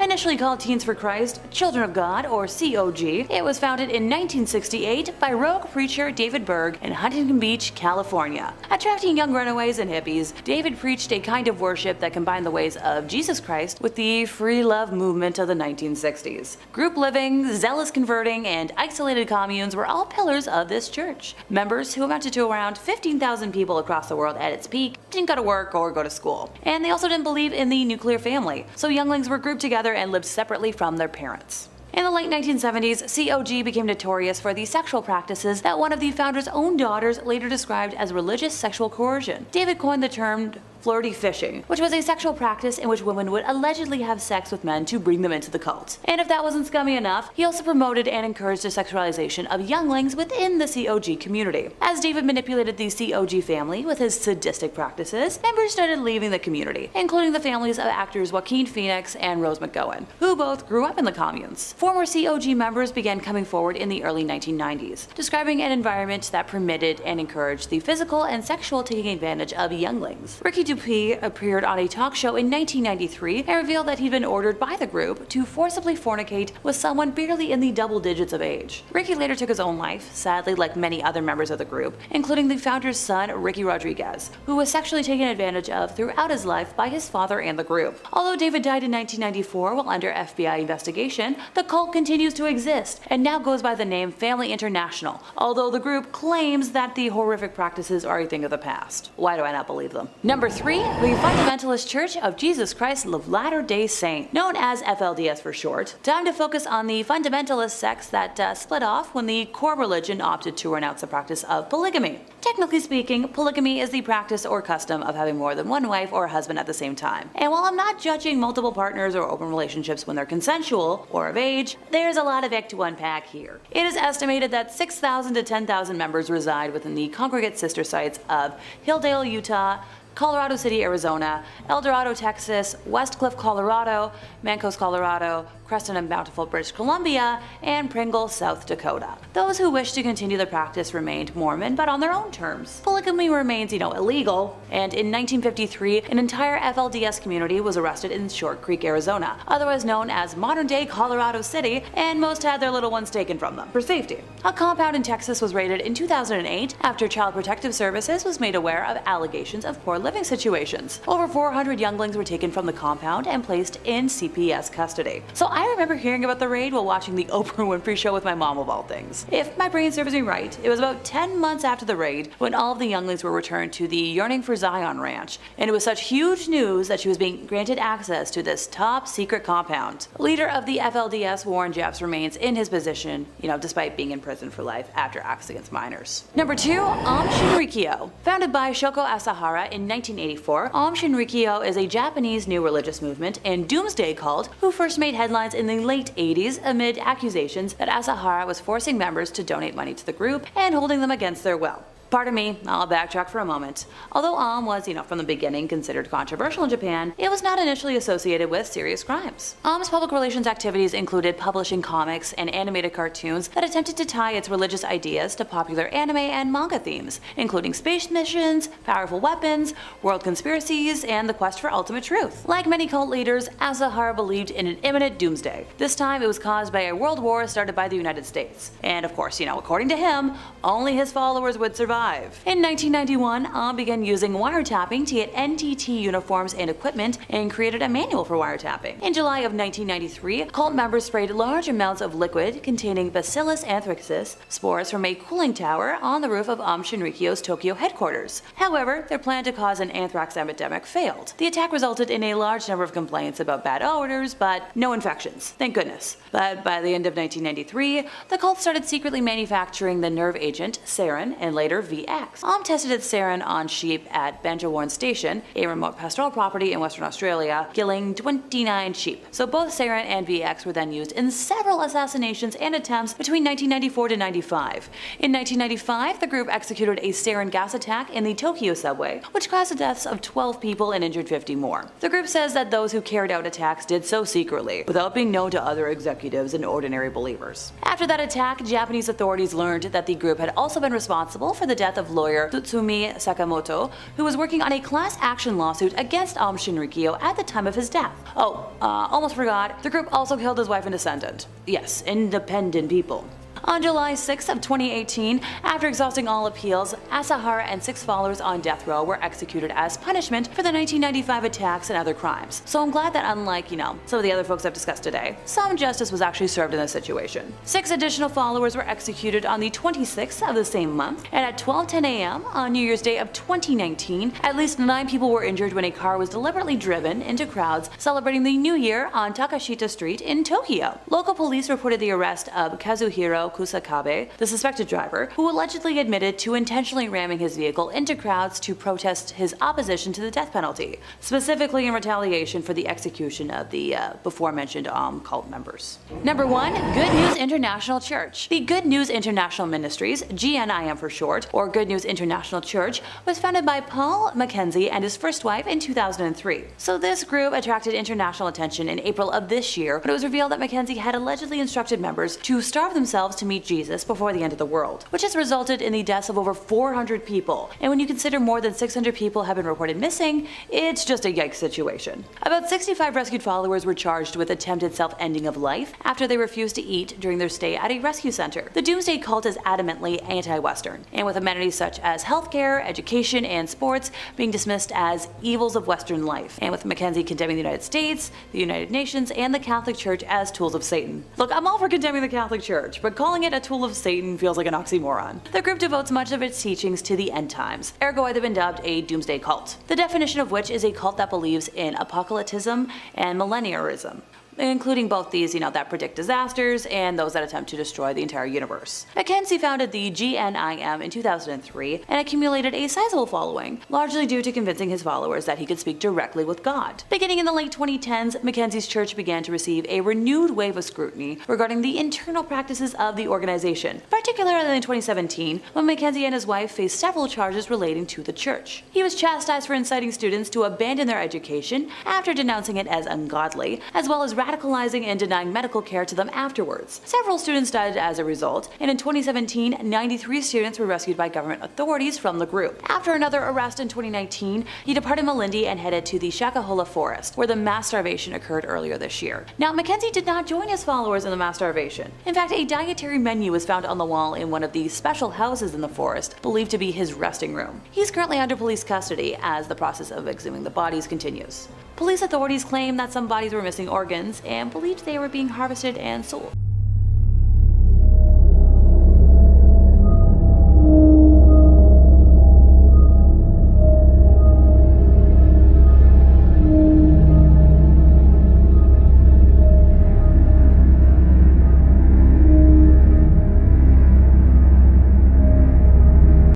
Initially called Teens for Christ, Children of God, or COG, it was founded in 1968 by rogue preacher David Berg in Huntington Beach, California. Attracting young runaways and hippies, David preached a kind of worship that combined the ways of Jesus Christ with the free love movement of the 1960s. Group living, zealous converting, and isolated communes were all pillars of this church. Members, who amounted to around 15,000 people across the world at its peak, didn't go to work or go to school. And they also didn't believe in the nuclear family, so younglings were grouped together and lived separately from their parents. In the late 1970s, COG became notorious for the sexual practices that one of the founder's own daughters later described as religious sexual coercion. David coined the term flirty fishing, which was a sexual practice in which women would allegedly have sex with men to bring them into the cult. And if that wasn't scummy enough, he also promoted and encouraged the sexualization of younglings within the COG community. As David manipulated the COG family with his sadistic practices, members started leaving the community, including the families of actors Joaquin Phoenix and Rose McGowan, who both grew up in the communes. Former COG members began coming forward in the early 1990s, describing an environment that permitted and encouraged the physical and sexual taking advantage of younglings. Ricky Dupuis appeared on a talk show in 1993 and revealed that he'd been ordered by the group to forcibly fornicate with someone barely in the double digits of age. Ricky later took his own life, sadly, like many other members of the group, including the founder's son, Ricky Rodriguez, who was sexually taken advantage of throughout his life by his father and the group. Although David died in 1994 while under FBI investigation, the cult continues to exist and now goes by the name Family International, although the group claims that the horrific practices are a thing of the past. Why do I not believe them? Number 3, the Fundamentalist Church of Jesus Christ of Latter-day Saints, known as FLDS for short. Time to focus on the fundamentalist sects that split off when the core religion opted to renounce the practice of polygamy. Technically speaking, polygamy is the practice or custom of having more than one wife or husband at the same time. And while I'm not judging multiple partners or open relationships when they're consensual or of age, there's a lot of ick to unpack here. It is estimated that 6,000 to 10,000 members reside within the congregate sister sites of Hilldale, Utah, Colorado City, Arizona, El Dorado, Texas, West Cliff, Colorado, Mancos, Colorado, Creston and Bountiful, British Columbia, and Pringle, South Dakota. Those who wish to continue the practice remained Mormon, but on their own terms. Polygamy remains, illegal, and in 1953, an entire FLDS community was arrested in Short Creek, Arizona, otherwise known as modern-day Colorado City, and most had their little ones taken from them for safety. A compound in Texas was raided in 2008 after Child Protective Services was made aware of allegations of poor living situations. Over 400 younglings were taken from the compound and placed in CPS custody. So I remember hearing about the raid while watching the Oprah Winfrey Show with my mom of all things. If my brain serves me right, it was about 10 months after the raid when all of the younglings were returned to the Yearning for Zion Ranch, and it was such huge news that she was being granted access to this top secret compound. Leader of the FLDS, Warren Jeffs, remains in his position, despite being in prison for life after acts against minors. Number 2, Shinrikyo. Founded by Shoko Asahara in 1984, Shinrikyo is a Japanese new religious movement and doomsday cult who first made headlines in the late 80s amid accusations that Asahara was forcing members to donate money to the group and holding them against their will. Pardon me, I'll backtrack for a moment. Although was, from the beginning considered controversial in Japan, it was not initially associated with serious crimes. Public relations activities included publishing comics and animated cartoons that attempted to tie its religious ideas to popular anime and manga themes, including space missions, powerful weapons, world conspiracies, and the quest for ultimate truth. Like many cult leaders, Asahara believed in an imminent doomsday. This time it was caused by a world war started by the United States. And of course, according to him, only his followers would survive. In 1991, began using wiretapping to get NTT uniforms and equipment and created a manual for wiretapping. In July of 1993, cult members sprayed large amounts of liquid containing Bacillus anthracis spores from a cooling tower on the roof of Shinrikyo's Tokyo headquarters. However, their plan to cause an anthrax epidemic failed. The attack resulted in a large number of complaints about bad odors, but no infections. Thank goodness. But by the end of 1993, the cult started secretly manufacturing the nerve agent sarin and later VX. Tested its sarin on sheep at Banjawarn Station, a remote pastoral property in Western Australia, killing 29 sheep. So both sarin and VX were then used in several assassinations and attempts between 1994 to 95. In 1995, the group executed a sarin gas attack in the Tokyo subway, which caused the deaths of 12 people and injured 50 more. The group says that those who carried out attacks did so secretly, without being known to other executives and ordinary believers. After that attack, Japanese authorities learned that the group had also been responsible for the death of lawyer Tsutsumi Sakamoto, who was working on a class action lawsuit against Shinrikyo at the time of his death. Almost forgot, the group also killed his wife and descendant. Yes, independent people. On July 6th of 2018, after exhausting all appeals, Asahara and 6 followers on death row were executed as punishment for the 1995 attacks and other crimes. So I'm glad that unlike, some of the other folks I've discussed today, some justice was actually served in this situation. 6 additional followers were executed on the 26th of the same month, and at 12:10 a.m. on New Year's Day of 2019, at least 9 people were injured when a car was deliberately driven into crowds celebrating the New Year on Takashita Street in Tokyo. Local police reported the arrest of Kazuhiro Kusakabe, the suspected driver, who allegedly admitted to intentionally ramming his vehicle into crowds to protest his opposition to the death penalty, specifically in retaliation for the execution of the before-mentioned cult members. Number 1. Good News International Church. The Good News International Ministries, GNIM for short, or Good News International Church, was founded by Paul Mackenzie and his first wife in 2003. So this group attracted international attention in April of this year when it was revealed that Mackenzie had allegedly instructed members to starve themselves to meet Jesus before the end of the world, which has resulted in the deaths of over 400 people. And when you consider more than 600 people have been reported missing, it's just a yikes situation. About 65 rescued followers were charged with attempted self-ending of life after they refused to eat during their stay at a rescue center. The Doomsday Cult is adamantly anti-Western, and with amenities such as healthcare, education, and sports being dismissed as evils of Western life, and with Mackenzie condemning the United States, the United Nations, and the Catholic Church as tools of Satan. Look, I'm all for condemning the Catholic Church, but calling it a tool of Satan feels like an oxymoron. The group devotes much of its teachings to the end times, ergo they've been dubbed a doomsday cult, the definition of which is a cult that believes in apocalypticism and millenniarism, including both these, that predict disasters and those that attempt to destroy the entire universe. Mackenzie founded the GNIM in 2003 and accumulated a sizable following, largely due to convincing his followers that he could speak directly with God. Beginning in the late 2010s, Mackenzie's church began to receive a renewed wave of scrutiny regarding the internal practices of the organization, particularly in 2017 when Mackenzie and his wife faced several charges relating to the church. He was chastised for inciting students to abandon their education after denouncing it as ungodly, as well as radicalizing and denying medical care to them afterwards. Several students died as a result, and in 2017, 93 students were rescued by government authorities from the group. After another arrest in 2019, he departed Malindi and headed to the Shakahola forest, where the mass starvation occurred earlier this year. Now, Mackenzie did not join his followers in the mass starvation. In fact, a dietary menu was found on the wall in one of the special houses in the forest, believed to be his resting room. He's currently under police custody as the process of exhuming the bodies continues. Police authorities claim that some bodies were missing organs and believed they were being harvested and sold.